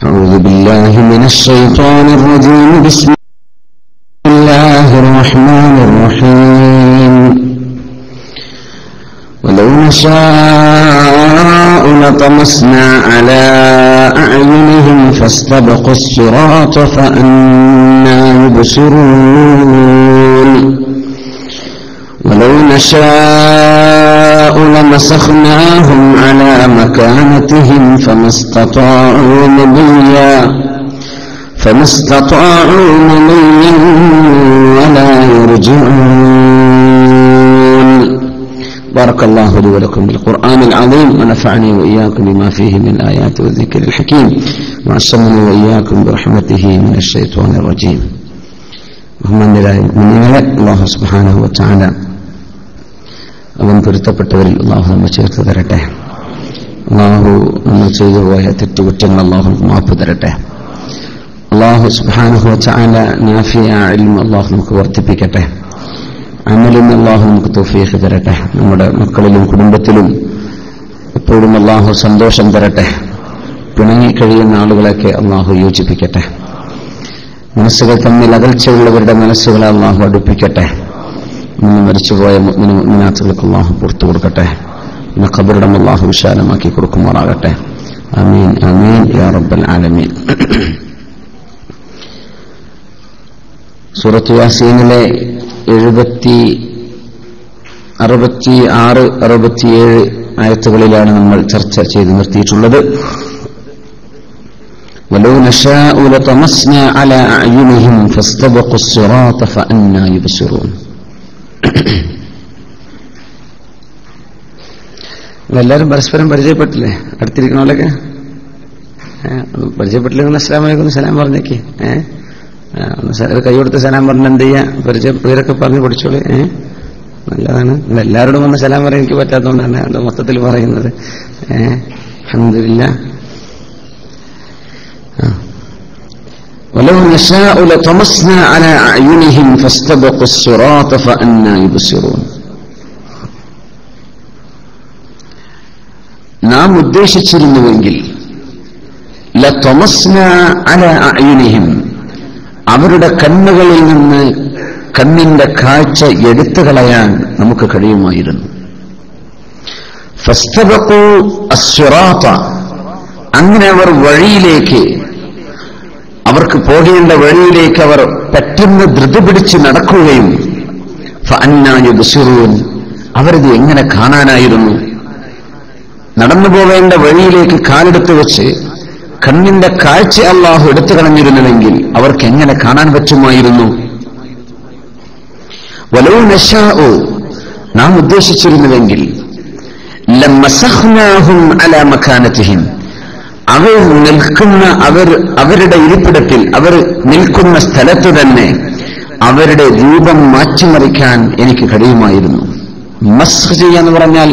أعوذ بالله من الشيطان الرجيم. بسم الله الرحمن الرحيم. ولو نشاء لطمسنا على أعينهم فاستبقوا الصراط فأنى يبصرون. ولو نشاء لمسخناهم على مكانتهم فما استطاعوا مضيا ولا يرجعون. بارك الله لي ولكم بالقرآن العظيم ونفعني وإياكم بما فيه من الآيات والذكر الحكيم وعصمني وإياكم برحمته من الشيطان الرجيم. അല്ലാഹു സുബ്ഹാനഹു വ തആല അവൻ പൊരുത്തപ്പെട്ടവരിൽ അല്ലാഹു നമ്മെ ചേർത്ത് തരട്ടെ. അല്ലാഹു നമ്മൾ ചെയ്തു പോയ തെറ്റുകുറ്റങ്ങൾ അല്ലാഹു മാപ്പ് തരട്ടെ. അല്ലാഹു സുബ്ഹാനഹു വ തആല നാഫിയ ഇൽമ അല്ലാഹു നമുക്ക് വർദ്ധിപ്പിക്കട്ടെ. അമലിന് അല്ലാഹു നമുക്ക് തൗഫീഖ് തരട്ടെ. നമ്മുടെ മക്കളിലും കുടുംബത്തിലും എപ്പോഴും അല്ലാഹു സന്തോഷം തരട്ടെ. പിണങ്ങി കഴിയുന്ന ആളുകളെയൊക്കെ അല്ലാഹു യോജിപ്പിക്കട്ടെ. മനസ്സുകൾ തമ്മിൽ അകൽച്ചയുള്ളവരുടെ മനസ്സുകളെ അല്ലാഹു അടുപ്പിക്കട്ടെ. മരിച്ചുപോയ മുഅ്മിനാത്തുകൾക്ക് അല്ലാഹു പുറത്തു കൊടുക്കട്ടെ. പിന്നെ ഖബറിടം അല്ലാഹു വിശാലമാക്കി കൊടുക്കുമാറാകട്ടെ. ആമീൻ ആമീൻ യാ റബ്ബൽ ആലമീൻ. സൂറത്ത് യാസീനിലെ 66, 67 ആയത്തുകളിലാണ് നമ്മൾ ചർച്ച ചെയ്ത് നിർത്തിയിട്ടുള്ളത്. ولو نشاء لطمسنا على أعينهم فاستبقوا الصراط فأنى يبصرون. എല്ലാവരും പരസ്പരം പരിചയപ്പെട്ടില്ലേ? അടുത്തിരിക്കണോലൊക്കെ പരിചയപ്പെട്ടില്ലെങ്കിൽ അസ്സലാമു അലൈക്കും സലാം പറഞ്ഞേക്ക്. കൈ കൊടുത്ത് സലാം പറഞ്ഞ എന്ത് ചെയ്യാ? പേരൊക്കെ പറഞ്ഞ് പഠിച്ചോളൂ. നല്ലതാണ്. എല്ലാവരോടും വന്ന് സലാം പറയാൻ എനിക്ക് പറ്റാത്തതുകൊണ്ടാണ് അത് മൊത്തത്തിൽ പറയുന്നത്. അൽഹംദുലില്ലാഹ്. ولو نشاء لطمسنا على أعينهم فاستبقوا الصراط فأنى يبصرون. നാം ഉദ്ദേശിച്ചിരുന്നുവെങ്കിൽ ലതമസ്നാ അലാ അഅ്യുനിഹിം, അവരുടെ കണ്ണുകളിൽ നിന്ന് കണ്ണിന്റെ കാഴ്ച എടുത്തു കളയാൻ നമുക്ക് കഴിയുമായിരുന്നു. ഫസ്തബഖൂ അസ്സിറാത, അങ്ങനെ അവർ വഴിയിലേക്ക്, അവർക്ക് പോകേണ്ട വഴിയിലേക്ക് അവർ പെട്ടെന്ന് ധൃതി പിടിച്ച് നടക്കുകയും ഫഅന്നാ യുബ്സിറൂൻ, അവരത് എങ്ങനെ കാണാനായിരുന്നു? നടന്നു പോകേണ്ട വഴിയിലേക്ക് കാലെടുത്ത് വെച്ച് കണ്ണിന്റെ കാഴ്ച അല്ലാഹു എടുത്തു കളഞ്ഞിരുന്നുവെങ്കിൽ അവർക്ക് എങ്ങനെ കാണാൻ പറ്റുമായിരുന്നു? വലൗ നശാഉ, നാം ഉദ്ദേശിച്ചിരുന്നുവെങ്കിൽ ലമസഖ്നാഹും അലാ മകാനതിഹിം, അവർ നിൽക്കുന്ന അവരുടെ ഇരിപ്പിടത്തിൽ, അവർ നിൽക്കുന്ന സ്ഥലത്ത് തന്നെ അവരുടെ രൂപം മാറ്റിമറിക്കാൻ എനിക്ക് കഴിയുമായിരുന്നു. മസ്ഖ് ചെയ്യാന്ന് പറഞ്ഞാൽ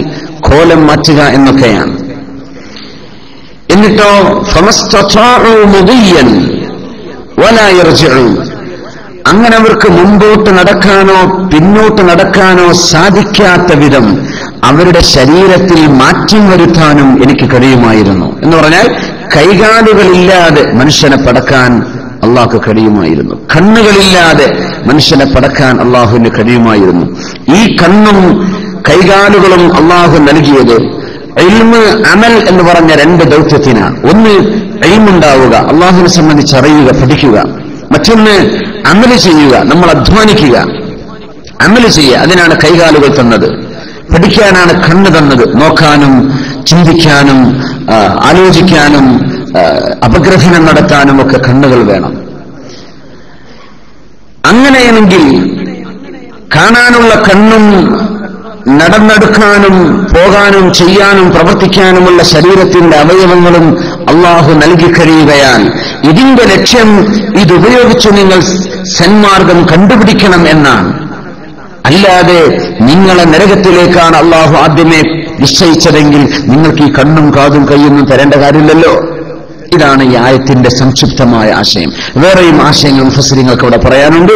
കോലം മാറ്റുക എന്നൊക്കെയാണ്. എന്നിട്ടോ ഫമസ്തതാഉ മുദിയൻ വലാ യർജിഉ, അങ്ങനെ അവർക്ക് മുമ്പോട്ട് നടക്കാനോ പിന്നോട്ട് നടക്കാനോ സാധിക്കാത്ത വിധം അവരുടെ ശരീരത്തിൽ മാറ്റം വരുത്താനും എനിക്ക് കഴിയുമായിരുന്നു. എന്ന് പറഞ്ഞാൽ കൈകാലുകളില്ലാതെ മനുഷ്യനെ പടക്കാൻ അള്ളാഹ്ക്ക് കഴിയുമായിരുന്നു. കണ്ണുകളില്ലാതെ മനുഷ്യനെ പടക്കാൻ അള്ളാഹുവിന് കഴിയുമായിരുന്നു. ഈ കണ്ണും കൈകാലുകളും അള്ളാഹു നൽകിയത് ഇൽമ്, അമൽ എന്ന് പറഞ്ഞ 2 ദൗത്യത്തിനാണ്. ഒന്ന് ഇൽമുണ്ടാവുക, അള്ളാഹുവിനെ സംബന്ധിച്ച് അറിയുക, പഠിക്കുക. മറ്റൊന്ന് അമൽ ചെയ്യുക, നമ്മൾ അധ്വാനിക്കുക, അമൽ ചെയ്യുക. അതിനാണ് കൈകാലുകൾ തന്നത്. പഠിക്കാനാണ് കണ്ണ് തന്നത്. നോക്കാനും ചിന്തിക്കാനും ആലോചിക്കാനും അപഗ്രഥനം നടത്താനും ഒക്കെ കണ്ണുകൾ വേണം. അങ്ങനെയെങ്കിൽ കാണാനുള്ള കണ്ണും നടന്നെടുക്കാനും പോകാനും ചെയ്യാനും പ്രവർത്തിക്കാനുമുള്ള ശരീരത്തിന്റെ അവയവങ്ങളും അള്ളാഹു നൽകി കഴിയുകയാൽ ഇതിന്റെ ലക്ഷ്യം ഇതുപയോഗിച്ച് നിങ്ങൾ സന്മാർഗം കണ്ടുപിടിക്കണം എന്നാണ്. അല്ലാതെ നിങ്ങളെ നരകത്തിലേക്കാണ് അള്ളാഹു ആദ്യമേ നിശ്ചയിച്ചതെങ്കിൽ നിങ്ങൾക്ക് ഈ കണ്ണും കാതും കൈയൊന്നും തരേണ്ട കാര്യമില്ലല്ലോ. ഇതാണ് ഈ ആയത്തിന്റെ സംക്ഷിപ്തമായ ആശയം. വേറെയും ആശയങ്ങൾ മുഫസ്സിരിങ്ങൾക്ക് ഇവിടെ പറയാനുണ്ട്.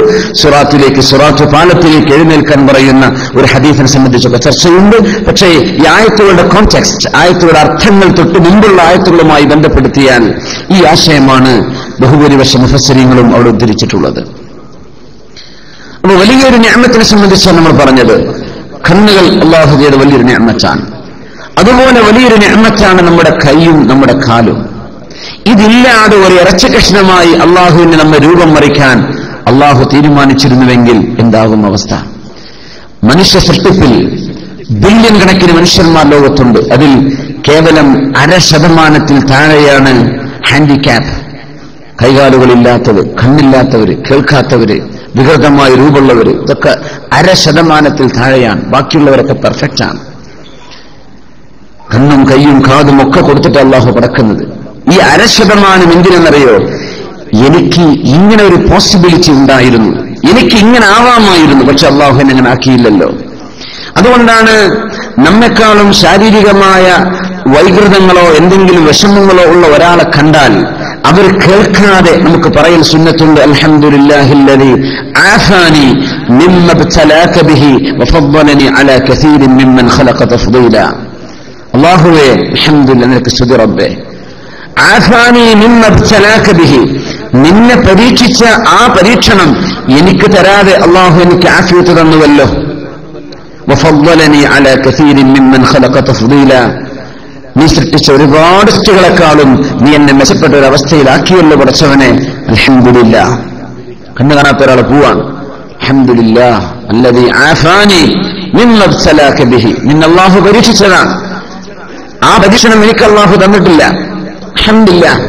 സിറാത്ത് പാലത്തിലേക്ക് എഴുന്നേൽക്കാൻ പറയുന്ന ഒരു ഹദീസിനെ സംബന്ധിച്ചൊക്കെ ചർച്ചയുണ്ട്. പക്ഷേ ഈ ആയത്തുകളുടെ കോണ്ടെക്സ്റ്റ്, ആയത്തുകളുടെ അർത്ഥങ്ങൾ തൊട്ട് മുമ്പുള്ള ആയത്തുകളുമായി ബന്ധപ്പെടുത്തിയാൽ ഈ ആശയമാണ് ബഹുഭൂരിപക്ഷ മുഫസ്സിരിങ്ങളും അവിടെ ഉദ്ധരിച്ചിട്ടുള്ളത്. അപ്പോൾ വലിയൊരു നിഅമത്തിനെ സംബന്ധിച്ചാണ് നമ്മൾ പറഞ്ഞത്. കണ്ണുകൾ അല്ലാഹു ചെയ്ത വലിയൊരു നിഅമത്താണ്. അതുപോലെ വലിയൊരു നിഅമത്താണ് നമ്മുടെ കൈയും നമ്മുടെ കാലും. ഇതില്ലാതെ ഒരു ഇറച്ചി കഷ്ണമായി അള്ളാഹുവിനെ നമ്മെ രൂപം മറിക്കാൻ അള്ളാഹു തീരുമാനിച്ചിരുന്നുവെങ്കിൽ എന്താകും അവസ്ഥ? മനുഷ്യ സൃഷ്ടിപ്പിൽ ബില്യൺ കണക്കിന് മനുഷ്യന്മാർ ലോകത്തുണ്ട്. അതിൽ കേവലം 0.5% താഴെയാണ് ഹാൻഡിക്യാപ്പ്, കൈകാലുകളില്ലാത്തവർ, കണ്ണില്ലാത്തവര്, കേൾക്കാത്തവര്, വികൃതമായ രൂപമുള്ളവര്. ഇതൊക്കെ 0.5% താഴെയാണ്. ബാക്കിയുള്ളവരൊക്കെ പെർഫെക്റ്റ് ആണ്. കണ്ണും കൈയും കാതും ഒക്കെ കൊടുത്തിട്ട് അള്ളാഹു പടക്കുന്നത്. ഈ 0.5% എന്തിനെന്നറിയോ? എനിക്ക് ഇങ്ങനെ ഒരു പോസിബിലിറ്റി ഉണ്ടായിരുന്നു, എനിക്ക് ഇങ്ങനെ ആവാമായിരുന്നു, പക്ഷെ അള്ളാഹു എന്നെ അങ്ങനെ ആക്കിയില്ലല്ലോ. അതുകൊണ്ടാണ് നമ്മെക്കാളും ശാരീരികമായ വൈകൃതങ്ങളോ എന്തെങ്കിലും വിഷമങ്ങളോ ഉള്ള ഒരാളെ കണ്ടാൽ അവർ കേൾക്കാതെ നമുക്ക് പറയൽ സുന്നത്തുണ്ട്, അൽഹംദുലില്ലാഹില്ലദീ ആഫാനി മിമ്മ ഇബ്തലാക ബിഹി വഫദ്ദലനി അലാ കസീരിൻ മിമ്മൻ ഖലഖ തഫ്ദീല. അല്ലാഹുവേ അൽഹംദുലില്ലാഹ്, നിനക്ക് സ്തുതി റബ്ബേ. ആഫാനി മിമ്മ ഇബ്തലാക ബിഹി, നിന്നെ പരീക്ഷിച്ച ആ പരീക്ഷണം എനിക്ക് തരാതെ അല്ലാഹു എനിക്ക് ആഫിയത്ത് തന്നുവല്ലോ. വഫദ്ദലനി അലാ കസീരിൻ മിമ്മൻ ഖലഖ തഫ്ദീല, നീ സൃഷ്ടിച്ച ഒരുപാട് സൃഷ്ടികളെക്കാളും നീ എന്നെ മെച്ചപ്പെട്ട ഒരു അവസ്ഥയിലാക്കിയല്ലോ പടച്ചവനെ, അൽഹംദുലില്ലാഹ്. കണ്ണു കാണാത്ത ഒരാൾ പോവാണ്, അൽഹംദുലില്ലാഹ് അല്ലദീ ആഫാനി മിമ്മ ഇബ്തലാക ബിഹി, നിന്നെ അല്ലാഹു പരീക്ഷിച്ചതാണ്, ആ പരീക്ഷണം എനിക്ക് അല്ലാഹു തന്നിട്ടില്ല, അൽഹംദുലില്ലാഹ്.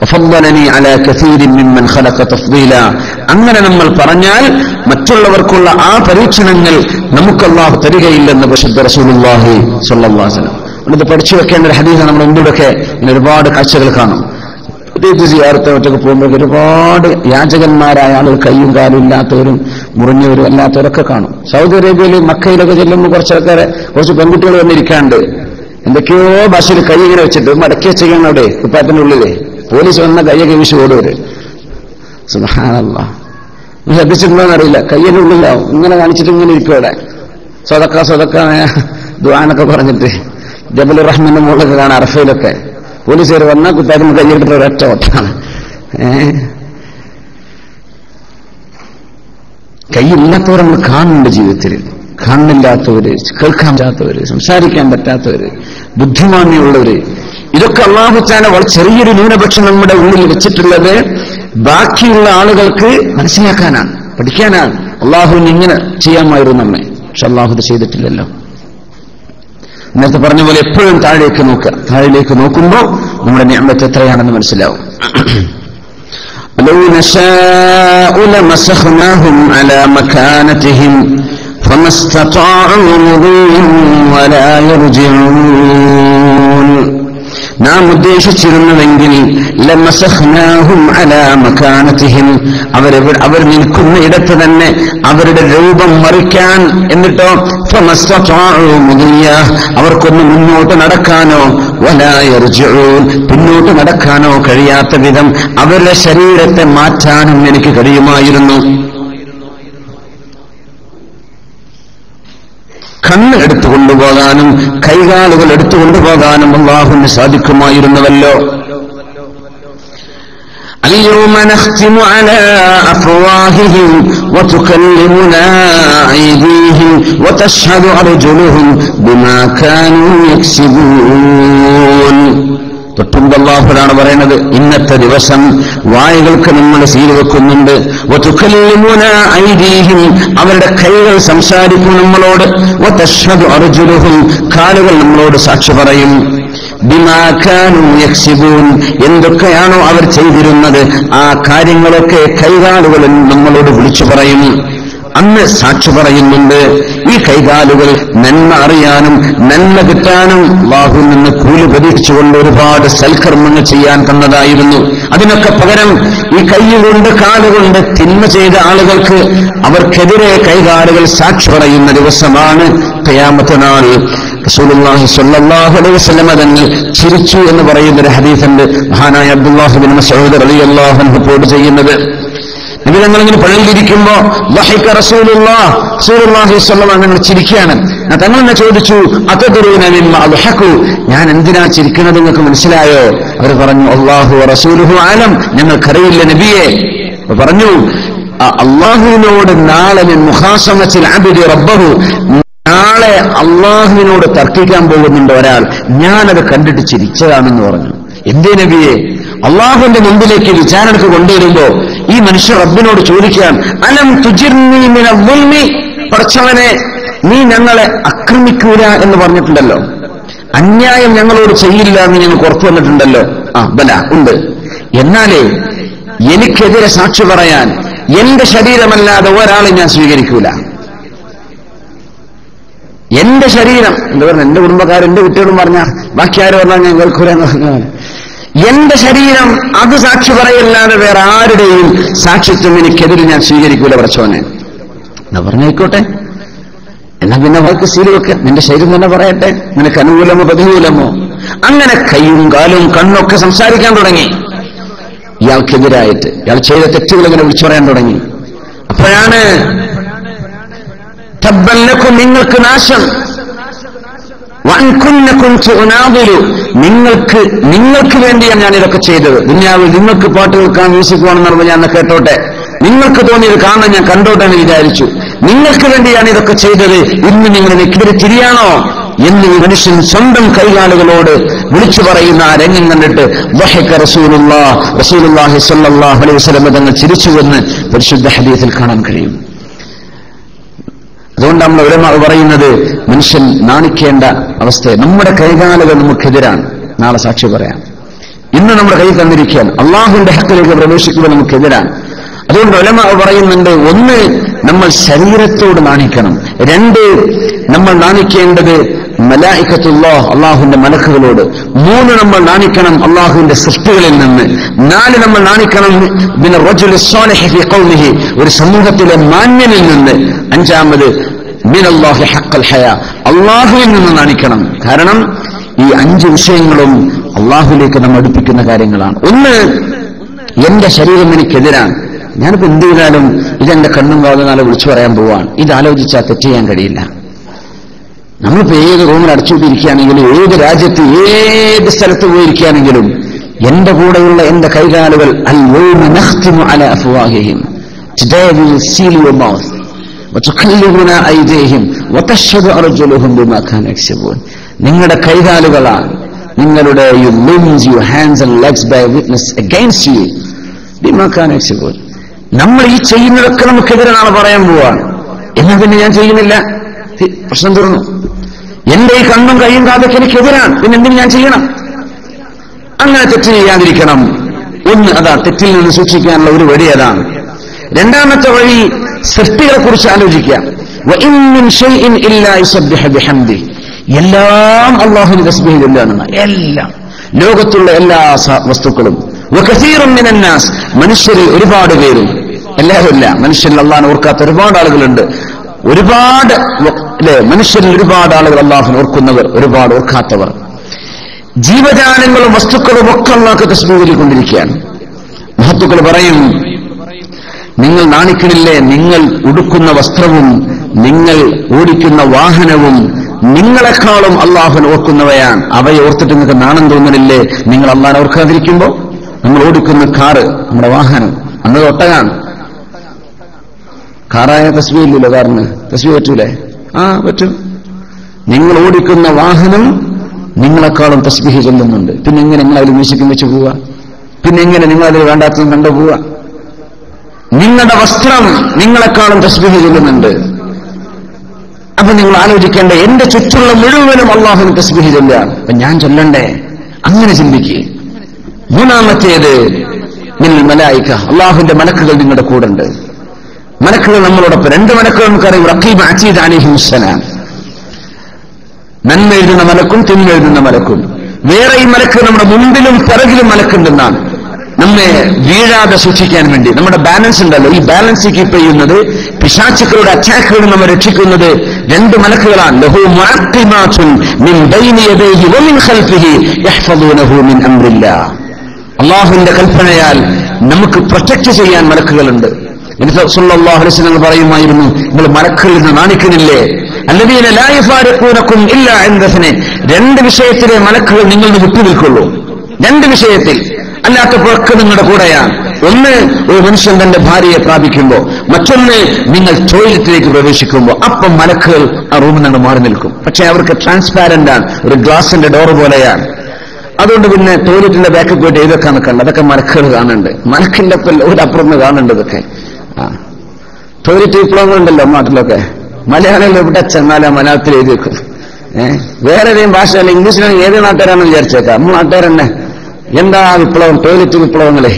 വഫദ്ദലനി അലാ കസീരിൻ മിമ്മൻ ഖലഖ തഫ്ദീല. അങ്ങനെ നമ്മൾ പറഞ്ഞാൽ മറ്റുള്ളവർക്കുള്ള ആ പരീക്ഷണങ്ങൾ നമുക്ക് അല്ലാഹു തരികയില്ലെന്ന് പരിശുദ്ധ റസൂലുള്ളാഹി സ്വല്ലല്ലാഹു അലൈഹി വസല്ലം. ഇത് പഠിച്ചു വെക്കേണ്ട ഒരു ഹദീസാണ്. നമ്മുടെ മുമ്പിലൊക്കെ ഒരുപാട് കാഴ്ചകൾ കാണും. പ്രത്യേകിച്ച് സിയാറത്തൊക്കെ പോകുമ്പോൾ ഒരുപാട് യാചകന്മാരായ ആളുകൾ, കൈയും കാലും ഇല്ലാത്തവരും മുറിഞ്ഞവരും അല്ലാത്തവരൊക്കെ കാണും. സൗദി അറേബ്യയിൽ മക്കയിലൊക്കെ ചെല്ലുമ്പോൾ കുറച്ച് പെൺകുട്ടികൾ വന്നിരിക്കാണ്ട് എന്തൊക്കെയോ ഭാഷയിൽ കൈ ഇങ്ങനെ വെച്ചിട്ട് മടക്കി വെച്ചിരിക്കണം അവിടെ കുപ്പായത്തിന്റെ ഉള്ളില്. പോലീസ് വന്ന കൈയൊക്കെ വീശി ഓടുവര്. സുബ്ഹാനല്ലാഹ്, ശ്രദ്ധിച്ചിട്ടുണ്ടോന്ന് അറിയില്ല, കയ്യന്റെ ഉള്ളിലാവും ഇങ്ങനെ കാണിച്ചിട്ട് ഇങ്ങനെ ഇരിക്കും അവിടെ. സ്വതക്ക ദുആനൊക്കെ പറഞ്ഞിട്ട് ജബലുർ റഹ്മാന്റെ മുകളിലൊക്കെ കാണാം, അറഫയിലൊക്കെ പോലീസുകാർ വന്നാൽ കുപ്പായത്തിന് കൈയ്യെടുത്തിട്ട് ഒരൊറ്റ ഓട്ടാണ്. കൈയില്ലാത്തവർ നമ്മൾ കാണുന്നുണ്ട് ജീവിതത്തിൽ. കണ്ണില്ലാത്തവര്, കേൾക്കാൻ പറ്റാത്തവര്, സംസാരിക്കാൻ പറ്റാത്തവര്, ബുദ്ധിമാന്യമുള്ളവര്, ഇതൊക്കെ അല്ലാഹു തആല വളരെ ചെറിയൊരു ന്യൂനപക്ഷം നമ്മുടെ ഉള്ളിൽ വെച്ചിട്ടുള്ളത് ബാക്കിയുള്ള ആളുകൾക്ക് മനസ്സിലാക്കാനാണ്, പഠിക്കാനാണ്. അല്ലാഹുവിന് ഇങ്ങനെ ചെയ്യാമായിരുന്നു നമ്മെ, പക്ഷെ അല്ലാഹു ഇത് ചെയ്തിട്ടില്ലല്ലോ. നേരത്തെ പറഞ്ഞ പോലെ എപ്പോഴും താഴേക്ക് നോക്കുക. താഴേക്ക് നോക്കുമ്പോൾ നമ്മുടെ നിഅമത്ത് എത്രയാണെന്ന് മനസ്സിലാവും. ലൗ നശാഉ ലമസഖ്നാഹും അലാ മകാനതിഹിം ഫമസ്തതാഉ മുദിയ്യൻ വലാ യർജിഊൻ. നാം ഉദ്ദേശിച്ചിരുന്നുവെങ്കിൽ ലമസഖ്നാഹും അലാ മകാനതിഹിം, അവർ നിൽക്കുന്ന ഇടത്ത് തന്നെ അവരുടെ രൂപം മറിക്കാൻ. എന്നിട്ടോ ഫമസ്തതാഉ മുദിയ്യ, അവർക്കൊന്ന് മുന്നോട്ട് നടക്കാനോ വലാ യർജിഊൻ, പിന്നോട്ട് നടക്കാനോ കഴിയാത്ത വിധം അവരുടെ ശരീരത്തെ മാറ്റാനും എനിക്ക് കഴിയുമായിരുന്നു. കണ്ണ് എടുത്തുകൊണ്ടുപോകാനും കൈകാലുകൾ എടുത്തുകൊണ്ടുപോകാനും അല്ലാഹുവിന് സാധിക്കുമായിരുന്നുവല്ലോ. اليوم نختم على أفواههم وتكلمنا أيديهم وتشهد أرجلهم بما كانوا يكسبون. തൊട്ടുമ്പ് അല്ലാഹുവാണ് പറയുന്നത്, ഇന്നത്തെ ദിവസം വായുകൾക്ക് നമ്മൾ സീല് വെക്കുന്നുണ്ട്. വതുകല്ലിമുനാ ഐദീഹിം, അവരുടെ കൈകൾ സംസാരിക്കും നമ്മളോട്. വതശ്ഹദു അർജുലുഹും, കാലുകൾ നമ്മളോട് സാക്ഷി പറയും. ബിമാ കാനൂ യക്സിബൂൻ, എന്തൊക്കെയാണോ അവർ ചെയ്തിരുന്നത് ആ കാര്യങ്ങളൊക്കെ കൈകാലുകൾ നമ്മളോട് വിളിച്ചു പറയും. അന്ന് സാക്ഷി പറയുന്നുണ്ട്. ഈ കൈകാലുകൾ നന്മ അറിയാനും നന്മ കിട്ടാനും അല്ലാഹുവിൽ നിന്ന് കൂലി പ്രതീക്ഷിച്ചുകൊണ്ട് ഒരുപാട് സൽക്കർമ്മങ്ങൾ ചെയ്യാൻ തന്നതായിരുന്നു. അതിനൊക്കെ പകരം ഈ കൈകൊണ്ട് കാലുകൊണ്ട് തിന്മ ചെയ്ത ആളുകൾക്ക് അവർക്കെതിരെ കൈകാലുകൾ സാക്ഷി പറയുന്ന ദിവസമാണ് ഖിയാമത്ത് നാൾ. റസൂലുള്ളാഹി സ്വല്ലല്ലാഹു അലൈഹി വസല്ലം തങ്ങൾ ചിരിച്ചു എന്ന് പറയുന്ന ഒരു ഹദീസുണ്ട്. മഹാനായ അബ്ദുല്ലാഹി ബിൻ മസ്ഊദ് റളിയല്ലാഹു അൻഹു റിപ്പോർട്ട് ചെയ്യുന്നത്, നബി തങ്ങൾ ഇങ്ങനെ പള്ളിയിലിരിക്കുമ്പോ വഹിക റസൂലുള്ളാഹി സ്വല്ലല്ലാഹു അലൈഹി വസല്ലം തങ്ങൾ ചിരിക്കുകയാണ്. തങ്ങൾ എന്നെ ചോദിച്ചു, അതദറൂന മിമ്മ അദ്ഹഖു, ഞാൻ എന്തിനാ ചിരിക്കുന്നത് നിങ്ങൾക്ക് മനസ്സിലായോ? അവർ പറഞ്ഞു, അല്ലാഹു വറസൂലുഹു അലം, ഞങ്ങൾക്കറിയില്ല നബിയെ. പറഞ്ഞു, അല്ലാഹുവിനോട് നാളെ മിൻ മുഖാസമത്തിൽ അബ്ദി റബ്ബഹു, നാളെ അള്ളാഹുവിനോട് തർക്കിക്കാൻ പോകുന്നുണ്ട് ഒരാൾ, ഞാനത് കണ്ടിട്ട് ചിരിച്ചതാണെന്ന് പറഞ്ഞു. എന്തേ നബിയെ? അള്ളാഹുവിന്റെ മുമ്പിലേക്ക് വിചാരണക്ക് കൊണ്ടുവരുമ്പോ ഈ മനുഷ്യർ റബ്ബിനോട് ചോദിക്കാൻ, അലം തുജിർനി മിനൽ ദുൽമി, പടച്ചവനെ നീ ഞങ്ങളെ ആക്രമിക്കൂല എന്ന് പറഞ്ഞിട്ടുണ്ടല്ലോ, അന്യായം ഞങ്ങളോട് ചെയ്യില്ല എന്ന് ഞങ്ങൾക്ക് ഉറപ്പു വന്നിട്ടുണ്ടല്ലോ. ബല ഉണ്ട്. എന്നാലേ എനിക്കെതിരെ സാക്ഷി പറയാൻ എന്റെ ശരീരമല്ലാതെ ഒരാളെ ഞാൻ സ്വീകരിക്കൂല. എന്റെ ശരീരം എന്താ പറഞ്ഞ, എന്റെ കുടുംബക്കാരും എന്റെ കുട്ടികളും പറഞ്ഞ ബാക്കി ആര് പറഞ്ഞാൽ ഞാൻ കേൾക്കൂലെന്ന് പറഞ്ഞു. എന്റെ ശരീരം അത് സാക്ഷി പറയല്ലാതെ വേറെ ആരുടെയും സാക്ഷിത്വം എനിക്കെതിരെ ഞാൻ സ്വീകരിക്കൂല പടച്ചോനെ. എന്നാ പറഞ്ഞായിക്കോട്ടെ, എന്നാ പിന്നെ വാക്ക് ശീലമൊക്കെ നിന്റെ ശരീരം തന്നെ പറയട്ടെ, നിനക്ക് അനുകൂലമോ പ്രതികൂലമോ. അങ്ങനെ കൈയും കാലും കണ്ണൊക്കെ സംസാരിക്കാൻ തുടങ്ങി ഇയാൾക്കെതിരായിട്ട്. ഇയാൾ ചെയ്ത തെറ്റുകൾ ഇങ്ങനെ വിളിച്ചു പറയാൻ തുടങ്ങി. അപ്പോഴാണ് തബ്ബല്ലക്കും, നിങ്ങൾക്ക് നാശം, നിങ്ങൾക്ക് വേണ്ടിയാണ് ഞാൻ ഇതൊക്കെ ചെയ്തത്. ദുനിയാവിൽ നിങ്ങൾക്ക് പാട്ട് കേൾക്കാൻ മ്യൂസിക് വേണമെന്ന് പറഞ്ഞ് ഞാൻ കേട്ടോട്ടെ, നിങ്ങൾക്ക് തോന്നിയത് കാണാൻ ഞാൻ കണ്ടോട്ടെ എന്ന് വിചാരിച്ചു. നിങ്ങൾക്ക് വേണ്ടിയാണ് ഇതൊക്കെ ചെയ്തത്, ഇന്ന് നിങ്ങൾ എനിക്കെതിരെ തിരിയാണോ എന്ന് ഈ മനുഷ്യൻ സ്വന്തം കൈകാലുകളോട് വിളിച്ചു പറയുന്ന ആ രംഗം കണ്ടിട്ട് വഹിക റസൂലുള്ളാഹി സ്വല്ലല്ലാഹു അലൈഹി വസല്ലം തങ്ങൾ ചിരിച്ചുവെന്ന് പരിശുദ്ധ ഹദീസിൽ കാണാൻ കഴിയും. അതുകൊണ്ടാണ് നമ്മൾ ഉലമാ പറയുന്നത്, മനുഷ്യൻ നാണിക്കേണ്ട അവസ്ഥ. നമ്മുടെ കൈകാലുകൾ നമുക്കെതിരാണ്, നാളെ സാക്ഷി പറയാം. ഇന്ന് നമ്മുടെ കൈ തന്നിരിക്കാൻ അള്ളാഹുവിന്റെ ഹക്കിലേക്ക് പ്രവേശിക്കുമ്പോൾ നമുക്കെതിരാണ്. അതുകൊണ്ട് ഉലമാ പറയുന്നുണ്ട്, ഒന്ന് നമ്മൾ ശരീരത്തോട് നാണിക്കണം, രണ്ട് നമ്മൾ നാണിക്കേണ്ടത് മലായികത്തുല്ലാഹ് അള്ളാഹുവിന്റെ മലക്കുകളോട്, മൂന്ന് നമ്മൾ നാണിക്കണം അള്ളാഹുവിന്റെ സൃഷ്ടികളിൽ നിന്ന്, നാല് നമ്മൾ നാണിക്കണം ബിൻ റജുലി സ്വാലിഹി ഫീ ഖൗമിഹി, ഒരു സമൂഹത്തിലെ മാന്യനിൽ നിന്ന്, അഞ്ചാമത് മിനല്ലാഹി ഹഖൽ ഹയാ, അള്ളാഹുവിൽ നിന്ന് നാണിക്കണം. കാരണം ഈ അഞ്ച് വിഷയങ്ങളും അള്ളാഹുവിലേക്ക് നമ്മൾ അടുപ്പിക്കുന്ന കാര്യങ്ങളാണ്. ഒന്ന്, എന്റെ ശരീരം എനിക്കെതിരാണ്, ഞാനിപ്പോ എന്ത് ചെയ്താലും ഇതെന്റെ കണ്ണും കാതും നാളെ വിളിച്ചു പറയാൻ പോവാണ്, ഇത് ആലോചിച്ചാൽ തെറ്റ് ചെയ്യാൻ കഴിയില്ല. നമ്മളിപ്പോ ഏത് റൂമിൽ അടച്ചുകൊണ്ടിരിക്കുകയാണെങ്കിലും, ഏത് രാജ്യത്ത് ഏത് സ്ഥലത്ത് പോയിരിക്കുകയാണെങ്കിലും, എന്റെ കൂടെയുള്ള എന്റെ കൈകാലുകൾ അൽ-യൗമ നഖ്തിമു അലാ അഫ്വാഹിഹിം, today we will seal your mouth വതുകല്ലിമുനാ ഐദീഹിം വതശ്ഹദു അർജുലുഹും ബിമാ കാനൂ യക്സിബൂൻ. നിങ്ങളുടെ കൈകാലുകളാണ്, നിങ്ങളുടെ your limbs, your hands and legs bear witness against you ബിമാ കാനൂ യക്സിബൂൻ. നമ്മൾ ഈ ചെയ്യുന്നതൊക്കെ നമുക്കെതിരെ നാളെ പറയാൻ പോവാണ്. എന്നാ പിന്നെ ഞാൻ ചെയ്യുന്നില്ല, പ്രശ്നം തീർന്നു. എന്റെ ഈ കണ്ണും കൈയും കാതൊക്കെ എനിക്കെതിരാണ്, പിന്നെ എന്തിന് ഞാൻ ചെയ്യണം? അങ്ങനെ തെറ്റ് ചെയ്യാതിരിക്കണം. ഒന്ന് അതാ, തെറ്റിൽ നിന്ന് സൂക്ഷിക്കാനുള്ള ഒരു വഴി അതാണ്. രണ്ടാമത്തെ വഴി സൃഷ്ടികളെ കുറിച്ച് ആലോചിക്കാം. വഇൻ മിൻ ശൈഇൻ ഇല്ലാ യുസബ്ബിഹു ബിഹംദിഹി, എല്ലാം അല്ലാഹുവിനെ തസ്ബീഹ് ചൊല്ലുകയാണ്. എല്ലാം, ലോകത്തുള്ള എല്ലാ വസ്തുക്കളും. വകസീറുൻ മിനന്നാസ്, മനുഷ്യരിൽ ഒരുപാട് പേരും, എല്ലാവരുമില്ല, മനുഷ്യരിൽ അല്ലാഹുവിനെ ഓർക്കാത്ത ഒരുപാട് ആളുകളുണ്ട്. ഒരുപാട് അല്ലെ, മനുഷ്യരിൽ ഒരുപാട് ആളുകൾ അല്ലാഹുവിനെ ഓർക്കുന്നവർ, ഒരുപാട് ഓർക്കാത്തവർ. ജീവജാലങ്ങളും വസ്തുക്കളും ഒക്കെ അല്ലാഹുവിനെ തസ്ബീഹ് ചൊല്ലിക്കൊണ്ടിരിക്കുകയാണ്. മഹത്തുക്കൾ പറയും, നിങ്ങൾ നാണിക്കണില്ലേ? നിങ്ങൾ ഉടുക്കുന്ന വസ്ത്രവും നിങ്ങൾ ഓടിക്കുന്ന വാഹനവും നിങ്ങളെക്കാളും അള്ളാഹുവിനെ ഓർക്കുന്നവയാണ്. അവയെ ഓർത്തിട്ട് നിങ്ങൾക്ക് നാണം തോന്നണില്ലേ നിങ്ങൾ അള്ളാഹിനെ ഓർക്കാതിരിക്കുമ്പോ? നമ്മൾ ഓടിക്കുന്ന കാറ്, നമ്മുടെ വാഹനം, അന്ന് ഒട്ടകാണ്. കാറായ തസ്ബീഹ് ഇല്ലല്ലോ, കാറിന് തസ്ബീഹ് പറ്റൂലേ? പറ്റും. നിങ്ങൾ ഓടിക്കുന്ന വാഹനം നിങ്ങളെക്കാളും തസ്ബീഹ് ചൊല്ലുന്നുണ്ട്. പിന്നെ എങ്ങനെ നിങ്ങൾ അതിൽ മ്യൂസിക്കും വെച്ച് പോവുക? പിന്നെ എങ്ങനെ നിങ്ങൾ അതിൽ വേണ്ടാത്തതും കണ്ടു പോവുക? നിങ്ങളുടെ വസ്ത്രം നിങ്ങളെക്കാളും തസ്ബീഹ് ചൊല്ലുന്നുണ്ട്. അപ്പൊ നിങ്ങൾ ആലോചിക്കേണ്ട, എന്റെ ചുറ്റുള്ള മുഴുവനും അള്ളാഹുവിന് തസ്ബീഹ് ചൊല്ലുകയാണ്, അപ്പൊ ഞാൻ ചൊല്ലണ്ടേ? അങ്ങനെ ചിന്തിക്കുക. മൂന്നാമത്തേത് മിനൽ മലായിക, അള്ളാഹുവിന്റെ മലക്കുകൾ നിങ്ങളുടെ കൂടെ ഉണ്ട്. മലക്കുകൾ നമ്മളോടൊപ്പം, രണ്ട് മലക്കുകൾ നമുക്കറിയാം, റഖീബ് അതീദ് അലൈഹിമുസ്സലാം, നന്മ എഴുതുന്ന മലക്കും തിന്മ എഴുതുന്ന മലക്കും. വേറെ ഈ മലക്ക് നമ്മുടെ മുമ്പിലും പിറകിലും മലക്കുണ്ടെന്നാണ്, നമ്മെ വീഴാതെ സൂക്ഷിക്കാൻ വേണ്ടി. നമ്മുടെ ബാലൻസ് ഉണ്ടല്ലോ, ഈ ബാലൻസ് കീപ്പ് ചെയ്യുന്നത്, പിശാചുക്കളുടെ അറ്റാക്കുകളിൽ നമ്മെ രക്ഷിക്കുന്നത് രണ്ട് മലക്കുകളാണ്. ലഹു മുഅഖിമാതുൻ മിൻ ബൈനി യദൈഹി വമിൻ ഖൽഫിഹി യഹ്ഫദൂനഹു മിൻ അംരില്ലാഹ്. അല്ലാഹുവിന്റെ കൽപ്പനയാൽ നമുക്ക് പ്രൊട്ടക്ട് ചെയ്യാൻ മലക്കുകളുണ്ട്. നബി സല്ലല്ലാഹു അലൈഹി വസല്ലം പറയുമായിരുന്നു, നിങ്ങൾ മലക്കുകളിൽ നിന്ന് നാണിക്കുന്നില്ലേ? അല്ലദീന ലാ യഫാരിഖൂനകും ഇല്ലാ ഇൻദഫന. രണ്ട് വിഷയത്തിലെ മലക്കുകൾ നിങ്ങളിൽ വിട്ടു നിൽക്കുള്ളൂ. രണ്ട് വിഷയത്തിൽ, അല്ലാത്തപ്പോഴൊക്കെ നിങ്ങളുടെ കൂടെയാണ്. ഒന്ന്, ഒരു മനുഷ്യൻ തന്റെ ഭാര്യയെ പ്രാപിക്കുമ്പോൾ, മറ്റൊന്ന് നിങ്ങൾ ടോയ്ലറ്റിലേക്ക് പ്രവേശിക്കുമ്പോൾ. അപ്പം മലക്കുകൾ ആ റൂമിൽ നിന്ന് മാറി നിൽക്കും. പക്ഷെ അവർക്ക് ട്രാൻസ്പാരന്റ് ആണ്, ഒരു ഗ്ലാസിന്റെ ഡോർ പോലെയാണ്. അതുകൊണ്ട് പിന്നെ ടോയ്ലറ്റിന്റെ ബാക്കിൽ പോയിട്ട് എഴുതൊക്കെ നിൽക്കണ്ട, അതൊക്കെ മലക്കുകൾ കാണുന്നുണ്ട്. മലക്കിന്റെ ഒരു അപ്പുറം കാണുന്നുണ്ട് ഇതൊക്കെ. ടോയ്ലറ്റ് വിപ്ലവങ്ങളുണ്ടല്ലോ നാട്ടിലൊക്കെ. മലയാളികൾ എവിടെ ചെന്നാലും മലയാളത്തിൽ എഴുതി വെക്കും. വേറെ ഏതെങ്കിലും ഭാഷയല്ല, ഇംഗ്ലീഷിലാണെങ്കിൽ ഏത് നാട്ടുകാരാണെന്ന് വിചാരിച്ചേക്കാം. നമ്മൾ നാട്ടുകാർ തന്നെ. എന്താ വിപ്ലവം? ടോയ്ലറ്റ് വിപ്ലവങ്ങളെ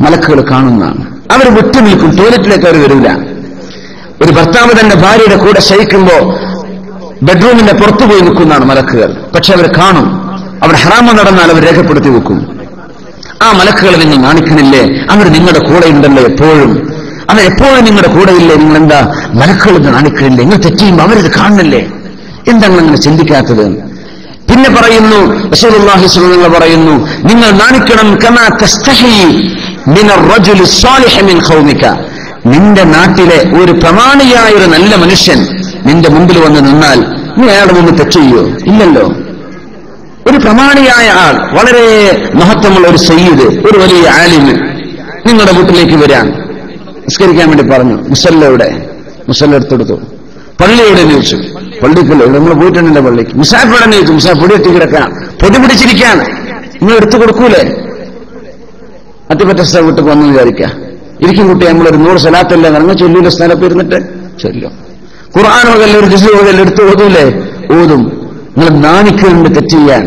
മലക്കുകൾ കാണുന്നതാണ്. അവർ വിട്ടുനിൽക്കും, ടോയ്ലറ്റിലേക്ക് അവർ വരില്ല. ഒരു ഭർത്താവ് തന്റെ ഭാര്യയുടെ കൂടെ ശയിക്കുമ്പോ ബെഡ്റൂമിന്റെ പുറത്തു പോയി നിൽക്കുന്നതാണ് മലക്കുകൾ. പക്ഷെ അവർ കാണും. അവർ ഹറാമ നടന്നാൽ അവർ രേഖപ്പെടുത്തി വെക്കും. ആ മലക്കുകളെ നിങ്ങൾ കാണിക്കണില്ലേ? അവർ നിങ്ങളുടെ കൂടെ ഉണ്ടല്ലോ എപ്പോഴും. അവർ എപ്പോഴും നിങ്ങളുടെ കൂടെ ഇല്ലേ? നിങ്ങൾ എന്താ മലക്കുകൾ കാണിക്കണില്ലേ? നിങ്ങൾ തെറ്റിയുമ്പോൾ അവരത് കാണുന്നില്ലേ? എന്താ നിങ്ങൾ ചിന്തിക്കാത്തത്? പിന്നെ പറയുന്നു, റസൂലുള്ളാഹി സ്വല്ലല്ലാഹു അലൈഹി വസല്ലം പറയുന്നു, നിങ്ങൾ നാണിക്കണം കമാ തസ്തഹി മിനർ റജുലി സ്വാലിഹി മിൻ ഖൗമിക. നിന്റെ നാട്ടിലെ ഒരു പ്രമാണിയായ ഒരു നല്ല മനുഷ്യൻ നിന്റെ മുമ്പിൽ വന്ന് നിന്നാൽ നീ അയാളുടെ മുമ്പ് തെറ്റ് ചെയ്യോ? ഇല്ലല്ലോ. ഒരു പ്രമാണിയായ ആൾ, വളരെ മഹത്വമുള്ള ഒരു സയ്യിദ്, ഒരു വലിയ ആലിമ് നിങ്ങളുടെ വീട്ടിലേക്ക് വരാൻ നിസ്കരിക്കാൻ വേണ്ടി പറഞ്ഞു. മുസല്ല എടുത്തെടുത്തു. പള്ളിയോടെ ചോദിച്ചു. പള്ളിക്കല്ലോ, നമ്മൾ പോയിട്ടുണ്ടല്ലോ പള്ളിക്ക്. മുസാഫിടെ ചോദിച്ചു. മുസാഫ് പൊടി എത്തി കിടക്കാൻ, പൊടി പിടിച്ചിരിക്കാൻ, നിങ്ങൾ എടുത്തു കൊടുക്കൂലേ? അത്തിപ്പറ്റ വീട്ടിൽ വന്നു വിചാരിക്കുക. ഇരിക്കും കുട്ടി, നമ്മളൊരു 100 സ്വലാത്തല്ല നിങ്ങൾ ചൊല്ലൂല. സ്ഥലത്ത് ഇരുന്നിട്ട് ചൊല്ലും. ഖുർആൻ ഓതല്ല, ഒരു ജുസ് ഓതല്ല, എടുത്ത് ഓതൂലേ? ഓതും. നിങ്ങൾ നാണിക്കുന്നുണ്ട് തെറ്റ് ചെയ്യാൻ.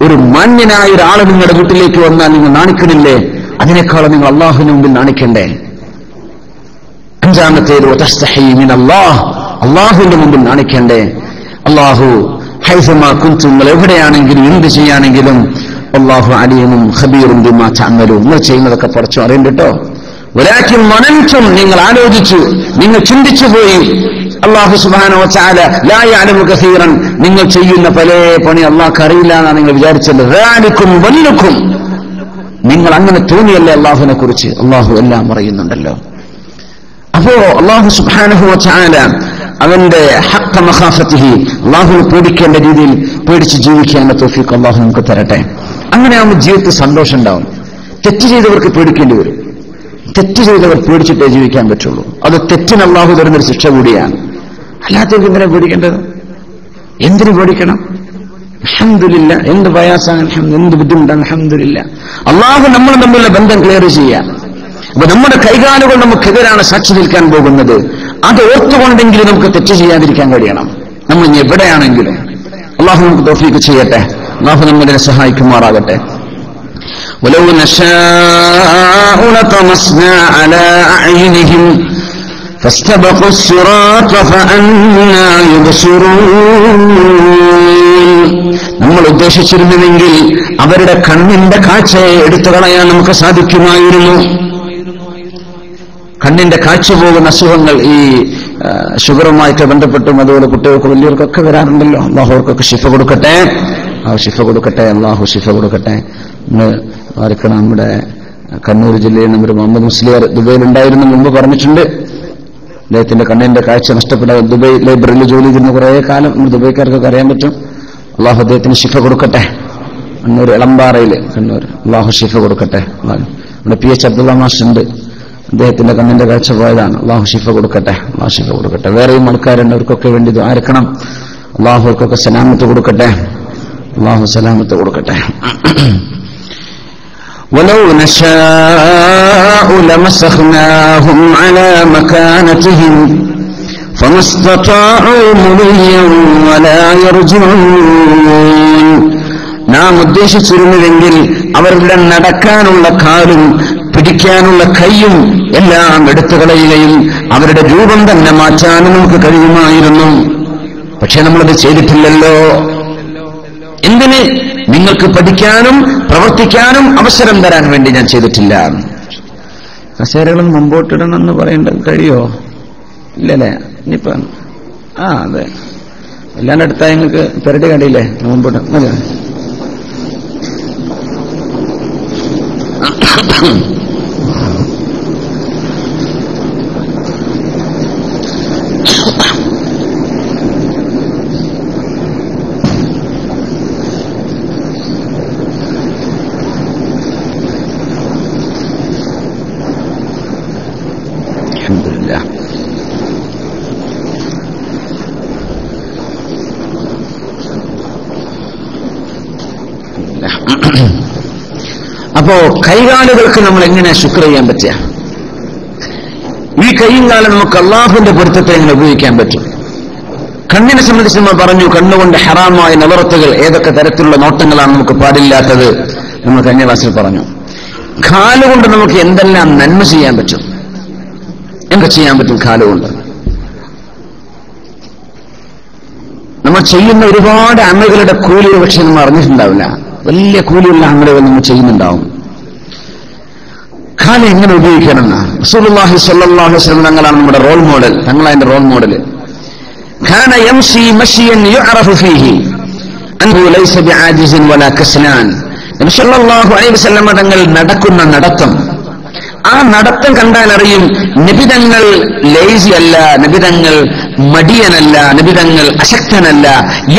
ഒരു മാന്യനായ ഒരാൾ നിങ്ങളുടെ വീട്ടിലേക്ക് വന്നാൽ നിങ്ങൾ നാണിക്കണില്ലേ? അതിനേക്കാളും നിങ്ങൾ അള്ളാഹുവിന് മുമ്പിൽ നാണിക്കണ്ടേ? അഞ്ചാമത്തേത് അള്ളാഹുവിന്റെ മുമ്പിൽ നാണിക്കണ്ടേ? അള്ളാഹു ഹൈസമാ കുൻതും, നിങ്ങൾ എവിടെയാണെങ്കിലും എന്ത് ചെയ്യാണെങ്കിലും അള്ളാഹു അലീമും ഖബീറും ബിമാ തഅമലൂൻ. നിങ്ങൾ ചെയ്യുന്നതൊക്കെ പടച്ചു അറിയണ്ട കേട്ടോ. വലാകിൻ മനൻതും, നിങ്ങൾ ആലോചിച്ചു, നിങ്ങൾ ചിന്തിച്ചു പോയി. അല്ലാഹു സുബ്ഹാനഹു വ തആല ലാ യഅലമു കസീറൻ, നിങ്ങൾ ചെയ്യുന്ന പല പണി അല്ലാഹുക്ക് അറിയില്ല എന്നാണ് നിങ്ങൾ വിചാരിച്ചത്. ദാലികും വല്ലക്കും, നിങ്ങൾ അങ്ങനെ തോന്നിയല്ലേ അല്ലാഹുവിനെ കുറിച്ച്? അല്ലാഹു എല്ലാം അറിയുന്നുണ്ടല്ലോ. അപ്പോ അല്ലാഹു സുബ്ഹാനഹു വ തആല അവന്റെ ഹഖ്ഖ മഖാഫത്തിഹി, അല്ലാഹുവിനെ പേടിക്കേണ്ട രീതിയിൽ പേടിച്ച് ജീവിക്കാനുള്ള തൗഫീഖ് അല്ലാഹു നമുക്ക് തരട്ടെ. അങ്ങനെ ആവുമ്പോൾ ജീവിതത്തിൽ സന്തോഷം ഉണ്ടാവും. തെറ്റ് ചെയ്തവർക്ക് പേടിക്കേണ്ടി വരും. തെറ്റ് ചെയ്തവർ പേടിച്ചിട്ടേ ജീവിക്കാൻ പറ്റുള്ളൂ. അത് തെറ്റിന് അല്ലാഹു തരുന്നൊരു ശിക്ഷ കൂടിയാണ്. അല്ലാത്തവർക്ക് എന്തിനാ പേടിക്കേണ്ടത്? എന്തിനു പേടിക്കണം? അൽഹംദുലില്ലാ. എന്ത് പ്രയാസാണ്, എന്ത് ബുദ്ധിമുട്ടാണ്, അൽഹംദുലില്ലാ. അല്ലാഹു നമ്മൾ തമ്മിലുള്ള ബന്ധം ക്ലിയർ ചെയ്യാം. അപ്പൊ നമ്മുടെ കൈകാലുകൾ നമുക്കെതിരാണ് സാക്ഷി നിൽക്കാൻ പോകുന്നത്. അത് ഓർത്തുകൊണ്ടെങ്കിലും നമുക്ക് തെറ്റ് ചെയ്യാതിരിക്കാൻ കഴിയണം. നമ്മൾ ഇനി എവിടെയാണെങ്കിലും അല്ലാഹു നമുക്ക് തൗഫീഖ് ചെയ്യട്ടെ. അല്ലാഹു നമ്മെ സഹായിക്കുമാറാകട്ടെ. ولو نشاء لطمسنا على أعينهم فاستبقوا الصراط فأنى يبصرون. നമ്മൾ ഉദ്ദേശിച്ചിരുന്നുവെങ്കിൽ അവരുടെ കണ്ണിന്റെ കാഴ്ചയെ എടുത്തു കളയാൻ നമുക്ക് സാധിക്കുമായിരുന്നു. കണ്ണിന്റെ കാഴ്ച പോകുന്ന അസുഖങ്ങൾ ഈ ഷുഗറുമായിട്ട് ബന്ധപ്പെട്ടും അതുപോലെ കുട്ടികൾക്ക് വലിയവർക്കൊക്കെ വരാറുണ്ടല്ലോ. അല്ലാഹു അവർക്കൊക്കെ ശിഫ കൊടുക്കട്ടെ. ശിഫ കൊടുക്കട്ടെ. അല്ലാഹു ശിഫ കൊടുക്കട്ടെ. ആർക്കണം, നമ്മുടെ കണ്ണൂർ ജില്ലയിൽ നമ്മുടെ മുഹമ്മദ് മുസ്ലിയാർ ദുബൈയിലുണ്ടായിരുന്നു, മുമ്പ് പറഞ്ഞിട്ടുണ്ട്. അദ്ദേഹത്തിന്റെ കണ്ണിന്റെ കാഴ്ച നഷ്ടപ്പെടാൻ ദുബൈ ലൈബ്രറിയിൽ ജോലി ചെയ്തിരുന്ന കുറെ കാലം നമ്മൾ ദുബൈക്കാർക്കൊക്കെ അറിയാൻ പറ്റും. അള്ളാഹു അദ്ദേഹത്തിന് ശിഫ കൊടുക്കട്ടെ. കണ്ണൂർ എളമ്പാറയില് കണ്ണൂർ അള്ളാഹു ശിഫ കൊടുക്കട്ടെ. നമ്മുടെ PH അബ്ദുള്ള മാഷുണ്ട്, അദ്ദേഹത്തിന്റെ കണ്ണിന്റെ കാഴ്ച പോയതാണ്. അള്ളാഹു ശിഫ കൊടുക്കട്ടെ. അള്ളാഹു ശിഫ കൊടുക്കട്ടെ. വേറെയും ആൾക്കാരുണ്ട്, അവർക്കൊക്കെ വേണ്ടി ആർക്കണം. അള്ളാഹു അവർക്കൊക്കെ സലാമത്ത് കൊടുക്കട്ടെ. അള്ളാഹു സലാമത്ത് കൊടുക്കട്ടെ. ولو نشاء لمسخناهم على مكانتهم فما استطاعوا مضيا ولا يرجعون. നാം ഉദ്ദേശിച്ചിരുന്നുവെങ്കിൽ അവരുടെ നടക്കാനുള്ള കാലും പിടിക്കാനുള്ള കൈയും എല്ലാം എടുത്തു കളയുകയും അവരുടെ രൂപം തന്നെ മാറ്റാനും നമുക്ക് കഴിയുമായിരുന്നു. പക്ഷെ നമ്മളത് ചെയ്തിട്ടില്ലല്ലോ. എന്തിന്? നിങ്ങൾക്ക് പഠിക്കാനും പ്രവർത്തിക്കാനും അവസരം തരാൻ വേണ്ടി ഞാൻ ചെയ്തിട്ടില്ല. കസേരകളും മുമ്പോട്ടിടണമെന്ന് പറയേണ്ടത് കഴിയോ? ഇല്ലല്ലേ? ഇനിയിപ്പോ അതെ എല്ലാണ്ട് അടുത്താ ഞങ്ങൾക്ക് പെരടി കണ്ടില്ലേ മുമ്പോട്ട് അപ്പോ കൈകാലുകൾക്ക് നമ്മൾ എങ്ങനെ ശുക്ർ ചെയ്യാൻ പറ്റുക? ഈ കൈയും കാലം നമുക്ക് അള്ളാഹുവിന്റെ പൊരുത്തത്തെ എങ്ങനെ ഉപയോഗിക്കാൻ പറ്റും? കണ്ണിനെ സംബന്ധിച്ച് നമ്മൾ പറഞ്ഞു, കണ്ണുകൊണ്ട് ഹറാമായ നവറത്തുകൾ, ഏതൊക്കെ തരത്തിലുള്ള നോട്ടങ്ങളാണ് നമുക്ക് പാടില്ലാത്തത് നമ്മൾ കഴിഞ്ഞ ക്ലാസ്സിൽ പറഞ്ഞു. കാലുകൊണ്ട് നമുക്ക് എന്തെല്ലാം നന്മ ചെയ്യാൻ പറ്റും? എന്തൊക്കെ ചെയ്യാൻ പറ്റും കാലുകൊണ്ട്? നമ്മൾ ചെയ്യുന്ന ഒരുപാട് അമലുകളുടെ കൂലി പക്ഷെ നമ്മൾ അറിഞ്ഞിട്ടുണ്ടാവില്ല. വലിയ കൂലിയുള്ള അമലുകൾ നമ്മൾ ചെയ്യുന്നുണ്ടാവും. കാലം എങ്ങനെ ഉപയോഗിക്കണമെന്ന് റസൂലുള്ളാഹി സ്വല്ലല്ലാഹു അലൈഹി വസല്ലം തങ്ങളാണ് നമ്മുടെ റോൾ മോഡൽ. തങ്ങളതിന്റെ റോൾ മോഡൽ. കാന യംശി മശിയൻ യുഅറഫു ഫീഹി അൻഹു ലൈസ ബിആജിസിൻ വലാ കസ്ലാൻ. നബി സ്വല്ലല്ലാഹു അലൈഹി വസല്ലം തങ്ങൾ നടക്കുന്ന നടത്തം, ആ നടത്തം കണ്ടാൽ അറിയും നബിതങ്ങൾ ലേസി അല്ല, നബിതങ്ങൾ മടിയനല്ല, നബിതങ്ങൾ അശക്തനല്ല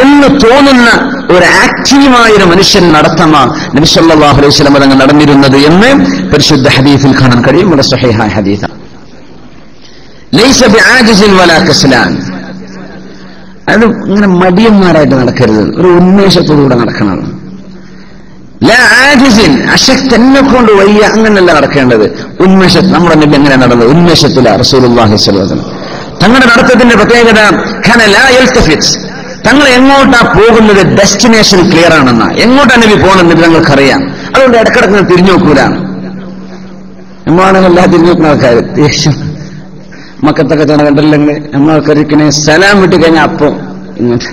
എന്ന് തോന്നുന്ന ഒരു ആക്റ്റീവായൊരു മനുഷ്യൻ നടത്തമാണ് നബി സല്ലല്ലാഹു അലൈഹി വസല്ലം തങ്ങൾ നടന്നിരുന്നത് എന്ന് പരിശുദ്ധ ഹദീസിൽ കാണാൻ കഴിയും. ഇവിടെ സ്വഹീഹായ ഹദീസാണ്. ലൈസ ബിആജിസിൻ വലാ കസ്ലാൻ. അത് ഇങ്ങനെ മടിയന്മാരായിട്ട് നടക്കരുത്, ഒരു ഉന്മേഷത്തോടുകൂടെ നടക്കണം. ലാ ആജിസിൻ, അശക്തനെ കൊണ്ട് വയ്യ, അങ്ങനെയല്ല നടക്കേണ്ടത്. ഉന്മേഷത്തിൽ നമ്മുടെ നബി എങ്ങനെ നടന്നത്? ഉന്മേഷത്തില റസൂലുള്ളാഹി സ്വല്ലല്ലാഹു അലൈഹി വസല്ലം തങ്ങളുടെ നടത്തത്തിന്റെ പ്രത്യേകത കാന ലാ യൽതഫിത്. തങ്ങൾ എങ്ങോട്ടാ പോകുന്നത് ഡെസ്റ്റിനേഷൻ ക്ലിയർ ആണെന്നാ. എങ്ങോട്ടാണ് നബി പോകുന്നത് തങ്ങൾക്കറിയാം. അതുകൊണ്ട് ഇടക്കിടക്ക് തിരിഞ്ഞു നോക്കൂല. നമ്മളാണെങ്കിൽ എല്ലാം തിരിഞ്ഞു നോക്കുന്ന ആൾക്കാർ ദേഷ്യം മക്കത്തൊക്കെ ചെന്ന കണ്ടല്ലെങ്കിൽ നമ്മളാൾക്കാരിക്കണേ സലാം വിട്ട് കഴിഞ്ഞാൽ അപ്പം ഇങ്ങോട്ട്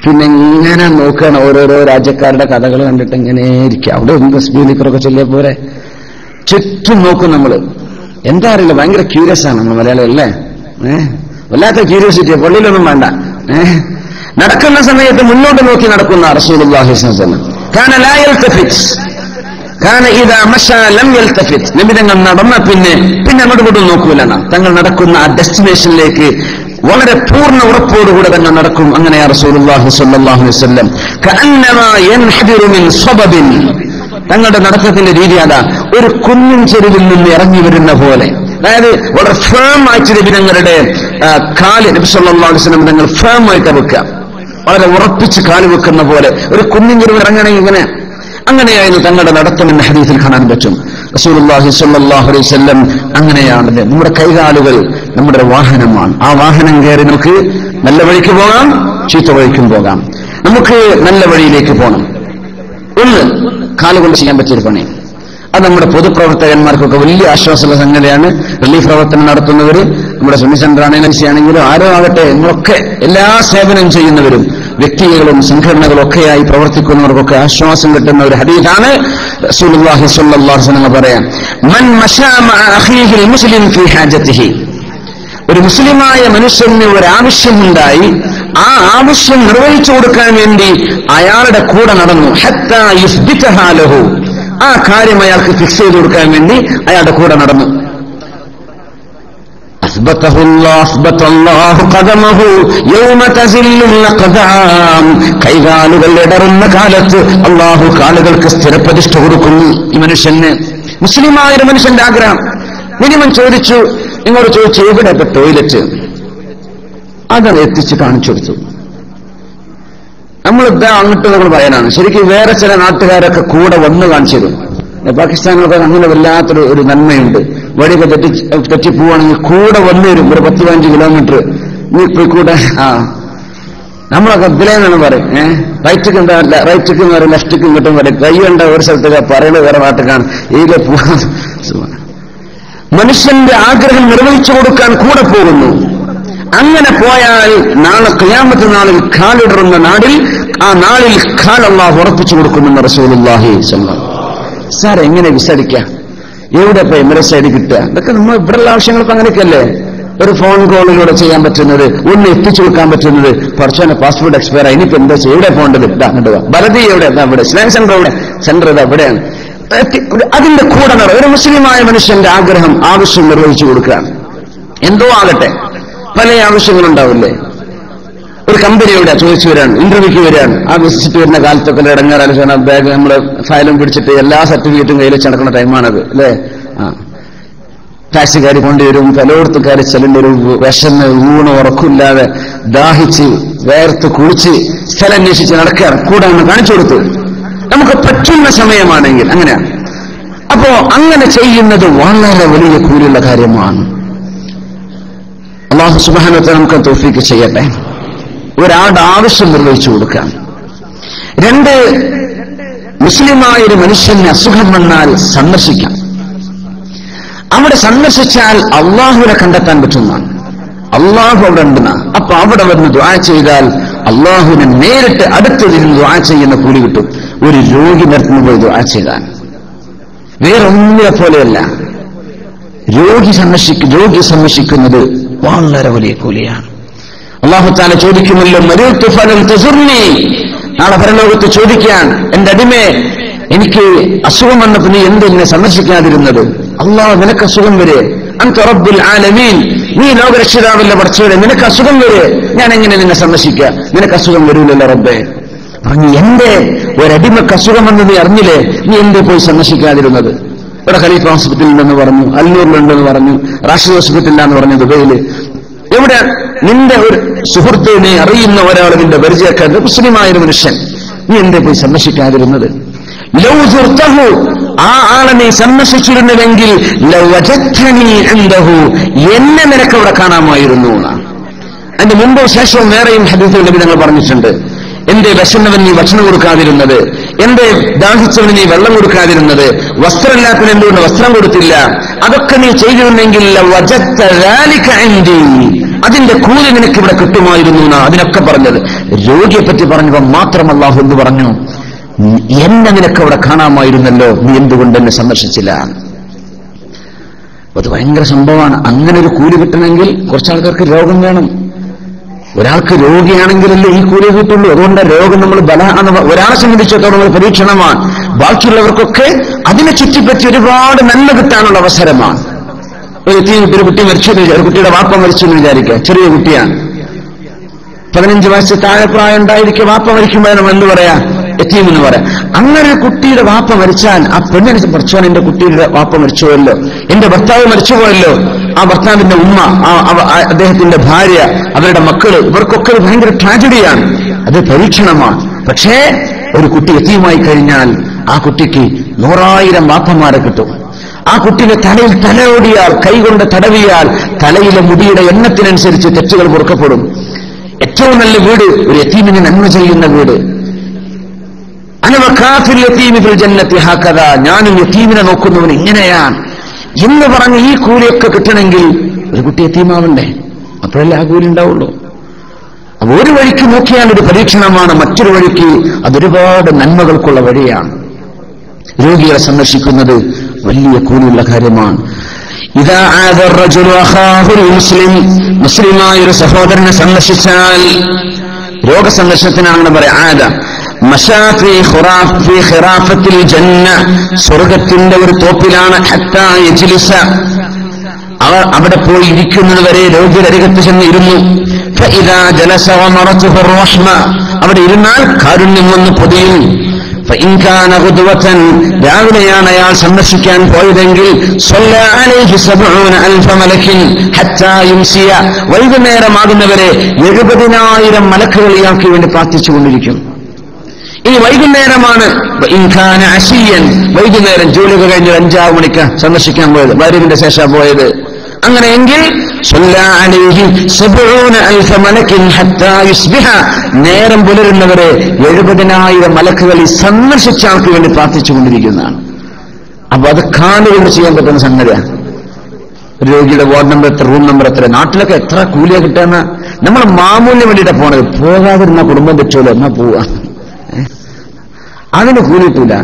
പിന്നെ ഇങ്ങനെ നോക്കുകയാണ്. ഓരോരോ രാജ്യക്കാരുടെ കഥകൾ കണ്ടിട്ട് ഇങ്ങനെ ഇരിക്കുക. അവിടെ ഒന്ന് സ്പീക്കറൊക്കെ ചൊല്ലിയ പോരെ ചുറ്റും നോക്കും നമ്മള്. എന്താ അറിയില്ല, ഭയങ്കര ക്യൂരിയസ് ആണ് നമ്മൾ മലയാളം അല്ലേ. വല്ലാത്ത ക്യൂരിയോസിറ്റി, പള്ളിയിലൊന്നും വേണ്ട. നടക്കുന്ന സമയത്ത് മുന്നോട്ട് നോക്കി നടക്കുന്ന റസൂലുള്ളാഹി സ്വല്ലല്ലാഹു അലൈഹി വസല്ലം കാന ലാ യൽതഫിത്, കാന ഇദാ മശാ ലം യൽതഫിത്. നബി തങ്ങൾ നടന്ന പിന്നെ അങ്ങോട്ട് കൊണ്ടും നോക്കൂലാണ്. തങ്ങൾ നടക്കുന്ന ആ ഡെസ്റ്റിനേഷനിലേക്ക് വളരെ പൂർണ്ണ ഉറപ്പോടുകൂടെ തന്നെ നടക്കും. അങ്ങനെയാ റസൂലുള്ളാഹി സ്വല്ലല്ലാഹു അലൈഹി വസല്ലം കഅന്നമാ യൻഹദിറു മിൻ സബബിൻ. തങ്ങളുടെ നടത്തത്തിന്റെ രീതി അതാ, ഒരു കുന്നിൻ ചെരുവിൽ നിന്ന് ഇറങ്ങി വരുന്ന പോലെ. അതായത് വളരെ ഫേം ആയിട്ട് നബി തങ്ങളുടെ കാല്, നബി സല്ലല്ലാഹു അലൈഹി വസല്ലം തങ്ങൾ ഫേം ആയിട്ട് വെക്കുക, വളരെ ഉറപ്പിച്ച് കാല് വെക്കുന്ന പോലെ. ഒരു കുന്നിൻ ചെരുവിൽ ഇറങ്ങണമെങ്കിൽ ഇങ്ങനെ, അങ്ങനെയായിരുന്നു തങ്ങളുടെ നടത്തം എന്ന് ഹദീസിൽ കാണാൻ പറ്റും. റസൂലുള്ളാഹി സ്വല്ലല്ലാഹു അലൈഹി വസല്ലം അങ്ങനെയാണത്. നമ്മുടെ കൈകാലുകൾ നമ്മുടെ വാഹനമാണ്. ആ വാഹനം കയറി നമുക്ക് നല്ല വഴിക്ക് പോകാം, ചീത്ത വഴിക്കും പോകാം. നമുക്ക് നല്ല വഴിയിലേക്ക് പോകണം. ഒന്ന്, കാലുകൊണ്ട് ചെയ്യാൻ പറ്റിയൊരു പണി. അത് നമ്മുടെ പൊതുപ്രവർത്തകന്മാർക്കൊക്കെ വലിയ ആശ്വാസമുള്ള സംഗതിയാണ്. റിലീഫ് പ്രവർത്തനം നടത്തുന്നവർ, നമ്മുടെ സുന്നി സെന്റർ ആണെങ്കിലും ആരോ ആകട്ടെ, നമ്മളൊക്കെ എല്ലാ സേവനം ചെയ്യുന്നവരും വ്യക്തികളും സംഘടനകളും ഒക്കെയായി പ്രവർത്തിക്കുന്നവർക്കൊക്കെ ആശ്വാസം കിട്ടുന്ന ഒരു ഹദീസാണ് റസൂലുള്ളാഹി സ്വല്ലല്ലാഹു അലൈഹി വസല്ലം പറയാം, മൻ മശാ മഅ അഖീഹിൽ മുസ്ലിം ഫീ ഹാജതിഹി. ഒരു മുസ്ലിമായ മനുഷ്യന് ഒരു ആവശ്യമുണ്ടായി, ആ ആവശ്യം നിർവഹിച്ചു കൊടുക്കാൻ വേണ്ടി അയാളുടെ കൂടെ നടന്നു. ഹത്താ യുസ്ബിതഹാ ലഹു. ആ കാര്യം അയാൾക്ക് ഫിക്സ് ചെയ്ത് കൊടുക്കാൻ വേണ്ടി അയാളുടെ കൂടെ നടന്നു. കൈകാലുകൾ ഇടറുന്ന കാലത്ത് അള്ളാഹു കാലുകൾക്ക് സ്ഥിരപ്രതിഷ്ഠ കൊടുക്കുന്നു. ഈ മനുഷ്യന്, മുസ്ലിമായൊരു മനുഷ്യന്റെ ആഗ്രഹം. മിനിമം ചോദിച്ചു, ഇങ്ങോട്ട് ചോദിച്ചു എവിടെ ഇപ്പൊ ടോയ്ലറ്റ്, അതത് എത്തിച്ച് കാണിച്ചു കൊടുത്തു. നമ്മളിതാ അങ്ങോട്ട് നമ്മൾ പറയാനാണ്. ശരിക്കും വേറെ ചില നാട്ടുകാരൊക്കെ കൂടെ വന്ന് കാണിച്ചു തരും. പാകിസ്ഥാനിലൊക്കെ അങ്ങനെ വല്ലാത്തൊരു നന്മയുണ്ട്. വഴിയൊക്കെ തെറ്റിപ്പോവാണെങ്കിൽ കൂടെ വന്നു വരും. ഒരു 10-15 കിലോമീറ്റർ നീ പോയി കൂടെ. നമ്മളൊക്കെ ഇതിലേന്നാണ് പറയും, റൈറ്റിക്ക് എന്താ, റൈറ്റിക്ക് പറയും, ലെഫ്റ്റിക്ക് ഇങ്ങോട്ടും പറയും. കൈ കണ്ട ഒരു സ്ഥലത്തേക്ക് പറയുന്നത് വേറെ നാട്ടുകാണ്. ഇതിലെ പോവാൻ മനുഷ്യന്റെ ആഗ്രഹം നിർവഹിച്ചു കൊടുക്കാൻ കൂടെ പോകുന്നു. അങ്ങനെ പോയാൽ നാളെ ഖിയാമത്ത് നാളിൽ കാലിടറുന്ന നാടിൽ, ആ നാളിൽ കാൽ അല്ലാഹു ഉറപ്പിച്ചു കൊടുക്കുമെന്ന് റസൂലുള്ളാഹി സ്വല്ലല്ലാഹു അലൈഹി വസല്ലം. സാർ എങ്ങനെ വിസാരിക്കാം, എവിടെ ഇപ്പൊ എമിറേറ്റ്സ് ഐഡി കിട്ടുക? ഇതൊക്കെ നമ്മൾ ഇവിടെയുള്ള ആവശ്യങ്ങൾക്ക് അങ്ങനെയൊക്കെയല്ലേ. ഒരു ഫോൺ കോളിലൂടെ ചെയ്യാൻ പറ്റുന്നത്, ഒന്ന് എത്തിച്ചു കൊടുക്കാൻ പറ്റുന്നത്. പടച്ചോനെ പാസ്പോർട്ട് എക്സ്പയർ ആയി, ഇനിയിപ്പോ എന്താ എവിടെ പോകേണ്ടത്? ഇങ്ങോട്ട് ഭരതി എവിടെ? ഇവിടെ ഇസ്ലാമിക് സെന്റർ എവിടെ? സെന്റർ ഇത് എവിടെയാണ്? അതിന്റെ കൂടെ ഒരു മുസ്ലിമായ മനുഷ്യന്റെ ആവശ്യം നിർവഹിച്ചു കൊടുക്കുകയാണ്. എന്തോ ആകട്ടെ, പല ആവശ്യങ്ങളുണ്ടാവില്ലേ? ഒരു കമ്പനി എവിടെ ചോദിച്ചു വരാണ്, ഇന്റർവ്യൂക്ക് വരികയാണ്. ആ വിസിറ്റ് വരുന്ന കാലത്തൊക്കെ ഇടങ്ങാറാലോചന ബാഗ് നമ്മള് ഫയലും പിടിച്ചിട്ട് എല്ലാ സർട്ടിഫിക്കറ്റും കയ്യിൽ വെച്ച് നടക്കുന്ന ടൈമാണത് അല്ലേ? ടാക്സിക്കാർ കൊണ്ടുവരും, പലയിടത്തുകാർ ചെല്ലേണ്ടി വരും, വിശന്ന് ഊണ് ഉറക്കില്ലാതെ ദാഹിച്ച് വേർത്ത് കുളിച്ച് സ്ഥലം അന്വേഷിച്ച് നടക്കുകയാണ്. കൂടെ ഒന്ന് കാണിച്ചു കൊടുത്തു, നമുക്ക് പറ്റുന്ന സമയമാണെങ്കിൽ അങ്ങനെയാണ്. അപ്പോ അങ്ങനെ ചെയ്യുന്നത് വളരെ വലിയ കൂലിയുള്ള കാര്യമാണ്. അല്ലാഹു സുബ്ഹാനഹു വ തആല നമുക്ക് തൗഫീഖ് ചെയ്യട്ടെ. ഒരാളുടെ ആവശ്യം നിർവഹിച്ചു കൊടുക്കാം. 2, മുസ്ലിമായൊരു മനുഷ്യന് അസുഖം വന്നാൽ സന്ദർശിക്കാം. അവിടെ സന്ദർശിച്ചാൽ അള്ളാഹുവിനെ കണ്ടെത്താൻ പറ്റുന്നതാണ്. അള്ളാഹു അവിടെ ഉണ്ടെന്നാണ്. അപ്പൊ അവിടെ വന്ന് ദുആ ചെയ്താൽ അള്ളാഹുവിനെ നേരിട്ട് അടുത്തിരുന്ന് ദുആ ചെയ്യുന്ന കൂലി കിട്ടും. ഒരു രോഗി നിർത്തുന്നു പോയി ദുആ ചെയ്താൽ വേറെ ഒന്നിനെ പോലെയല്ല. രോഗി സന്ദർശിക്കുന്നത് വളരെ വലിയ കൂലിയാണ്. അല്ലാഹു തആല ചോദിക്കുമല്ലോ, മരിതു ഫലം തസുർനി, നാളെ പരലോകത്ത് ചോദിക്കാൻ, എന്റെ അടിമേ എനിക്ക് അസുഖം വന്നപ്പോൾ നീ എന്തെന്നെ സന്ദർശിക്കാതിരുന്നത്? അല്ലാഹു നിനക്ക് അസുഖം വരെ, അൻത റബ്ബുൽ ആലമീൻ, നീ ലോകരക്ഷിതാവല്ല പടച്ചവനെ, നിനക്ക് അസുഖം വരെ ഞാൻ എങ്ങനെ നിന്നെ സന്ദർശിക്കുക? നിനക്ക് അസുഖം വരൂലല്ലോ റബ്ബേ. പറഞ്ഞു, എന്റെ ഒരടിമക്ക് അസുഖം വന്ന് നീ അറിഞ്ഞില്ലേ, നീ എന്തേ പോയി സന്ദർശിക്കാതിരുന്നത്? ഇവിടെ ഖലീഫ ഹോസ്പിറ്റലിൽ ഉണ്ടെന്ന് പറഞ്ഞു, അല്ലൂരിലുണ്ടെന്ന് പറഞ്ഞു, റാഷിദ് ഹോസ്പിറ്റലിലാന്ന് പറഞ്ഞു, ദുബൈയില്. എവിടെ നിന്റെ ഒരു സുഹൃത്ത്, നീ അറിയുന്ന ഒരാൾ, നിന്റെ പരിചയക്കാരൻ, മുസ്ലിമായൊരു മനുഷ്യൻ, നീ എന്തേ പോയി സന്ദർശിക്കാതിരുന്നത്? ലൗ സുർതഹു, ആ ആളെ നീ സന്ദർശിച്ചിരുന്നുവെങ്കിൽ ലവജദ്തനി ഇൻദഹു, എന്നെ നിനക്ക് അവിടെ കാണാമായിരുന്നു എന്നാണ്. അതിന്റെ മുമ്പോ ശേഷവും വേറെയും ഹദീസുകൾ നബി തങ്ങൾ പറഞ്ഞിട്ടുണ്ട്. എന്റെ വിശന്നവൻ നീ ഭക്ഷണം കൊടുക്കാതിരുന്നത്, എന്റെ ദാഹിച്ചവന് നീ വെള്ളം കൊടുക്കാതിരുന്നത്, വസ്ത്രമില്ലാത്തവന് എന്തുകൊണ്ട് വസ്ത്രം കൊടുത്തില്ല, അതൊക്കെ നീ ചെയ്തിരുന്നെങ്കിൽ അതിന്റെ കൂലി നിനക്ക് ഇവിടെ കിട്ടുമായിരുന്നു എന്നാണ് അതിനൊക്കെ പറഞ്ഞത്. രോഗിയെ പറ്റി പറഞ്ഞപ്പോൾ മാത്രം അല്ലാഹു എന്ത് പറഞ്ഞു? എന്നെ നിനക്ക് അവിടെ കാണാമായിരുന്നല്ലോ, നീ എന്തുകൊണ്ട് എന്നെ സന്ദർശിച്ചില്ല? അത് ഭയങ്കര സംഭവമാണ്. അങ്ങനെ ഒരു കൂലി കിട്ടണമെങ്കിൽ കുറച്ചാൾക്കാർക്ക് രോഗം വേണം. ഒരാൾക്ക് രോഗിയാണെങ്കിലല്ലേ ഈ കൂലി കിട്ടുള്ളൂ. അതുകൊണ്ട് രോഗം നമ്മൾ ഒരാളെ സംബന്ധിച്ചിടത്തോളം ഒരു പരീക്ഷണമാണ്. ബാക്കിയുള്ളവർക്കൊക്കെ അതിനെ ചുറ്റിപ്പറ്റി ഒരുപാട് നന്മ കിട്ടാനുള്ള അവസരമാണ്. ഒരു കുട്ടി മരിച്ചു, ഒരു കുട്ടിയുടെ വാപ്പ മരിച്ചു എന്ന് വിചാരിക്കുക, ചെറിയ കുട്ടിയാണ്, 15 വയസ്സ് താഴെ പ്രായം ഉണ്ടായിരിക്കും. വാപ്പ മരിക്കുമ്പോൾ നമ്മൾ എന്ത് പറയാ? യതീം എന്ന് പറയാം. അങ്ങനെ ഒരു കുട്ടിയുടെ വാപ്പ മരിച്ചാൽ ആ പെണ്ണിനെ പഠിച്ചവൻ, എന്റെ കുട്ടിയുടെ വാപ്പ മരിച്ചുപോയല്ലോ, എന്റെ ഭർത്താവ് മരിച്ചുപോയല്ലോ, ആ ഭർത്താവിന്റെ ഉമ്മ, അദ്ദേഹത്തിന്റെ ഭാര്യ, അവരുടെ മക്കള്, ഇവർക്കൊക്കെ ഭയങ്കര ട്രാജഡിയാണ്. അത് പരീക്ഷണമാണ്. പക്ഷേ ഒരു കുട്ടി യതീമായി കഴിഞ്ഞാൽ ആ കുട്ടിക്ക് 100,000 വാപ്പമാരെ കിട്ടും. ആ കുട്ടിയുടെ തലയിൽ തലയോടിയാൽ, കൈകൊണ്ട് തടവിയാൽ തലയിലെ മുടിയുടെ എണ്ണത്തിനനുസരിച്ച് തെറ്റുകൾ പൊറുക്കപ്പെടും. ഏറ്റവും നല്ല വീട് ഒരു യതീമിന് നന്മ ചെയ്യുന്ന വീട്. അനവകാഫിൽ യതീമി ഫിൽ ജന്നത്തി ഹകദ, ഞാനും യതീമിനെ നോക്കുന്നവൻ ഇങ്ങനെയാണ് എന്ന് പറഞ്ഞ് ഈ കൂലിയൊക്കെ കിട്ടണമെങ്കിൽ ഒരു കുട്ടി യതീമാവണ്ടേ? അപ്പോഴല്ലേ ആ കൂലി ഉണ്ടാവുള്ളൂ. അപ്പൊ ഒരു വഴിക്ക് നോക്കിയാൽ ഒരു പരീക്ഷണമാണ്, മറ്റൊരു വഴിക്ക് അതൊരുപാട് നന്മകൾക്കുള്ള വഴിയാണ്. രോഗികളെ സന്ദർശിക്കുന്നത് വലിയ കൂലിയുള്ള കാര്യമാണ്. ഇദാ ആദ റജുലു അഖാഹുൽ മുസ്ലിം, മുസ്ലിമായ ഒരു സഹോദരനെ സന്ദർശിച്ചാൽ, രോഗസന്ദർശനത്തിനാണ് പറയാ ആദ, മശാ ഫീ ഖിറാഫത്തിൽ ജന്ന, സ്വർഗ്ഗത്തിന്റെ ഒരു തോപ്പിലാണ്, ഹത്താ യജ്ലിസ, അവിടെ പോയി ഇരിക്കുന്നത് വരെ രോഗിയുടെ അരികത്ത് ചെന്ന് ഇരുന്നു. ഫഇദാ ജലസ വമറതുഹു റഹ്മ, അവിടെ ഇരുന്നാൽ കാരുണ്യം വന്ന് പൊതിയും. രാവിലെയാണ് അയാൾ സന്ദർശിക്കാൻ പോയതെങ്കിൽ വൈകുന്നേരമാകുന്നവരെ 70,000 മലക്കുകൾ ഇയാൾക്ക് വേണ്ടി പ്രാർത്ഥിച്ചുകൊണ്ടിരിക്കും. ഇനി വൈകുന്നേരമാണ്, വൈകുന്നേരം ജോലിയൊക്കെ കഴിഞ്ഞ് 5 മണിക്ക് സന്ദർശിക്കാൻ പോയത്, വൈരുവിന്റെ ശേഷം പോയത്, അങ്ങനെയെങ്കിൽ നേരം പുലരുന്നവരെ 70,000 മലക്കുകൾ ഈ സന്ദർശിച്ച ആൾക്ക് വേണ്ടി പ്രാർത്ഥിച്ചുകൊണ്ടിരിക്കുന്നതാണ്. അപ്പൊ അത് കാലുകൊണ്ട് ചെയ്യാൻ പറ്റുന്ന സംഗതിയാണ്. രോഗിയുടെ വാർഡ് നമ്പർ എത്ര, റൂം നമ്പർ എത്ര, നാട്ടിലൊക്കെ എത്ര കൂലിയ കിട്ടുന്ന, നമ്മൾ മാമൂലിന് വേണ്ടിയിട്ടാണ് പോണത്. പോകാതിരുന്ന കുടുംബം തെറ്റുമല്ലോ, എന്നാ പോവാ, അതിന് കൂലി കിട്ടൂല.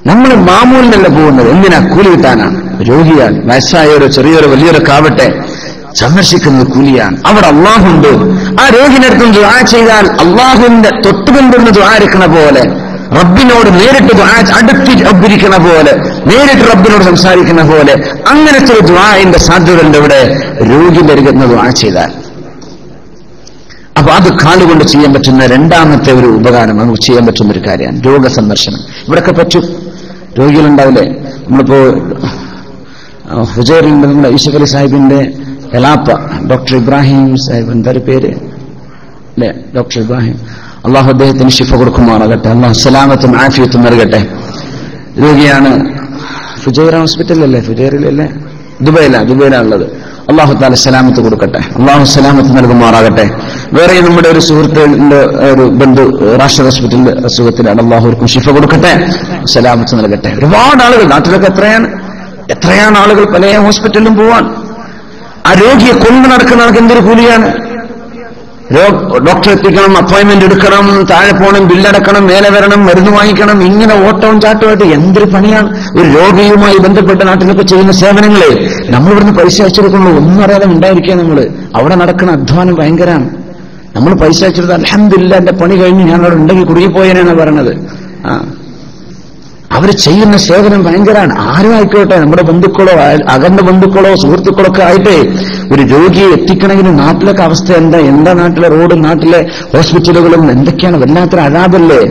നമ്മൾ മാമൂലിനല്ല പോകുന്നത്, എന്തിനാ? കൂലി കിട്ടാനാണ്. രോഗിയാണ്, വയസ്സായവരോ ചെറിയൊരു വലിയൊരൊക്കെ ആവട്ടെ, സന്ദർശിക്കുന്നത് കൂലിയാണ്. അവിടെ അള്ളാഹുണ്ട്. ആ രോഗിനടുത്തും ദുആ ചെയ്താൽ അള്ളാഹുവിന്റെ തൊട്ടുമുൻപിരുന്ന് ദുആ ഇരിക്കണ പോലെ, റബ്ബിനോട് നേരിട്ട് ദുആ അടുത്ത് റബ്ബിരിക്കണ പോലെ, നേരിട്ട് റബ്ബിനോട് സംസാരിക്കുന്ന പോലെ, അങ്ങനത്തെ ഒരു ദുആഇന്റെ സാധ്യതയുണ്ട് ഇവിടെ രോഗിയുടെ അരികത്ത് ദുആ ചെയ്താൽ. അപ്പൊ അത് കാലുകൊണ്ട് ചെയ്യാൻ പറ്റുന്ന രണ്ടാമത്തെ ഒരു ഉപകാരം, നമുക്ക് ചെയ്യാൻ പറ്റുന്ന ഒരു കാര്യമാണ് രോഗസന്ദർശനം. ഇവിടൊക്കെ പറ്റും. രോഗികളുണ്ടാവില്ലേ, നമ്മളിപ്പോ ഹുജൈറിന്റെ നമ്മുടെ യൂസുഫ് അലി സാഹിബിന്റെ എലാപ്പ ഡോക്ടർ ഇബ്രാഹിം സാഹിബ്, എന്തൊരു പേര് അല്ലെ, ഡോക്ടർ ഇബ്രാഹിം, അള്ളാഹു അദ്ദേഹത്തിന് ശിഫ കൊടുക്കുമാറാകട്ടെ, അള്ളാഹു സലാമത്തും ആഫിയത്തും നൽകട്ടെ. രോഗിയാണ്. ഫുജൈറ ഹോസ്പിറ്റലല്ലേ, ഫുജൈറിലല്ലേ, ദുബൈയിലാണുള്ളത്. അള്ളാഹു താല സലാമത്ത് കൊടുക്കട്ടെ, അള്ളാഹു സലാമത്ത് നൽകുമാറാകട്ടെ. വേറെ നമ്മുടെ ഒരു സുഹൃത്തിന്റെ ഒരു ബന്ധു റാഷിദ് ഹോസ്പിറ്റലിൽ അസുഖത്തിലാണ്, അള്ളാഹുർക്കും ശിഫ കൊടുക്കട്ടെ, സലാമത്ത് നൽകട്ടെ. ഒരുപാട് ആളുകൾ നാട്ടിലൊക്കെ എത്രയാണ് ആളുകൾ പല ഹോസ്പിറ്റലിലും പോവാൻ. ആ രോഗിയെ കൊണ്ടു നടക്കുന്ന ആൾക്ക് എന്തൊരു കൂലിയാണ്. ഡോക്ടറെ എത്തിക്കണം, അപ്പോയിന്റ്മെന്റ് എടുക്കണം, താഴെ പോകണം, ബില്ലടക്കണം, മേലെ വരണം, മരുന്ന് വാങ്ങിക്കണം, ഇങ്ങനെ ഓട്ടവും ചാട്ടമായിട്ട് എന്തൊരു പണിയാണ്. ഒരു രോഗിയുമായി ബന്ധപ്പെട്ട നാട്ടിലൊക്കെ ചെയ്യുന്ന സേവനങ്ങളെ നമ്മൾ ഇവിടുന്ന് പൈസ അയച്ചെടുക്കുള്ളൂ, ഒന്നും അറിയാതെ ഉണ്ടായിരിക്കുക. നമ്മള് അവിടെ നടക്കുന്ന അധ്വാനം ഭയങ്കരമാണ്. നമ്മൾ പൈസ അയച്ചെടുത്ത് അൽഹംദുലില്ലാഹ് എന്റെ പണി കഴിഞ്ഞ് ഞാൻ അവിടെ ഉണ്ടെങ്കിൽ കുടുങ്ങിപ്പോയേനാണ് പറയണത്. അവർ ചെയ്യുന്ന സേവനം ഭയങ്കരമാണ്. ആരും ആയിക്കോട്ടെ, നമ്മുടെ ബന്ധുക്കളോ അകന്ന ബന്ധുക്കളോ സുഹൃത്തുക്കളോ ഒക്കെ ആയിട്ട് ഒരു രോഗിയെ എത്തിക്കണമെങ്കിൽ നാട്ടിലൊക്കെ അവസ്ഥ എന്താ നാട്ടിലെ റോഡും നാട്ടിലെ ഹോസ്പിറ്റലുകളും എന്തൊക്കെയാണ്, വല്ലാത്തൊരു അഴാബല്ലേ.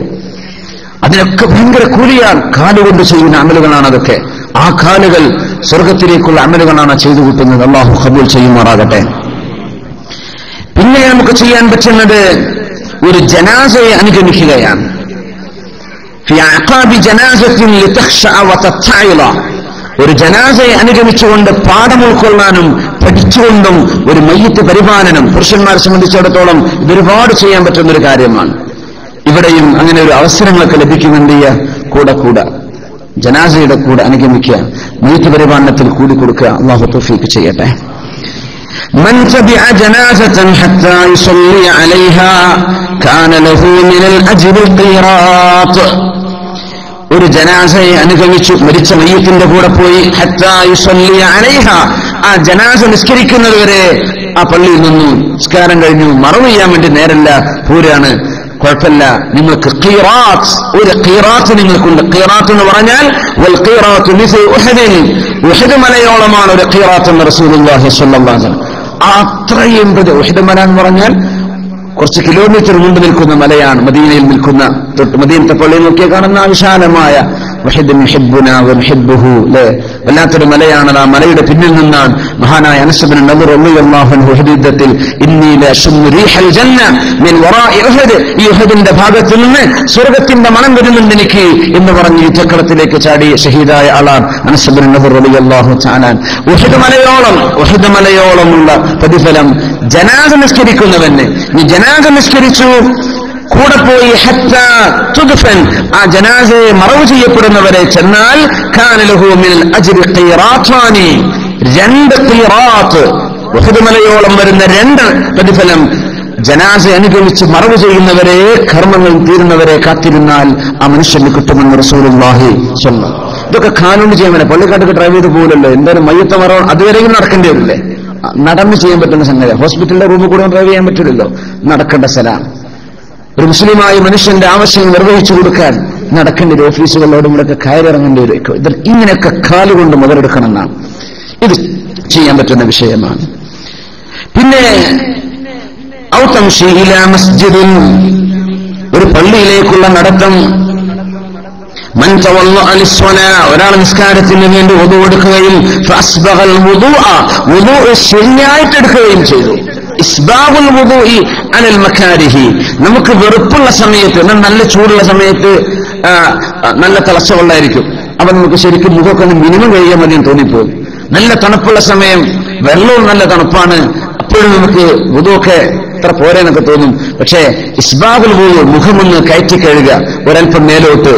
അതിനൊക്കെ ഭയങ്കര കൂലിയാണ്. കാലുകൊണ്ട് ചെയ്യുന്ന അമലുകളാണ് അതൊക്കെ. ആ കാലുകൾ സ്വർഗത്തിലേക്കുള്ള അമലുകളാണ് ചെയ്തു കൂട്ടുന്നത്. അല്ലാഹു ഖബൂൽ ചെയ്യുമാറാകട്ടെ. പിന്നെ നമുക്ക് ചെയ്യാൻ പറ്റുന്നത് ഒരു ജനാസയെ അനുഗമിക്കുകയാണ്. ഒരു ജനാസയെ അനുഗമിച്ചുകൊണ്ട് പാഠം ഉൾക്കൊള്ളാനും പഠിച്ചുകൊണ്ടും ഒരു മയ്യിത്ത് പരിപാലനം പുരുഷന്മാരെ സംബന്ധിച്ചിടത്തോളം ഇതൊരുപാട് ചെയ്യാൻ പറ്റുന്ന ഒരു കാര്യമാണ്. ഇവിടെയും അങ്ങനെ ഒരു അവസരങ്ങളൊക്കെ ലഭിക്കുന്നുണ്ട്. കൂടെ ജനാസയുടെ കൂടെ അനുഗമിക്കുക, മയ്യിത്ത് പരിപാലനത്തിൽ കൂടി കൊടുക്കുക. അല്ലാഹു തൗഫീഖ് ചെയ്യട്ടെ. من تبع جنازة حتى يصلي عليها كان له من الأجر القيراط. ഒരു ജനാസയെ അനുഗമിച്ചു മരിച്ച മയ്യിത്തിന്റെ കൂടെ പോയി ഹത്താ യുസല്ലി അലൈഹ, ആ ജനാസ നിസ്കരിക്കുന്നതുവരെ ആ പള്ളിയിൽ നിന്നു നിസ്കാരം കഴിഞ്ഞു, മറവ് ചെയ്യാൻ വേണ്ടി നേരല്ല, പൂരാണ്, കുഴപ്പമില്ല, നിങ്ങൾക്ക് ഖീറാത്ത്, ഒരു ഖീറാത്ത് നിങ്ങൾക്കുണ്ട്. ഖീറാത്ത് എന്ന് പറഞ്ഞാൽ വൽ ഖീറാത്തു മിസ്ലു ഉഹദിൻ, ഉഹദ് മലയോളമാണ് ഒരു ഖീറാത്ത് എന്ന് റസൂലുള്ളാഹി സ്വല്ലല്ലാഹു അലൈഹി വസല്ലം. അത്രയും ഉഹദ് മല എന്ന് പറഞ്ഞാൽ കുറച്ച് കിലോമീറ്റർ മുമ്പ് നിൽക്കുന്ന മലയാണ്. മദീനയിൽ നിൽക്കുന്ന തൊട്ട് മദീനത്തെ പള്ളിയിൽ നോക്കിയാൽ കാണുന്ന വിശാലമായ വല്ലാത്തൊരു മലയാണ്. ആ മലയുടെ പിന്നിൽ നിന്നാണ് മഹാനായ അനസ് ഇബ്നു നദർ റളിയല്ലാഹു അൻഹു ഹദീദത്തിൽ ഇന്നി ലഅശുമ്മു റീഹൽ ജന്ന മിൻ വറാഇ ഉഹദ്, ഈ ഉഹദിന്റെ ഭാഗത്ത് നിന്ന് സ്വർഗ്ഗത്തിന്റെ മണം വരുന്നുണ്ട് എനിക്ക് എന്ന് പറഞ്ഞ് യുദ്ധക്കളത്തിലേക്ക് ചാടി ഷഹീദായ ആളാണ് അനസ് ഇബ്നു നദർ റളിയല്ലാഹു തആല. ഉഹദ് മലയോളമുള്ള പ്രതിഫലം ജനാസ നിസ്കരിക്കുന്നവന്. നീ ജനാസ നിസ്കരിച്ചു, കൂടെ പോയി ഹത്താ തുദ്ഫൻ, ആ ജനാസയെ മറവ് ചെയ്യപ്പെടുന്നവരെ ചെന്നാൽ കാന ലഹു മിനൽ അജ്രി ഖീറാത്താനി, 2 ഖീറാത്ത്, ഉഹദ് മലയോളം വരുന്ന 2 പ്രതിഫലം ജനാസ അനുഗമിച്ച് മറവ് ചെയ്യുന്നവരെ, കർമ്മങ്ങൾ തീരുന്നവരെ കാത്തിരുന്നാൽ ആ മനുഷ്യന് കിട്ടുമെന്ന് റസൂലുള്ളാഹി സ്വല്ലല്ലാഹു. ഇതൊക്കെ കാലുകൊണ്ട് ചെയ്യാൻ പറ്റില്ല. പള്ളിക്കാട്ടൊക്കെ ഡ്രൈവ് ചെയ്ത് പോകില്ലല്ലോ. എന്തായാലും മയ്യത്ത് മറവ് അതുവരെയും നടക്കേണ്ടി വരില്ലേ. നടന്ന് ചെയ്യാൻ പറ്റുന്ന സംഗതി. ഹോസ്പിറ്റലിന്റെ റൂമിൽ കൂടെ ഡ്രൈവ് ചെയ്യാൻ പറ്റില്ലല്ലോ, നടക്കേണ്ട സ്ഥലമാണ്. ഒരു മുസ്ലിമായ മനുഷ്യന്റെ ആവശ്യം നിർവഹിച്ചു കൊടുക്കാൻ നടക്കേണ്ട ഒരു ഓഫീസുകളോടും ഇവിടെയൊക്കെ കയറിറങ്ങേണ്ടി വരും. ഇങ്ങനെയൊക്കെ കാലുകൊണ്ട് മുതലെടുക്കണം എന്നാണ്. ഇത് ചെയ്യാൻ പറ്റുന്ന വിഷയമാണ്. പിന്നെ ഔതംശി ഇലാ മസ്ജിദിൻ, ഒരു പള്ളിയിലേക്കുള്ള നടത്തം. മൻ തവല്ലഅ ലിസ്സലാ, ഒരാൾ നിസ്കാരത്തിന് വേണ്ടി വുദു എടുക്കുകയും ഫഅസ്ബഗൽ വുദൂഅ, വുദൂ ശരിയായിട്ട് എടുക്കുകയും ചെയ്തു. ഇസ്ബാഗുൽ വുദൂഇ അലൽ മകാരിഹി, നമുക്ക് വെറുപ്പുള്ള സമയത്ത്, നല്ല ചൂടുള്ള സമയത്ത് നല്ല തിളച്ച വെള്ളമായിരിക്കും, അപ്പൊ നമുക്ക് ശരിക്കും മുഖമൊക്കെ മിനിമം കഴിയാൻ മതി തോന്നിപ്പോകും. നല്ല തണുപ്പുള്ള സമയം, വെള്ളവും നല്ല തണുപ്പാണ്, അപ്പോഴും നമുക്ക് വുദൂഒക്കെ ഇത്ര പോരെന്നൊക്കെ തോന്നും. പക്ഷേ ഇസ്ബാഗുൽ വുദൂ, മുഖമൊന്ന് കയറ്റി കഴുകുക, ഒരൽപ്പം മേലോട്ട്,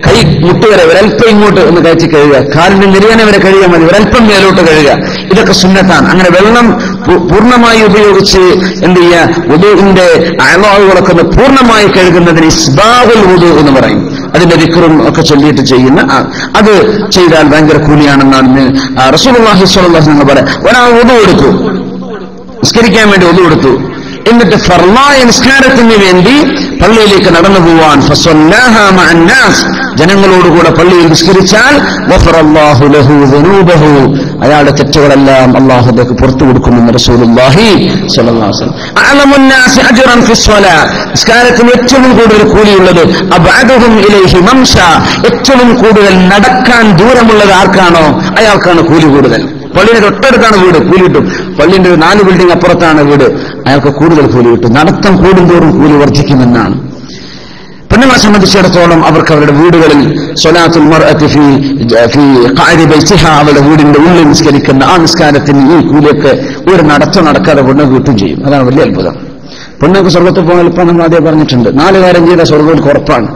കൈ മുട്ടുവരെ ഒരൽപ്പം ഇങ്ങോട്ട് ഒന്ന് കയറ്റി കഴുകുക, കാലിന്റെ നെരിയാനെ വരെ കഴുകാൻ മതി, ഒരൽപ്പം മേലോട്ട് കഴുകുക. ഇതൊക്കെ സുന്നത്താണ്. അങ്ങനെ വെള്ളം പൂർണ്ണമായി ഉപയോഗിച്ച് എന്ത് ചെയ്യുക, വുദൂഇന്റെ അഅ്ളാഉകളൊക്കെ പൂർണ്ണമായി കഴുകുന്നതിന് ഇസ്ബാഗുൽ വുദൂ എന്ന് പറയും. അതിന്റെ ദിക്റും ഒക്കെ ചൊല്ലിയിട്ട് ചെയ്യുന്ന അത് ചെയ്താൽ ഭയങ്കര കൂലിയാണെന്നാണ് റസൂലുള്ളാഹി സ്വല്ലല്ലാഹു അലൈഹി വസല്ലം പറയാം. ഒരാൾ വുദൂ എടുത്തു, നിസ്കരിക്കാൻ വേണ്ടി ഒന്നു കൊടുത്തു. എന്നിട്ട് ഫർളായ നിസ്കാരത്തിന് വേണ്ടി പള്ളിയിലേക്ക് നടന്നു പോവാൻ ഫസല്ലഹാ മഅന്നാസ്, ജനങ്ങളോടുകൂടെ പള്ളിയിൽ നിസ്കരിച്ചാൽ ഗഫറല്ലാഹു ലഹു ദുനൂബഹു, അയാളുടെ തെറ്റുകളെല്ലാം അല്ലാഹു അദ്ദേഹം പുറത്തു കൊടുക്കുമെന്ന് റസൂലുള്ളാഹി സ്വല്ലല്ലാഹു അലൈഹി വസല്ലം. അഅലമുന്നാസി അജ്റൻ ഫിസ്സലാ, നിസ്കാരത്തിന് ഏറ്റവും കൂടുതൽ കൂലിയുള്ളത് അബ്അദുഹും ഇലൈഹി മംശ, ഏറ്റവും കൂടുതൽ നടക്കാൻ ദൂരമുള്ളത് ആർക്കാണോ അയാൾക്കാണ് കൂലി കൂടുതൽ. പള്ളിയുടെ തൊട്ടടുത്താണ് വീട്, കൂലി കിട്ടും. പള്ളിന്റെ 4 ബിൽഡിംഗ് അപ്പുറത്താണ് വീട്, അയാൾക്ക് കൂടുതൽ കൂലി കിട്ടും. നടത്തം കൂടുന്തോറും കൂലി വർദ്ധിക്കുമെന്നാണ്. പെണ്ണുങ്ങളെ സംബന്ധിച്ചിടത്തോളം അവർക്ക് അവരുടെ വീടുകളിൽ സ്വലാത്തുൽ മർഅത്തി ഫീ ഖഅരി ബൈതിഹാ, അവരുടെ വീടിന്റെ ഉള്ളിൽ നിസ്കരിക്കുന്ന ആ നിസ്കാരത്തിന് ഈ കൂലിയൊക്കെ ഒരു നടത്തം നടക്കാതെ പെണ്ണുങ്ങൾക്ക് കിട്ടും ചെയ്യും. അതാണ് വലിയ അത്ഭുതം. പെണ്ണുങ്ങൾക്ക് സ്വർഗത്തിൽ പോകാൻ എളുപ്പം നമ്മൾ ആദ്യം പറഞ്ഞിട്ടുണ്ട്. 4 കാര്യം ചെയ്ത സ്വർഗത്തിൽ ഉറപ്പാണ്.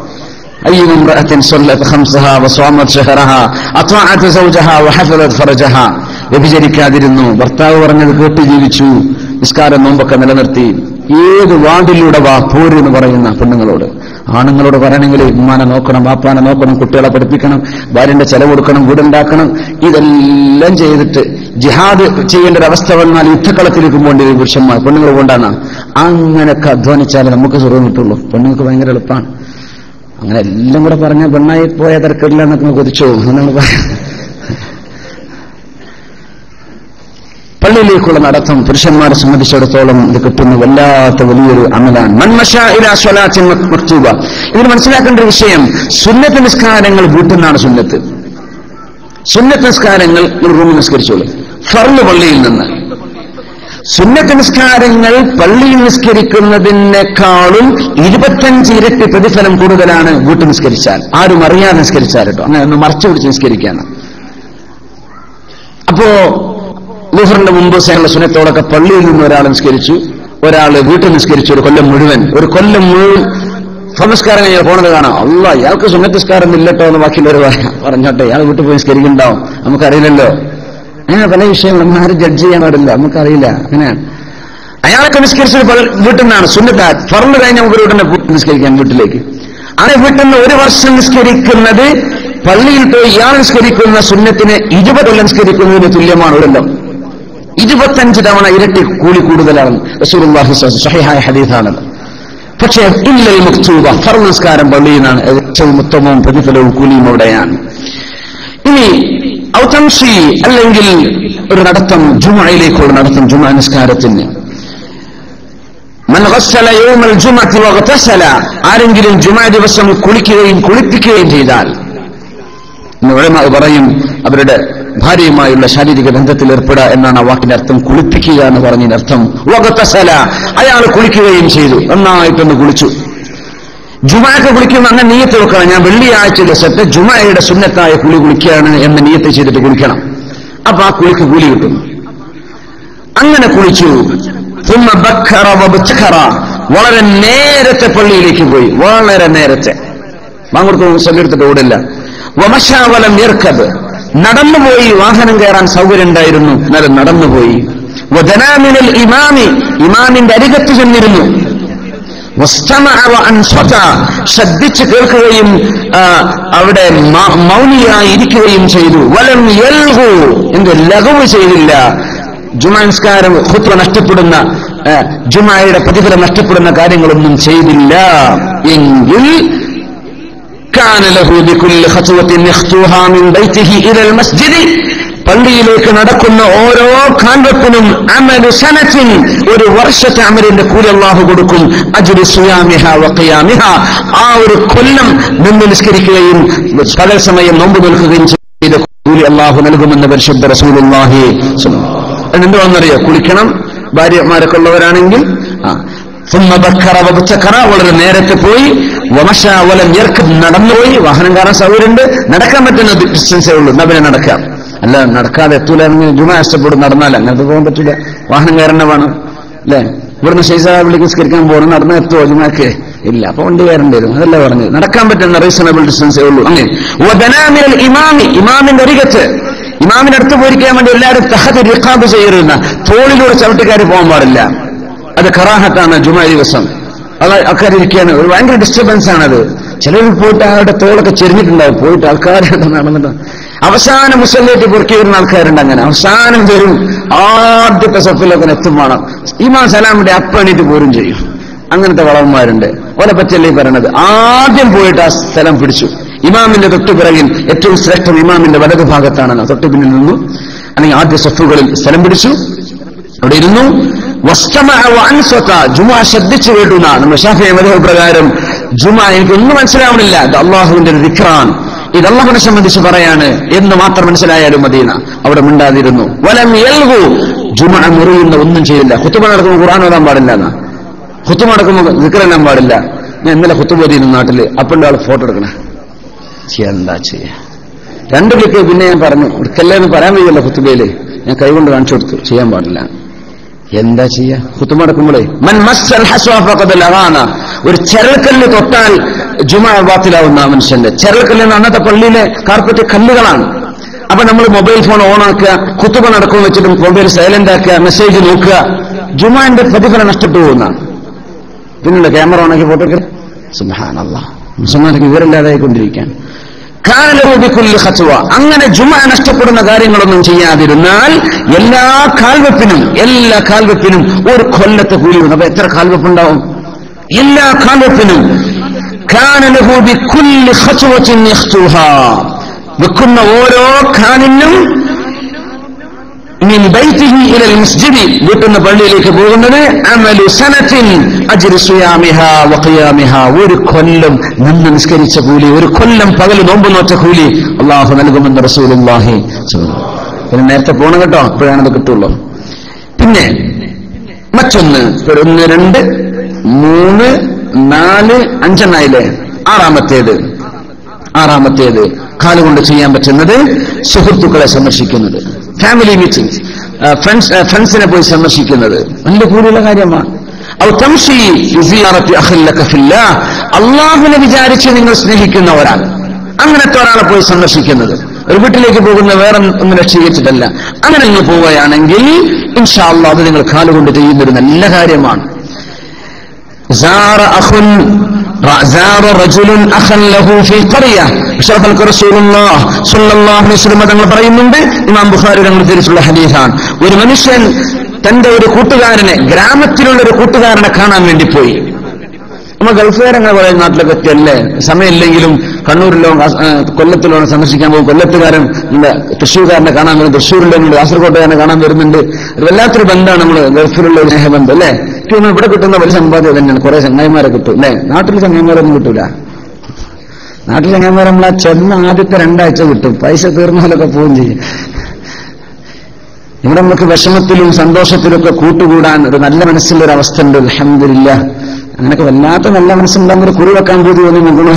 أي امرأة صلت خمسها وصامت شهرها أطاعت زوجها وحفظت فرجها, വ്യഭിചരിക്കാതിരുന്നു, ഭർത്താവ് പറഞ്ഞത് കേട്ട് ജീവിച്ചു, നിസ്കാരം നോമ്പൊക്കെ നിലനിർത്തി, ഏത് വാതിലൂടെ വാ പോര് എന്ന് പറയുന്ന പെണ്ണുങ്ങളോട്. ആണുങ്ങളോട് പറയണമെങ്കിൽ ഉമ്മാനെ നോക്കണം, ബാപ്പാനെ നോക്കണം, കുട്ടികളെ പഠിപ്പിക്കണം, ഭാര്യന്റെ ചെലവ് കൊടുക്കണം, വീടുണ്ടാക്കണം, ഇതെല്ലാം ചെയ്തിട്ട് ജിഹാദ് ചെയ്യേണ്ട ഒരു അവസ്ഥ വന്നാൽ യുദ്ധക്കളത്തിലേക്ക് പോകേണ്ടി വരും പുരുഷന്മാർ. പെണ്ണുങ്ങൾ കൊണ്ടാണ് അങ്ങനെയൊക്കെ അധ്വാനിച്ചാലേ നമുക്ക് സ്വർഗം കിട്ടുള്ളൂ. പെണ്ണുങ്ങൾക്ക് ഭയങ്കര എളുപ്പമാണ്. അങ്ങനെ എല്ലാം കൂടെ പറഞ്ഞ പെണ്ണായി പോയ തിരക്കില്ല എന്നൊക്കെ കൊതിച്ചു എന്നാണ് പറയുന്നത്. പള്ളിയിലേക്കുള്ള നടത്തം പുരുഷന്മാരെ സംബന്ധിച്ചിടത്തോളം ഇത് കിട്ടുന്ന വല്ലാത്ത വലിയൊരു അമലാണ്. മൻമശാ ഇലാ സ്വലാത്തിൻ മക്തൂബ, ഇതിന് മനസ്സിലാക്കേണ്ട ഒരു വിഷയം, സുന്നത്ത് നിസ്കാരങ്ങൾ വീട്ടിൽ നിന്നാണ് സുന്നത്ത്. സുന്നത്ത് നിസ്കാരങ്ങൾ ഒരു റൂമിൽ നിസ്കരിച്ചോളൂ. ഫർള് പള്ളിയിൽ നിന്ന്. സുന്നത്ത് നിസ്കാരങ്ങൾ പള്ളിയിൽ നിസ്കരിക്കുന്നതിനേക്കാളും 25 ഇരട്ടി പ്രതിഫലം കൂടുതലാണ് വീട്ടിൽ നിസ്കരിച്ചാൽ. ആരും അറിയാതെ നിസ്കരിച്ചാൽ കേട്ടോ, അങ്ങനെ ഒന്ന് മറച്ചു പിടിച്ച് നിസ്കരിക്കാണ്. അപ്പോ ളുഹറിന്റെ മുമ്പ് സേനുള്ള സുന്നത്തോടൊക്കെ പള്ളിയിൽ നിന്ന് ഒരാൾ നിസ്കരിച്ചു, ഒരാൾ വീട്ടിൽ നിസ്കരിച്ചു. ഒരു കൊല്ലം മുഴുവൻ നമസ്കാരം കഴിഞ്ഞാൽ പോണത് കാണാം. അല്ലാ, ഇയാൾക്ക് സുന്നത്ത് നിസ്കാരം ഇല്ലട്ടോ എന്ന് ബാക്കിയുള്ളവർ പറഞ്ഞോട്ടെ, ഇയാൾ വീട്ടിൽ പോയി നിസ്കരിക്കുന്നുണ്ടാവും, നമുക്കറിയില്ലല്ലോ. അങ്ങനെ പല വിഷയങ്ങളും നമ്മൾ ആരും ജഡ്ജ് ചെയ്യാൻ പാടില്ല, നമുക്കറിയില്ല. അങ്ങനെയാണ്. അയാളൊക്കെ നിസ്കരിച്ചത് വീട്ടിൽ നിന്നാണ്. സുന്നത്ത് ഫർള് കഴിഞ്ഞ മുമ്പ് നിസ്കരിക്കാൻ വീട്ടിലേക്ക്. അങ്ങനെ വീട്ടിൽ നിന്ന് 1 വർഷം നിസ്കരിക്കുന്നത് പള്ളിയിൽ പോയി ഇയാൾ നിസ്കരിക്കുന്ന സുന്നത്തിന് 20 കൊല്ലം നിസ്കരിക്കുന്നതിന് തുല്യമാണ്. ഒരെല്ലാം 25 തവണ ഇരട്ടി കൂലി കൂടുതലാണ്. റസൂലുള്ളാഹി സ്വഹീഹായ ഹദീസാണത്. പക്ഷേ ഇല്ലൽ മക്തൂബ, ഫർള് നിസ്കാരം പള്ളിയിൽ നിന്നാണ് ഏറ്റവും ഉത്തമവും പ്രതിഫലവും കൂലിയും അവിടെയാണ്. ഇനി ഔതംശി, അല്ലെങ്കിൽ ഒരു നടത്തം, ജുമുഅയിലേക്കുള്ള നടത്തം, ജുമുഅ നിസ്കാരത്തിന്. മൻ ഗസ്സല യൗമൽ ജുമുഅത്തി വഗ്തസല, ആരെങ്കിലും ജുമുഅ ദിവസം കുളിപ്പിക്കുകയും ചെയ്താൽ, ഉലമാ പറയും അവരുടെ ഭാര്യയുമായുള്ള ശാരീരിക ബന്ധത്തിൽ ഏർപ്പെടുക എന്നാണ് ആ വാക്കിന്റെ അർത്ഥം. കുളിപ്പിക്കുക എന്ന് പറഞ്ഞതിനർത്ഥം വഗ്തസല, അയാൾ കുളിക്കുകയും ചെയ്തു, നന്നായിട്ടൊന്ന് കുളിച്ചു. ജുമുഅക്ക് കുളിക്കുമ്പോൾ അങ്ങനെ നിയ്യത്ത് വെക്കണം, ഞാൻ വെള്ളിയാഴ്ച ദിവസത്തെ ജുമുഅയുടെ സുന്നത്തായ കുളിക്കുകയാണ് എന്ന് നിയ്യത്ത് ചെയ്തിട്ട് കുളിക്കണം. അപ്പൊ ആ കുളിക്ക് കൂലി കിട്ടും. അങ്ങനെ കുളിച്ചു. ثم بكر وابتكر, വളരെ നേരത്തെ പള്ളിയിലേക്ക് പോയി, വളരെ നേരത്തെ. ബാങ്കുടുത്ത് സമയത്ത് ഓടില്ല. വമശാ വലം യർകബ്, നടന്നുപോയി. വാഹനം കയറാൻ സൗകര്യം ഉണ്ടായിരുന്നു, എന്നാലും നടന്നുപോയി. വദനാ മിനൽ ഇമാമി, ഇമാമിന്റെ അരികത്ത് ചെന്നിരുന്നു. ശ്രദ്ധിച്ച് കേൾക്കുകയും അവിടെ മൗനിയായി ഇരിക്കുകയും ചെയ്തു. വലം യൽഹു, എന്ത് ലഘുവ് ചെയ്തില്ല. ജുമുഅ നിസ്കാരം ഖുത്ബ നഷ്ടപ്പെടുന്ന, ജുമുഅയുടെ പ്രതിഫലം നഷ്ടപ്പെടുന്ന കാര്യങ്ങളൊന്നും ചെയ്തില്ല എങ്കിൽ കാന ലഹു ബികുല്ലി ഖത്വത്തിൻ യഖ്തുഹാ മിൻ ബൈതിഹി ഇലൽ മസ്ജിദി, പള്ളിയിലേക്ക് നടക്കുന്ന ഓരോ കാൽവെപ്പിനും അമലു സനത്തിൻ, 1 വർഷത്തെ അമലിന്റെ കൂലി അല്ലാഹു കൊടുക്കും. അജ്റു സിയാമിഹാ വഖിയാമിഹാ, ആ ഒരു കൊല്ലം നിന്ന് നിസ്കരിക്കുകയും പകൽ സമയം നോമ്പ് നിൽക്കുകയും ചെയ്ത കൂലി അല്ലാഹു നൽകുമെന്ന് പരിശുദ്ധ റസൂലുള്ളാഹി സ്വല്ലല്ലാഹു അലൈഹി വസല്ലം. എന്തുവാണെന്നറിയോ? കുളിക്കണം, ഭാര്യമാരൊക്കെ ഉള്ളവരാണെങ്കിൽ. ثم بكر وابتكر, വളരെ നേരത്തെ പോയി. വമശാ വലം യർകബ്, നടന്നുപോയി. വാഹനം കയറാൻ സൗകര്യമുണ്ട്, നടക്കാൻ പറ്റുന്ന ഡിസ്റ്റൻസേ ഉള്ളൂ, എന്നാ പിന്നെ നടക്കാം. അല്ല, നടക്കാതെ എത്തൂല, ജുമുഅ ഇഷ്ടപ്പെടും, നടന്നാൽ അങ്ങനത്തെ പോകാൻ പറ്റില്ല. വാഹനം കയറേണ്ട വേണം അല്ലേ? ഇവിടുന്ന് ഷെയ്സാബിലേക്ക് നിസ്കരിക്കാൻ പോകണം, നടന്ന് എത്തുമോ ജുമുഅക്ക്? ഇല്ല, അപ്പൊ വണ്ടി കയറേണ്ടി വരും. അതല്ല പറഞ്ഞത്, നടക്കാൻ പറ്റുന്ന റീസണബിൾ ഡിസ്റ്റൻസേ ഉള്ളൂ. അങ്ങനെ ഇമാമി, ഇമാമിന്റെ അരികത്ത്, ഇമാമിന്റെ അടുത്ത് പോയിരിക്കാൻ വേണ്ടി എല്ലാവരും തഹത് റിഖാബ് ചെയ്യരുന്ന, തോളിലൂടെ ചവിട്ടിക്കാരി പോകാൻ പാടില്ല. അത് കറാഹത്താണ് ജുമുഅ ദിവസം. അത് ആൾക്കാർ ഇരിക്കുകയാണ്, ഒരു ഭയങ്കര ഡിസ്റ്റർബൻസ് ആണത്. ചിലർ പോയിട്ട് അവരുടെ തോളൊക്കെ ചെരിഞ്ഞിട്ടുണ്ടാവും, പോയിട്ട് ആൾക്കാരെ നടന്നിട്ട് അവസാനം മുസല്ലേറ്റ് പൊറുക്കി വരുന്ന ആൾക്കാരുണ്ട്. അങ്ങനെ അവസാനം വരും, ആദ്യത്തെ സഫിലൊക്കെ എത്തുമാണ്. ഇമാം സലാമിന്റെ അപ്പണിട്ട് പോരും ചെയ്യും. അങ്ങനത്തെ വളവന്മാരുണ്ട്. ഓലെ പറ്റിയല്ലേ പറയണത്. ആദ്യം പോയിട്ട് ആ സ്ഥലം പിടിച്ചു. ഇമാമിന്റെ തൊട്ടുപിറകിൽ ഏറ്റവും ശ്രേഷ്ഠം ഇമാമിന്റെ വലതു ഭാഗത്താണെന്ന് തൊട്ടു പിന്നിൽ നിന്നു. അല്ലെങ്കിൽ ആദ്യ സഫുകളിൽ സ്ഥലം പിടിച്ചു, അവിടെ ഇരുന്നു. ജുമുഅ ശ്രദ്ധിച്ചു കേട്ടുന്ന നമ്മുടെ ശാഫിഈ മദ്ഹബ് പ്രകാരം ജുമുഅ എനിക്കൊന്നും മനസ്സിലാവണില്ല, ഇത് അള്ളാഹുവിന്റെ ഒരു ദിക്റാണ്, ഇത് അള്ളാഹുവിനെ സംബന്ധിച്ച് പറയാണ് എന്ന് മാത്രം മനസ്സിലായാലും മദീന. അവിടെ മിണ്ടാതിരുന്നു. വലം യൽഗു, ജുമുഅ മുറിയുന്ന ഒന്നും ചെയ്തില്ല. ഖുതുബ നടക്കുമ്പോൾ ഖുർആൻ ഓതാൻ പാടില്ല എന്നാ, ഖുതുബ നടക്കുമ്പോൾ ദിക്റെല്ലാം പാടില്ല. ഞാൻ ഇന്നലെ ഖുതുബ ഓതിയിരുന്നു നാട്ടില്. അപ്പൻ്റെ ആൾ ഫോട്ടോ എടുക്കണേ, എന്താ ചെയ്യാ? 2 ക്ലിക്ക് പിന്നെ ഞാൻ പറഞ്ഞു, എടുക്കല്ലേന്ന് പറയാൻ വയ്യല്ലോ ഖുതുബയില്. ഞാൻ കൈകൊണ്ട് കാണിച്ചു കൊടുത്തു, ചെയ്യാൻ പാടില്ല. എന്താ ചെയ്യാ? ഖുതുബ നടക്കുമ്പോഴേ ഒരു ചെറൽക്കല്ല് തൊട്ടാൽ ജുമുഅ ബാത്തിലാവുന്ന മനുഷ്യന്റെ ചെറൽക്കല്ല് അന്നത്തെ പള്ളിയിലെ കാർപ്പറ്റ് കല്ലുകളാണ്. അപ്പൊ നമ്മൾ മൊബൈൽ ഫോൺ ഓണാക്കുക, ഖുതുബ നടക്കും വെച്ചിട്ട് മൊബൈൽ സൈലന്റ് ആക്കുക, മെസ്സേജ് നോക്കുക, ജുമുഅന്റെ പ്രതിഫലം നഷ്ടപ്പെട്ടു പോകുന്ന. പിന്നീട് ക്യാമറ ഓണാക്കി ഫോട്ടോ എടുക്കുക. സുബ്ഹാനല്ലാഹ്, മുസ്ലിംമാർക്ക് വിവരമില്ലാതായിക്കൊണ്ടിരിക്കാൻ. അങ്ങനെ ജുമുഅ നഷ്ടപ്പെടുന്ന കാര്യങ്ങളൊന്നും ചെയ്യാതിരുന്നാൽ എല്ലാ കാൽവെപ്പിനും ഒരു കൊല്ലത്തെ കൂലി വന്നു. അപ്പൊ എത്ര കാൽവെപ്പുണ്ടാവും? എല്ലാ കാൽവെപ്പിനും വെക്കുന്ന ഓരോ കാലിനും മിൻ ബൈതിഹി ഇലൽ മസ്ജിദി, വീട്ടുന്ന പള്ളിയിലേക്ക് പോകുന്നത് അമലു സനത്തിൻ അജ്റു സിയാമിഹാ വ ഖിയാമിഹാ, ഒരു കൊല്ലം നിന്ന് നിസ്കരിച്ച കൂലി, ഒരു കൊല്ലം പകൽ നോമ്പ് നോറ്റ കൂലി അല്ലാഹു നൽകുമെന്ന് റസൂലുള്ളാഹി സ്വല്ലല്ലാഹു അലൈഹി വസല്ലം. പിന്നെ നേരത്തെ പോണം കേട്ടോ, അപ്പോഴാണത് കിട്ടുള്ളൂ. പിന്നെ മറ്റൊന്ന് 1 2 3 4 5 എണ്ണായില്ലേ? ആറാമത്തേത് കാലുകൊണ്ട് ചെയ്യാൻ പറ്റുന്നത് സുഹൃത്തുക്കളെ സന്ദർശിക്കുന്നത്, ഫാമിലി മീറ്റിംഗ്സ്, ഫ്രണ്ട്സിനെ പോയി സന്ദർശിക്കുന്നത് നല്ല കൂടിയുള്ള കാര്യമാണ്. അള്ളാഹുവിനെ വിചാരിച്ച് നിങ്ങൾ സ്നേഹിക്കുന്ന ഒരാൾ, അങ്ങനത്തെ ഒരാളെ പോയി സന്ദർശിക്കുന്നത്, ഒരു വീട്ടിലേക്ക് പോകുന്ന വേറെ ഒന്നും ലക്ഷ്യച്ചിട്ടല്ല. അങ്ങനെ നിങ്ങൾ പോവുകയാണെങ്കിൽ ഇൻഷാ അല്ലാഹ് അത് നിങ്ങൾ കാലുകൊണ്ട് ചെയ്യുന്നൊരു നല്ല കാര്യമാണ്. زار رجل أخا له في قرية شرف رسول الله صلى الله عليه وسلم തങ്ങൾ പറയുന്നുണ്ട്, ഇമാം ബുഖാരി തങ്ങൾ ഉദ്ധരിച്ചിട്ടുള്ള ഹദീസാണ്. ഒരു മനുഷ്യൻ തന്റെ ഒരു കൂട്ടുകാരനെ, ഗ്രാമത്തിലുള്ള ഒരു കൂട്ടുകാരനെ കാണാൻ വേണ്ടി പോയി. നമ്മൾ ഗൾഫുകാരങ്ങനെ പറയുന്ന നാട്ടിലൊക്കെ എത്തിയല്ലേ, സമയമില്ലെങ്കിലും കണ്ണൂരിലോ കൊല്ലത്തിലോ സന്ദർശിക്കാൻ പോകും. കൊല്ലത്തുകാരൻ തൃശ്ശൂർക്കാരനെ കാണാൻ വരും, തൃശ്ശൂരിലുണ്ട് കാസർഗോട്ടുകാരനെ കാണാൻ വരുന്നുണ്ട്. വല്ലാത്തൊരു ബന്ധമാണ് നമ്മൾ ഗൾഫിലുള്ള ഒരു സ്നേഹബന്ധം അല്ലേ. ഇവിടെ കിട്ടുന്ന വലിയ സമ്പാദ്യം തന്നെയാണ്. കുറെ ചങ്ങായിമാരെ കിട്ടും അല്ലേ. നാട്ടിൽ ചങ്ങായിമാരൊന്നും കിട്ടൂല. നാട്ടിൽ ചങ്ങായിമാർ നമ്മൾ ആ ചെന്ന ആദ്യത്തെ 2 ആഴ്ച കിട്ടും, പൈസ തീർന്നാലൊക്കെ പോവുകയും ചെയ്യും. ഇവിടെ നമുക്ക് വിഷമത്തിലും സന്തോഷത്തിലും ഒക്കെ കൂട്ടുകൂടാൻ ഒരു നല്ല മനസ്സിലൊരു അവസ്ഥ ഉണ്ട്. അൽഹംദുലില്ലാഹ്. അങ്ങനെയൊക്കെ വല്ലാത്ത നല്ല മനസ്സുണ്ടാകുന്ന കുറി വെക്കാൻ പോയി തോന്നി നോക്കണോ,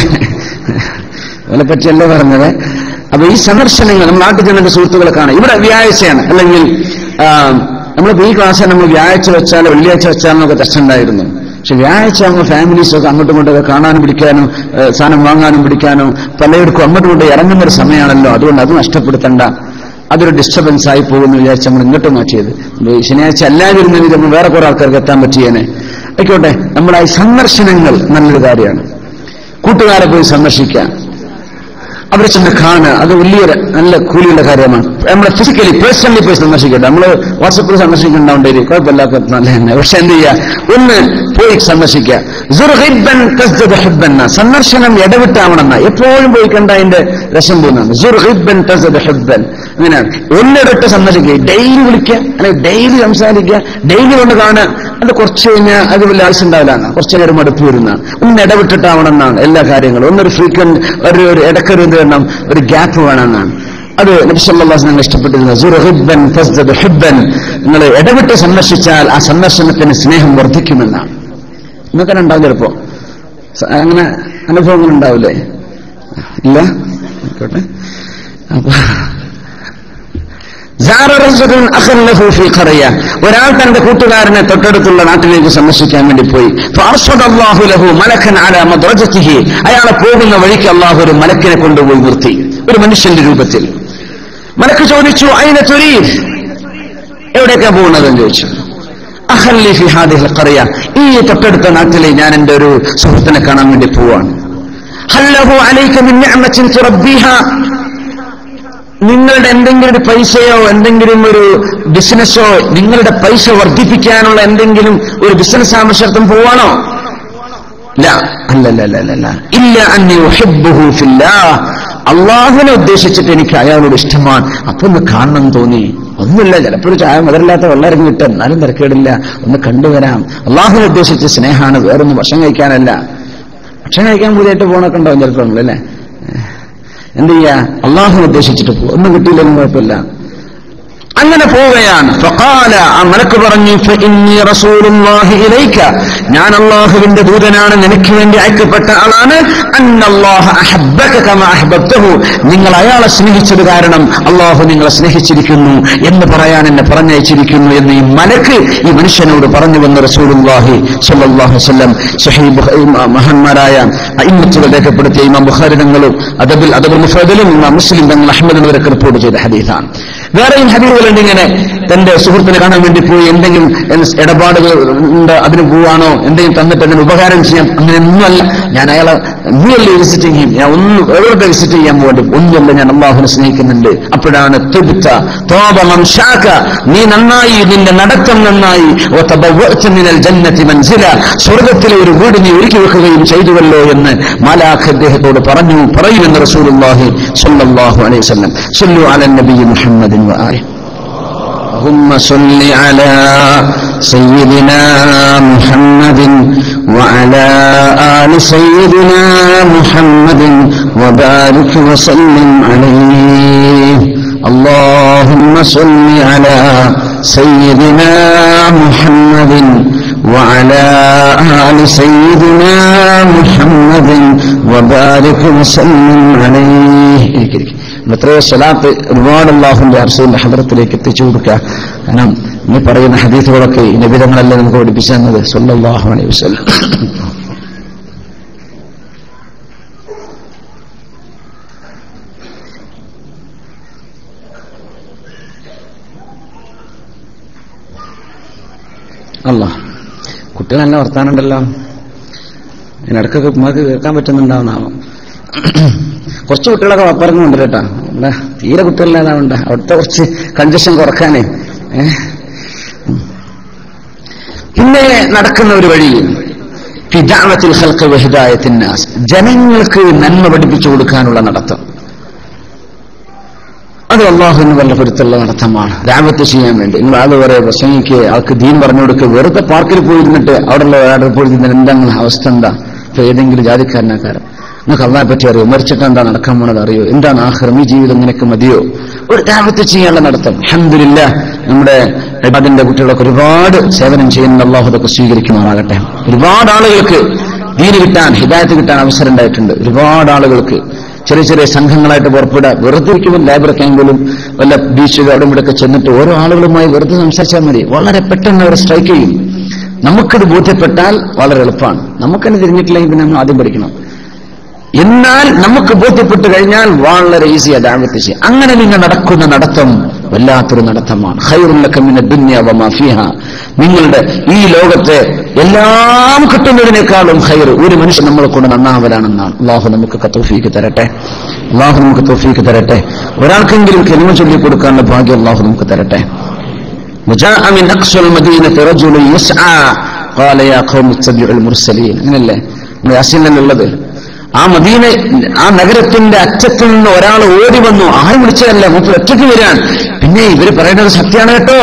അതിനെ പറ്റിയല്ലേ പറഞ്ഞത്. അപ്പൊ ഈ സന്ദർശനങ്ങൾ നമ്മൾ നാട്ടിൽ ചെന്നിട്ട് സുഹൃത്തുക്കളെ കാണാം. ഇവിടെ വ്യാഴാഴ്ചയാണ്, അല്ലെങ്കിൽ നമ്മളിപ്പോ ഈ ക്ലാസ് നമ്മൾ വ്യാഴാഴ്ച വെച്ചാലോ വെള്ളിയാഴ്ച വെച്ചാലൊക്കെ തെറ്റുണ്ടായിരുന്നു. പക്ഷെ വ്യാഴാഴ്ച ആകുമ്പോൾ ഫാമിലീസൊക്കെ അങ്ങോട്ടും ഇങ്ങോട്ടൊക്കെ കാണാനും പിടിക്കാനും സാധനം വാങ്ങാനും പിടിക്കാനും പലയിടക്കും അങ്ങോട്ടും ഇങ്ങോട്ട് ഇറങ്ങുന്ന ഒരു സമയമാണല്ലോ. അതുകൊണ്ട് അത് നഷ്ടപ്പെടുത്തണ്ട, അതൊരു ഡിസ്റ്റർബൻസ് ആയി പോകുന്ന വിചാരിച്ച് നമ്മൾ ഇങ്ങോട്ട് മാറ്റിയത്. ശനിയാഴ്ച അല്ലാതിരുന്ന വിധം നമ്മൾ വേറെ കുറെ ആൾക്കാർക്ക് എത്താൻ പറ്റിയേനെ. ആയിക്കോട്ടെ, നമ്മുടെ ഈ സന്ദർശനങ്ങൾ നല്ലൊരു കാര്യമാണ്. കൂട്ടുകാരെ പോയി സന്ദർശിക്കുക, അവരെ ചെന്ന് കാണുക, അത് വലിയൊരു നല്ല കൂലിയുള്ള കാര്യമാണ്. നമ്മളെ ഫിസിക്കലി പേഴ്സണലി പോയി സന്ദർശിക്കട്ടെ. നമ്മള് വാട്സപ്പിൽ സന്ദർശിക്കുന്നുണ്ടാവേണ്ടി കുഴപ്പമില്ലാത്ത നല്ല തന്നെ. പക്ഷെ എന്ത് ചെയ്യുക, ഒന്ന് പോയി സന്ദർശിക്കുക. സന്ദർശനം ഇടവിട്ടാവണമെന്ന, എപ്പോഴും പോയി കണ്ട അതിന്റെ രസം പോകുന്നതാണ്. അങ്ങനെയാണ്. ഒന്നിടത്ത് സന്ദർശിക്കുക, ഡെയിലി വിളിക്കുക, അല്ലെങ്കിൽ ഡെയിലി സംസാരിക്കുക, ഡെയിലി കൊണ്ട് കാണുക. അത് കുറച്ച് കഴിഞ്ഞാൽ അത് വലിയ ആവശ്യം ഉണ്ടാവില്ലാണ്, കുറച്ചു നേരം മടുപ്പ് വരുന്നതാണ്. ഒന്ന് ഇടവിട്ടിട്ടാവണമെന്നാണ് എല്ലാ കാര്യങ്ങളും. ഒന്നൊരു ഫ്രീക്വന്റ് ഒരു ഇടക്കൊരു എന്ത് വേണം, ഒരു ഗ്യാപ്പ് വേണമെന്നാണ്. അത് നബി സല്ലല്ലാഹു അലൈഹി വസല്ലം ഇഷ്ടപ്പെട്ടിരുന്നത്. നിങ്ങൾ ഇടവിട്ട് സന്ദർശിച്ചാൽ ആ സന്ദർശനത്തിന് സ്നേഹം വർദ്ധിക്കുമെന്നാണ്. ഇന്നൊക്കെ ഉണ്ടാവും ചിലപ്പോ, അങ്ങനെ അനുഭവങ്ങൾ ഉണ്ടാവില്ലേ? ഇല്ല, ആയിക്കോട്ടെ. അപ്പൊ ഒരാൾ തന്റെ കൂട്ടുകാരനെ തൊട്ടടുത്തുള്ള നാട്ടിലേക്ക് സന്ദർശിക്കാൻ വേണ്ടി പോയി. അയാളെ പോകുന്ന വഴിക്ക് അള്ളാഹു ഒരു മലക്കിനെ കൊണ്ടുപോയി നിർത്തി, ഒരു മനുഷ്യന്റെ രൂപത്തിൽ. മലക്ക് ചോദിച്ചു, അയിന തുരീദ്, എവിടേക്കാ പോകുന്നതെന്ന് ചോദിച്ചു. അഖല്ലി ഫി ഹാദിഹിൽ ഖറിയ, ഈ തൊട്ടടുത്ത നാട്ടിലെ ഞാൻ എന്റെ ഒരു സുഹൃത്തിനെ കാണാൻ വേണ്ടി പോവാണ്. ഹല്ലഹു അലൈക മിൻ നിഅമത്തിൻ തുറബ്ബിഹാ, നിങ്ങളുടെ എന്തെങ്കിലും ഒരു പൈസയോ എന്തെങ്കിലും ഒരു ബിസിനസ്സോ നിങ്ങളുടെ പൈസ വർദ്ധിപ്പിക്കാനുള്ള എന്തെങ്കിലും ഒരു ബിസിനസ് ആവശ്യാർത്ഥം പോവാണോ? അല്ലല്ല ഇല്ല അന്നി ഉഹിബ്ബുഹു ഫില്ലാഹ്, അള്ളാഹുവിനെ ഉദ്ദേശിച്ചിട്ട് എനിക്ക് അയാളോട് ഇഷ്ടമാണ്. അപ്പൊ ഒന്ന് കാണണം തോന്നി. ഒന്നുമില്ല, ചിലപ്പോൾ ചായ മധുരമില്ലാത്ത വെള്ളം കിട്ടും, എന്നാലും തിരക്കേടില്ല, ഒന്ന് കണ്ടുവരാം. അള്ളാഹുവിനെ ഉദ്ദേശിച്ച് സ്നേഹമാണ്, വേറൊന്നും ഭക്ഷണം കഴിക്കാനല്ല. ഭക്ഷണം കഴിക്കാൻ പുതിയായിട്ട് പോകണൊക്കെ ഉണ്ടാവും ചിലപ്പോൾ അല്ലേ. എന്ത് ചെയ്യാ, അള്ളാഹുവിനെ ഉദ്ദേശിച്ചിട്ട് പോകും. ഒന്നും കിട്ടിയില്ലെന്നും കുഴപ്പമില്ല. അങ്ങനെ പോവുകയാണ്. ഫഖാല, ആ മലക്ക് പറഞ്ഞു, ഫഇന്നി റസൂലുള്ളാഹി ഇലൈക, ഞാൻ അല്ലാഹുവിന്റെ ദൂതനാണ്, നിനക്ക് വേണ്ടി അയക്കപ്പെട്ട ആളാണ്. അന്നല്ലാഹ അഹബ്ബക കമാ അഹ്ബബ്തഹു, നിങ്ങൾ അയാളെ സ്നേഹിച്ചത് കാരണം അല്ലാഹു നിങ്ങളെ സ്നേഹിച്ചിരിക്കുന്നു എന്ന് പറയാൻ എന്നെ പറഞ്ഞയച്ചിരിക്കുന്നു എന്ന് ഈ മലക്ക് ഈ മനുഷ്യനോട് പറഞ്ഞുവെന്ന് റസൂലുള്ളാഹി സ്വല്ലല്ലാഹു അലൈഹി വസല്ലം സ്വഹീഹ് മഹാന്മാരായ അഇമ്മത്തുകൾ രേഖപ്പെടുത്തിയ ഇമാം ബുഖാരി തങ്ങളും അദബുൽ മുഫ്രദിലും ഇമാം മുസ്ലിം തങ്ങൾ അഹ്മദ് എന്നിവരൊക്കെ റിപ്പോർട്ട് ചെയ്ത ഹദീസാണ്. വേറെയും ഹദീസുകളുണ്ട്. ഇങ്ങനെ തന്റെ സുഹൃത്തിനെ കാണാൻ വേണ്ടി പോയി എന്തെങ്കിലും ഇടപാടുകൾ ഉണ്ട്, അതിന് പോവാണോ, എന്തെങ്കിലും തന്നിട്ട് അതിന് ഉപകാരം ചെയ്യാം, അങ്ങനെയൊന്നുമല്ല. ഞാൻ അയാളെ റിയലി വിസിറ്റ് ചെയ്യും, ഞാൻ എവിടെ വിസിറ്റ് ചെയ്യാൻ വേണ്ടി ഒന്നുമല്ല, ഞാൻ അല്ലാഹുവിനെ സ്നേഹിക്കുന്നുണ്ട്. അപ്പോഴാണ് നീ നന്നായി, നിന്റെ നടത്തം നന്നായി, സ്വർഗത്തിലെ ഒരു വീട് നീ ഒരുക്കി വെക്കുകയും ചെയ്തുവല്ലോ എന്ന് മാലാഖ് അദ്ദേഹത്തോട് പറയുമെന്ന് റസൂലുള്ളാഹി സ്വല്ലല്ലാഹു അലൈഹി വസല്ലം. സ്വല്ലു അലൻ നബി മുഹമ്മദിൻ വആലിഹി. اللهم صل على سيدنا محمد وعلى آل سيدنا محمد وبارك وسلم عليه. اللهم صل على سيدنا محمد وعلى آل سيدنا محمد وبارك وسلم عليه. എത്രയോ സ്വലാത്ത് ഒരുപാട് അല്ലാഹുവിന്റെ റസൂലിന്റെ ഹദ്റത്തിലേക്ക് എത്തിച്ചു കൊടുക്കുക. കാരണം ഈ പറയുന്ന ഹദീസുകളൊക്കെ ഈ നബിതങ്ങളല്ലേ നമുക്ക് പഠിപ്പിച്ചു തന്നത് സ്വല്ലല്ലാഹു അലൈഹി വസല്ലം. അല്ലാഹ്, കുട്ടികൾ നല്ല വർത്താനുണ്ടല്ലോ. ഇതിനിടക്കൊക്കെ ഉമ്മാക്ക് കേൾക്കാൻ പറ്റുന്നുണ്ടാവുന്നാവോ. കുറച്ച് കുട്ടികളൊക്കെ പറഞ്ഞുണ്ട് കേട്ടോ. ഇവിടെ തീരെ കുട്ടികളില്ലാതാവണ്ട, അവിടുത്തെ കുറച്ച് കൺജഷൻ കുറക്കാനേ. പിന്നെ നടക്കുന്ന ഒരു വഴി ഫിദഅവത്തിൽ ഖൽഖി വഹിദായത്തിൻ നാസ്, ജനങ്ങൾക്ക് നന്മ പഠിപ്പിച്ചു കൊടുക്കാനുള്ള നടത്തം. അത് അല്ലാഹുവിന് വല്ല പൊരുത്തുള്ള നടത്തമാണ്. ദഅവത്ത് ചെയ്യാൻ വേണ്ടി നിങ്ങൾ ആൾ വരെ പ്രസംഗിക്കുക, ആൾക്ക് ദീൻ പറഞ്ഞു കൊടുക്കുക. വെറുതെ പാർക്കിൽ പോയിരുന്നിട്ട് അവിടെയുള്ള ഒരാളുടെ പോയിരുന്ന എന്താണ് അവസ്ഥ, എന്താ ഇപ്പൊ ഏതെങ്കിലും ജാതിക്കാരനാക്കാരം, നിങ്ങൾക്ക് അള്ളാഹെ പറ്റി അറിയോ, മരിച്ചിട്ട് എന്താ നടക്കാൻ പോണത് അറിയോ, എന്താണ് ആഖിറം, ഈ ജീവിതം നിനക്ക് മതിയോ? ഒരു ദഅവത്ത് ചെയ്യാനുള്ള നടത്തം. അൽഹംദുലില്ലാഹ്, നമ്മുടെ ഇബാദിന്റെ കുട്ടികളൊക്കെ ഒരുപാട് സേവനം ചെയ്യുന്ന അല്ലാഹു അതൊക്കെ സ്വീകരിക്കുമാറാകട്ടെ. ഒരുപാട് ആളുകൾക്ക് ദീൻ കിട്ടാൻ, ഹിദായത്ത് കിട്ടാൻ അവസരം ഉണ്ടായിട്ടുണ്ട്. ഒരുപാട് ആളുകൾക്ക് ചെറിയ ചെറിയ സംഘങ്ങളായിട്ട് പുറപ്പെടുക, വെറുതെ ഇരിക്കുമ്പോൾ ലേബർ ക്യാമ്പിലും വല്ല ബീച്ചിലും അവിടെ ഇവിടെയൊക്കെ ചെന്നിട്ട് ഓരോ ആളുകളുമായി വെറുതെ സംസാരിച്ചാൽ മതി, വളരെ പെട്ടെന്ന് അവർ സ്ട്രൈക്ക് ചെയ്യും. നമുക്കിത് ബോധ്യപ്പെട്ടാൽ വളരെ എളുപ്പമാണ്. നമുക്കതിന് തിരിഞ്ഞിട്ടില്ലെങ്കിൽ പിന്നെ നമ്മൾ ആദ്യം പഠിക്കണം. എന്നാൽ നമുക്ക് ബോധ്യപ്പെട്ട് കഴിഞ്ഞാൽ വളരെ ഈസിയാ ദഅവത്ത് ചെയ്യാം. അങ്ങനെ നിങ്ങൾ നടക്കുന്ന നടത്തം വല്ലാത്തൊരു നടത്തമാണ്. ഖൈറുൽ ലക മിനദ് ദുനിയ വമാ ഫീഹാ, നിങ്ങളുടെ ഈ ലോകത്തെ എല്ലാം കിട്ടുന്നതിനേക്കാളും ഖൈർ ഒരു മനുഷ്യൻ നമ്മളെ കൊണ്ട് നന്നാവലാണെന്നാണ്. അല്ലാഹു നമുക്ക് തൗഫീഖ് തരട്ടെ. അല്ലാഹു നമുക്ക് തൗഫീഖ് തരട്ടെ. ഒരാൾക്കെങ്കിലും കലിമ ചൊല്ലി കൊടുക്കാനുള്ള ഭാഗ്യം അല്ലാഹു നമുക്ക് തരട്ടെ. വജാഅ മിൻ അഖ്സൽ മദീനത്തി റജുലുൻ യസ്ആ ഖാല യാ ഖൗമി ഇത്തബിഉൽ മുർസലീൻ. അങ്ങനെയല്ലേ നമ്മൾ യാസീനിലുള്ളത്. ആ മദീന, ആ നഗരത്തിന്റെ അറ്റത്തു നിന്ന് ഒരാൾ ഓടി വന്നു. ആരും വിളിച്ചതല്ല, മൂപ്പർ ഒറ്റയ്ക്ക് വരാൻ. പിന്നെ ഇവര് പറയുന്നത് സത്യമാണ് കേട്ടോ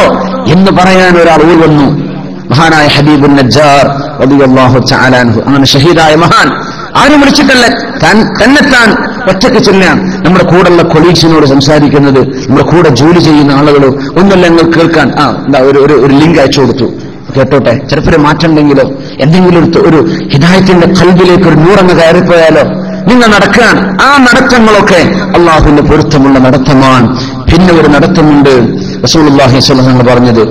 എന്ന് പറയാൻ ഒരാൾ ഓടി വന്നു. മഹാനായ ഹബീബുൻ നജ്ജാർ റളിയല്ലാഹു തആല അൻഹു, അങ്ങനെ ഷഹീദായ മഹാൻ. ആരും വിളിച്ചിട്ടല്ല, തന്നെത്താൻ ഒറ്റയ്ക്ക് ചെല്ലാൻ. നമ്മുടെ കൂടെയുള്ള കൊളീഗ്സിനോട് സംസാരിക്കുന്നത്, നമ്മുടെ കൂടെ ജോലി ചെയ്യുന്ന ആളുകളോ ഒന്നല്ല നിങ്ങൾ കേൾക്കാൻ. എന്താ ഒരു ലിങ്ക് അയച്ചു കൊടുത്തു, കേട്ടോട്ടെ, ചിലപ്പോൾ ഒരു മാറ്റം ഉണ്ടെങ്കിലോ, എന്തെങ്കിലും ഒരു ഹിദായത്തിന്റെ ഖൽബിലേക്ക് ഒരു നൂറങ്ങ് കയറിപ്പോയാലോ. നിങ്ങൾ നടക്കാൻ, ആ നടത്തങ്ങളൊക്കെ അള്ളാഹുവിന്റെ പൊരുത്തമുള്ള നടത്തമാണ്. പിന്നെ ഒരു നടത്തമുണ്ട്, റസൂലുള്ളാഹി സ്വല്ലല്ലാഹു അലൈഹി വസല്ലം പറഞ്ഞത്,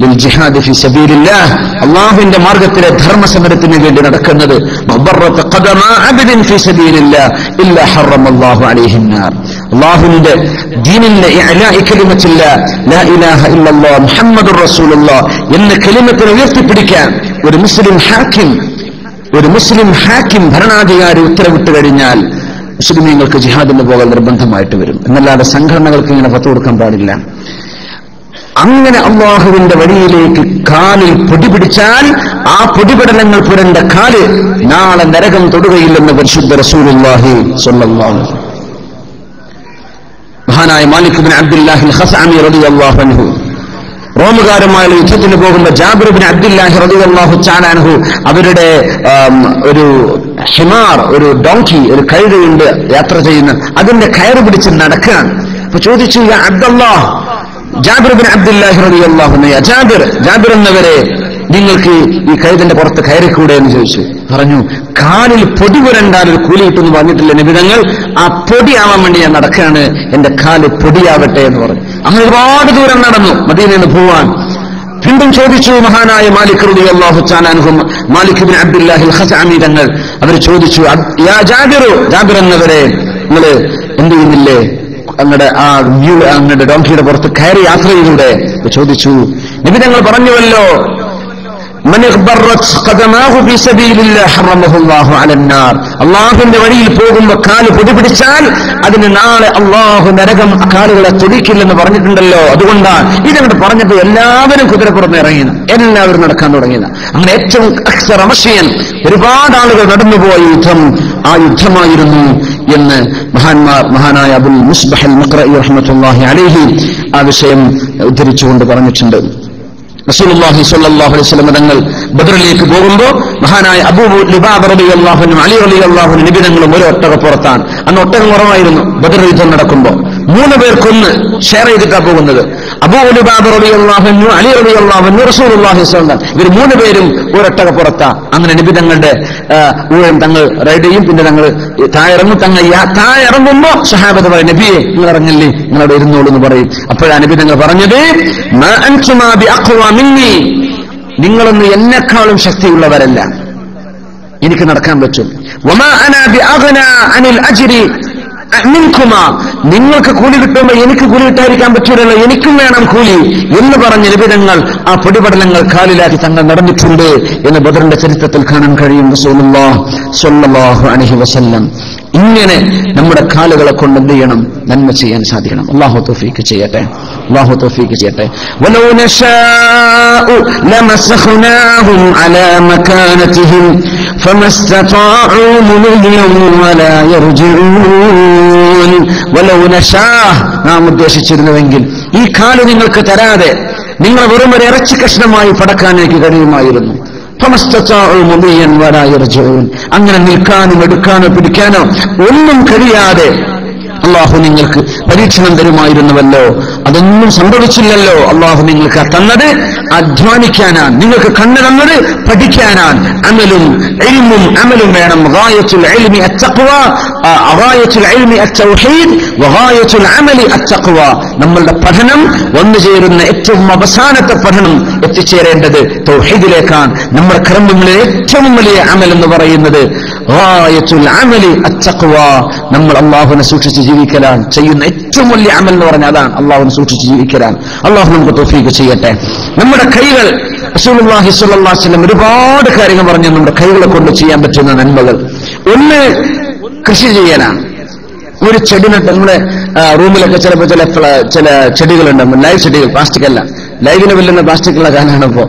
ലിൽ ജിഹാദി ഫീ സബീലില്ലാഹ്, അള്ളാഹുവിന്റെ മാർഗത്തിലെ ധർമ്മസമരത്തിന് വേണ്ടി നടക്കുന്നത്. മബറത ഖദമ അബ്ദിൻ ഫീ സബീലില്ലാഹ് ഇല്ലാ ഹറമല്ലാഹു അലൈഹി النار. അള്ളാഹുവിന്റെ ദീനിന്റെ ഇഅലാഇ കലിമത്തില്ലാ ലാ ഇലാഹ ഇല്ലല്ലാഹ് മുഹമ്മദുർ റസൂലുള്ളാഹ് എന്ന കലിമത്തിനെ ഉയർത്തിപ്പിടിക്കാൻ ഒരു മുസ്ലിം ഹാക്കിം ഭരണാധികാരി ഉത്തരവിട്ട് കഴിഞ്ഞാൽ മുസ്ലിമീങ്ങൾക്ക് ജിഹാദിന് പോകാൻ നിർബന്ധമായിട്ട് വരും. എന്നല്ലാതെ സംഘടനകൾക്ക് ഇങ്ങനെ ഫത്വ കൊടുക്കാൻ പാടില്ല. അങ്ങനെ അള്ളാഹുവിന്റെ വഴിയിലേക്ക് കാലിൽ പൊടി പിടിച്ചാൽ ആ പൊടിപടലങ്ങൾ പുരണ്ട കാല് നാളെ നരകം തൊടുകയില്ലെന്ന് പരിശുദ്ധ റസൂലുള്ളാഹി സ്വല്ലല്ലാഹു അലൈഹി വസല്ലം. മഹാനായ മാലിക് ഇബ്നു അബ്ദുല്ലാഹിൽ ഖസ്അമി റളിയല്ലാഹു അൻഹു റോമുകാരുമായ യുദ്ധത്തിന് പോകുന്ന ജാബിർ ഇബ്നു അബ്ദുല്ലാഹി റളിയല്ലാഹു തആല അൻഹു അവരുടെ ഒരു ഹിമാർ, ഒരു ഡോങ്കി, ഒരു കഴുതയുണ്ട് യാത്ര ചെയ്യുന്ന, അതിന്റെ കയറ് പിടിച്ച് നടക്കുകയാണ്. അപ്പൊ ചോദിച്ചു, യാ അബ്ദുല്ലാഹ്, ജാബിർ ഇബ്നു അബ്ദുല്ലാഹി റളിയല്ലാഹു അൻഹു, ജാബിർ എന്നവരെ നിങ്ങൾക്ക് ഈ കഴുതന്റെ പുറത്ത് കയറിക്കൂടെ എന്ന് ചോദിച്ചു. പറഞ്ഞു, കാലിൽ പൊടി പുരണ്ടാൽ ഒരു കൂലി കിട്ടുമെന്ന് പറഞ്ഞിട്ടില്ല നബി തങ്ങൾ, ആ പൊടിയാവാൻ വേണ്ടി ഞാൻ നടക്കുകയാണ്, എന്റെ കാല് പൊടിയാവട്ടെ എന്ന് പറഞ്ഞു. അങ്ങനെ ഒരുപാട് ദൂരം നടന്നു മദീനയിൽ നിന്ന് പോവാൻ. വീണ്ടും ചോദിച്ചു മഹാനായ മാലിക് റളിയല്ലാഹു തആല അൻഹു, മാലിക് ഇബ്നു അബ്ദുല്ലാഹിൽ ഖസ്അമി തങ്ങൾ അവർ ചോദിച്ചു, യാ ജാബിർ എന്നവരെ നിങ്ങൾ എന്ത് ചെയ്യുന്നില്ലേ, അങ്ങയുടെ ഡോങ്കിയുടെ പുറത്ത് കയറി യാത്ര ചെയ്തൂടെ ചോദിച്ചു. നബി തങ്ങൾ പറഞ്ഞുവല്ലോ, അള്ളാഹുവിന്റെ വഴിയിൽ പോകുമ്പോ കാല് പൊടി പിടിച്ചാൽ അതിന് നാളെ അള്ളാഹു നരകം കാലുകളെ തൊടിക്കില്ലെന്ന് പറഞ്ഞിട്ടുണ്ടല്ലോ. അതുകൊണ്ടാണ് ഇതങ്ങോട്ട് പറഞ്ഞപ്പോൾ എല്ലാവരും കുതിരപ്പുറത്ത് ഇറങ്ങിയത്, എല്ലാവരും നടക്കാൻ തുടങ്ങിയത്. അങ്ങനെ ഏറ്റവും അക്ഷരമശയൻ ഒരുപാട് ആളുകൾ നടന്നുപോയ യുദ്ധം ആ യുദ്ധമായിരുന്നു എന്ന് മഹാനായ അബുൽ മുസ്ബഹൽ മഖ്റഇ റഹ്മത്തുള്ളാഹി അലൈഹി ആ വിഷയം ഉദ്ധരിച്ചുകൊണ്ട് പറഞ്ഞിട്ടുണ്ട്. റസൂലുള്ളാഹി സ്വല്ലല്ലാഹു അലൈഹി വസല്ലം തങ്ങൾ ബദറിലേക്ക് പോകുമ്പോൾ മഹാനായ അബൂ ലുബാബ റളിയല്ലാഹു അൻഹു, അലി റളിയല്ലാഹു അൻഹു നബി തങ്ങളും ഒരു ഒട്ടകപ്പുറത്താണ്. അന്ന് ഒട്ടകം കുറവായിരുന്നു. ബദർ യുദ്ധം നടക്കുമ്പോൾ 3 പേർക്കൊന്ന് ഷെയർ ചെയ്തിട്ടാണ് പോകുന്നത്. അബൂ ലുബാബ റളിയല്ലാഹു അൻഹു, അലി റളിയല്ലാഹു അൻഹു, റസൂലുള്ളാഹി സ്വല്ലല്ലാഹു അലൈഹി വസല്ലം, ഇവർ 3 പേരും ഒരു ഒട്ടകപ്പുറത്താണ്. അങ്ങനെ നബി തങ്ങളുടെ ഊഴം തങ്ങൾ റൈഡ് ചെയ്യും. പിന്നെ തങ്ങൾ താഴെ ഇറങ്ങും. താഴെ ഇറങ്ങുമ്പോ സഹാബത്ത് പറയും, നബിയെ നിങ്ങൾ ഇറങ്ങില്ലേ, നിങ്ങളവിടെ ഇരുന്നോളൂ എന്ന് പറയും. അപ്പോഴാണ് നബി തങ്ങൾ പറഞ്ഞത്, മാ അൻതുമാ ബിഅഖ്വാ മിന്നി, നിങ്ങളൊന്നും എന്നെക്കാളും ശക്തിയുള്ളവരല്ല, എനിക്ക് നടക്കാൻ പറ്റും. വമാ അനാ ബിഅഗ്നാ അനിൽ അജ്രി മിൻകുമാ, നിങ്ങൾക്ക് കൂലി കിട്ടുമ്പോൾ എനിക്ക് കൂലി കിട്ടാതിരിക്കാൻ പറ്റൂലല്ലോ, എനിക്കും വേണം കൂലി എന്ന് പറഞ്ഞ് നബി തങ്ങൾ ആ പൊടിപടലങ്ങൾ കാലിലാക്കി തങ്ങൾ നടന്നിട്ടുണ്ട് എന്ന് ബദറിന്റെ ചരിത്രത്തിൽ കാണാൻ കഴിയും. റസൂലുള്ളാഹി സ്വല്ലല്ലാഹു അലൈഹി വസല്ലം ഇങ്ങനെ നമ്മുടെ കാലുകളെ കൊണ്ട് എന്ത് ചെയ്യണം, നന്മ ചെയ്യാൻ സാധിക്കണം. അല്ലാഹു തൗഫീഖ് ചെയ്യട്ടെ, അല്ലാഹു തൗഫീഖ് ചെയ്യട്ടെ. വലൗ നശാഉ ലമസഖ്നാഹും അലാ മകാനതിഹിം ഫമസ്തതാഉ മുദിയൻ വലാ യർജിഊൻ. വലൗ നശാ, നാം ഉദ്ദേശിച്ചിരുന്നുവെങ്കിൽ ഈ കാല് നിങ്ങൾക്ക് തരാതെ നിങ്ങൾ വെറും ഒരു ഇറച്ചി കഷ്ണമായി പടക്കാൻ എനിക്ക് കഴിയുമായിരുന്നു. അങ്ങനെ നിൽക്കാനോ എടുക്കാനോ പിടിക്കാനോ ഒന്നും കഴിയാതെ അള്ളാഹു നിങ്ങൾക്ക് പരീക്ഷണം തരുമായിരുന്നുവല്ലോ. അതൊന്നും സംഭവിച്ചില്ലല്ലോ. അള്ളാഹു നിങ്ങൾക്ക് തന്നത് അധ്വാനിക്കാനാണ്, നിങ്ങൾക്ക് കണ്ണ് തന്നത് പഠിക്കാനാണ്. അമലും ഇൽമും അമലും വേണം. ഗായത്തുൽ ഇൽമി അത്തഖ്വ, ഗായത്തുൽ ഇൽമി അത്തൗഹീദ്, വഗായത്തുൽ അമലി അത്തഖ്വ. നമ്മളുടെ പഠനം വന്നു ചേരുന്ന ഏറ്റവും അവസാനത്തെ പഠനം എത്തിച്ചേരേണ്ടത് തൗഹീദിലേക്കാണ്. നമ്മുടെ കർമ്മങ്ങളിലെ ഏറ്റവും വലിയ അമൽ എന്ന് പറയുന്നത് ഗായത്തുൽ അമലി അത്തഖ്വ. നമ്മൾ അള്ളാഹുവിനെ സൂക്ഷിച്ച് ജീവിക്കലാണ് ചെയ്യുന്ന ഏറ്റവും വലിയ അമൽ എന്ന് പറഞ്ഞാൽ അതാണ്, അള്ളാഹുവിനെ സൂക്ഷിച്ച് ജീവിക്കലാണ്. അള്ളാഹു നമുക്ക് തൗഫീഖ് ചെയ്യട്ടെ. നമ്മുടെ കൈകൾ, റസൂലുള്ളാഹി സ്വല്ലല്ലാഹു അലൈഹി വസല്ലം ഒരുപാട് കാര്യങ്ങൾ പറഞ്ഞു നമ്മുടെ കൈകളെ കൊണ്ട് ചെയ്യാൻ പറ്റുന്ന നന്മകൾ. ഒന്ന് കൃഷി ചെയ്യാനാണ്. ഒരു ചെടി നട്ട്, നമ്മുടെ റൂമിലൊക്കെ ചിലപ്പോൾ ചില ചെടികളുണ്ട്, ലൈവ് ചെടികൾ, പ്ലാസ്റ്റിക് അല്ല, ലൈവിന് വെല്ലുന്ന പ്ലാസ്റ്റിക്കുള്ള കാലാണ് ഇപ്പോ.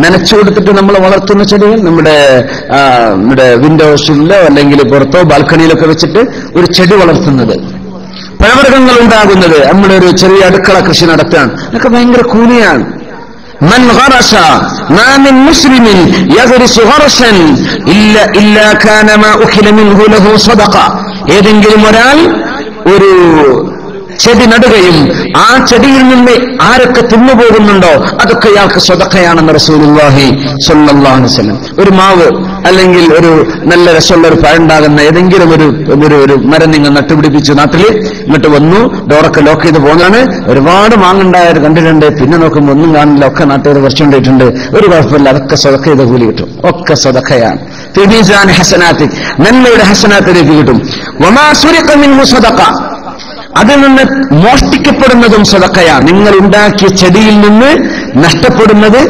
നനച്ചു കൊടുത്തിട്ട് നമ്മൾ വളർത്തുന്ന ചെടികൾ നമ്മുടെ വിൻഡോസിലോ അല്ലെങ്കിൽ പുറത്തോ ബാൽക്കണിയിലൊക്കെ വെച്ചിട്ട് ഒരു ചെടി വളർത്തുന്നത്, പഴവർഗ്ഗങ്ങൾ ഉണ്ടാകുന്നത്, നമ്മുടെ ഒരു ചെറിയ അടുക്കള കൃഷി നടത്തുകയാണ്. അതൊക്കെ ഭയങ്കര കൂലിയാണ്. من غرس ما من مسلم يغرس غرسا إلا كان ما أكل منه له صدقة. ഏതെങ്കിലും ഒരാൾ ഒരു ചെടി നടുകയും ആ ചെടിയിൽ നിന്ന് ആരൊക്കെ തിന്നുപോകുന്നുണ്ടോ അതൊക്കെ ഇയാൾക്ക് സ്വതക്കയാണെന്ന് റസൂലുള്ളാഹി സ്വല്ലല്ലാഹു അലൈഹി വസല്ലം. ഒരു മാവ് അല്ലെങ്കിൽ ഒരു നല്ല രസമുള്ള ഒരു പഴമുണ്ടാകുന്ന ഏതെങ്കിലും ഒരു മരം നിങ്ങൾ നട്ടുപിടിപ്പിച്ചു നാട്ടിൽ, ഇങ്ങോട്ട് വന്നു, ഡോറൊക്കെ ലോക്ക് ചെയ്ത് പോകുന്നതാണ്. ഒരുപാട് മാങ്ങുണ്ടായത് കണ്ടിട്ടുണ്ട്. പിന്നെ നോക്കുമ്പോൾ ഒന്നും കാണില്ല, ഒക്കെ നാട്ടുകാർ കുറച്ചുകൊണ്ടിട്ടുണ്ട്. ഒരു കുഴപ്പമില്ല, അതൊക്കെ സ്വതക്ക ചെയ്ത കൂലി കിട്ടും. ഒക്കെ സ്വതക്കയാണ്. ഹസനാത്തിക്, നന്മയുടെ ഹസനാത്തിലേക്ക് കിട്ടും. വമാ സുരിഖ മിൻഹു സദഖ, അതിൽ നിന്ന് മോഷ്ടിക്കപ്പെടുന്നതും സദഖയാണ്. നിങ്ങൾ ഉണ്ടാക്കിയ ചെടിയിൽ നിന്ന് നഷ്ടപ്പെടുന്നത്,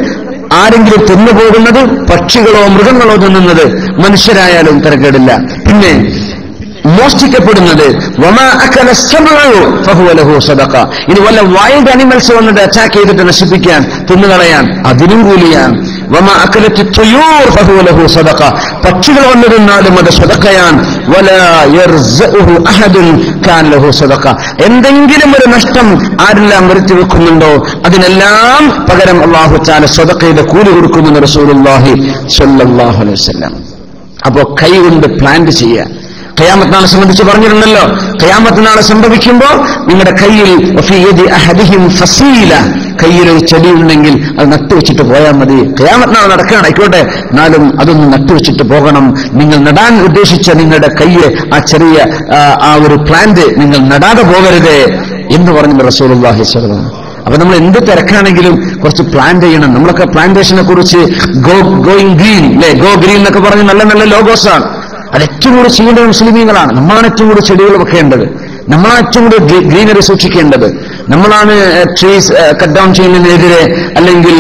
ആരെങ്കിലും തിന്നുപോകുന്നത്, പക്ഷികളോ മൃഗങ്ങളോ തിന്നുന്നത്, മനുഷ്യരായാലും തരക്കേടില്ല. പിന്നെ മോഷ്ടിക്കപ്പെടുന്നത്. വമാ അകല സബ്ഉ ഫഹുവ ലഹു സദഖ. ഇനി വല്ല വൈൽഡ് അനിമൽസ് വന്നത് അറ്റാക്ക് ചെയ്തിട്ട് നശിപ്പിക്കാൻ, തിന്നുകളയാൻ, അതിനും കൂലിയാണ്. വമാ അകലത്തു തുയൂർ ഫഹുവ ലഹു സദഖ. പക്ഷികൾ വന്നിരുന്നാലും അത് സദഖയാണ്. വലാ യർസഉഹു അഹദുൻ കാന ലഹു സദഖ. എന്തെങ്കിലും ഒരു നഷ്ടം ആരെല്ലാം വരുത്തി വെക്കുന്നുണ്ടോ അതിനെല്ലാം പകരം അല്ലാഹു തആല സദഖയുടെ കൂലി കൊടുക്കുമെന്ന് റസൂലുള്ളാഹി സ്വല്ലല്ലാഹു അലൈഹി വസല്ലം. അപ്പോ കൈ കൊണ്ട് പ്ലാന്റ് ചെയ്യുക. ഖിയാമത്ത് നാളെ സംബന്ധിച്ച് പറഞ്ഞിട്ടുണ്ടല്ലോ, ഖിയാമത്ത് നാളെ സംഭവിക്കുമ്പോൾ നിങ്ങളുടെ കയ്യിൽ കയ്യിലൊരു ചെടി ഉണ്ടെങ്കിൽ അത് നട്ടുവെച്ചിട്ട് പോയാൽ മതി. ഖിയാമത്ത് നാളെ നടക്കുകയാണ്, ആയിക്കോട്ടെ, എന്നാലും അതൊന്ന് നട്ടുവെച്ചിട്ട് പോകണം. നിങ്ങൾ നടാൻ ഉദ്ദേശിച്ച നിങ്ങളുടെ കയ്യ്, ആ ചെറിയ ആ ഒരു പ്ലാന്റ് നിങ്ങൾ നടാതെ പോകരുത് എന്ന് പറഞ്ഞു റസൂലുള്ളാഹി സ്വല്ലല്ലാഹു അലൈഹി വസല്ലം. അപ്പൊ നമ്മൾ എന്ത് തിരക്കാണെങ്കിലും കുറച്ച് പ്ലാൻ ചെയ്യണം. നമ്മളൊക്കെ പ്ലാന്റേഷനെ കുറിച്ച് ഗോയിങ് ഗ്രീൻ അല്ലെ, ഗോ ഗ്രീൻ എന്നൊക്കെ പറഞ്ഞ് നല്ല നല്ല ലോഗോസാണ്. അത് ഏറ്റവും കൂടുതൽ ചെയ്യേണ്ടത് മുസ്ലിമീങ്ങളാണ്. നമ്മളാണ് ഏറ്റവും കൂടുതൽ ചെടികൾ വെക്കേണ്ടത്, നമ്മളാണ് ഏറ്റവും കൂടുതൽ ഗ്രീനറി സൂക്ഷിക്കേണ്ടത്. നമ്മളാണ് ട്രീസ് കട്ട് ഡൗൺ ചെയ്യുന്നതിനെതിരെ അല്ലെങ്കിൽ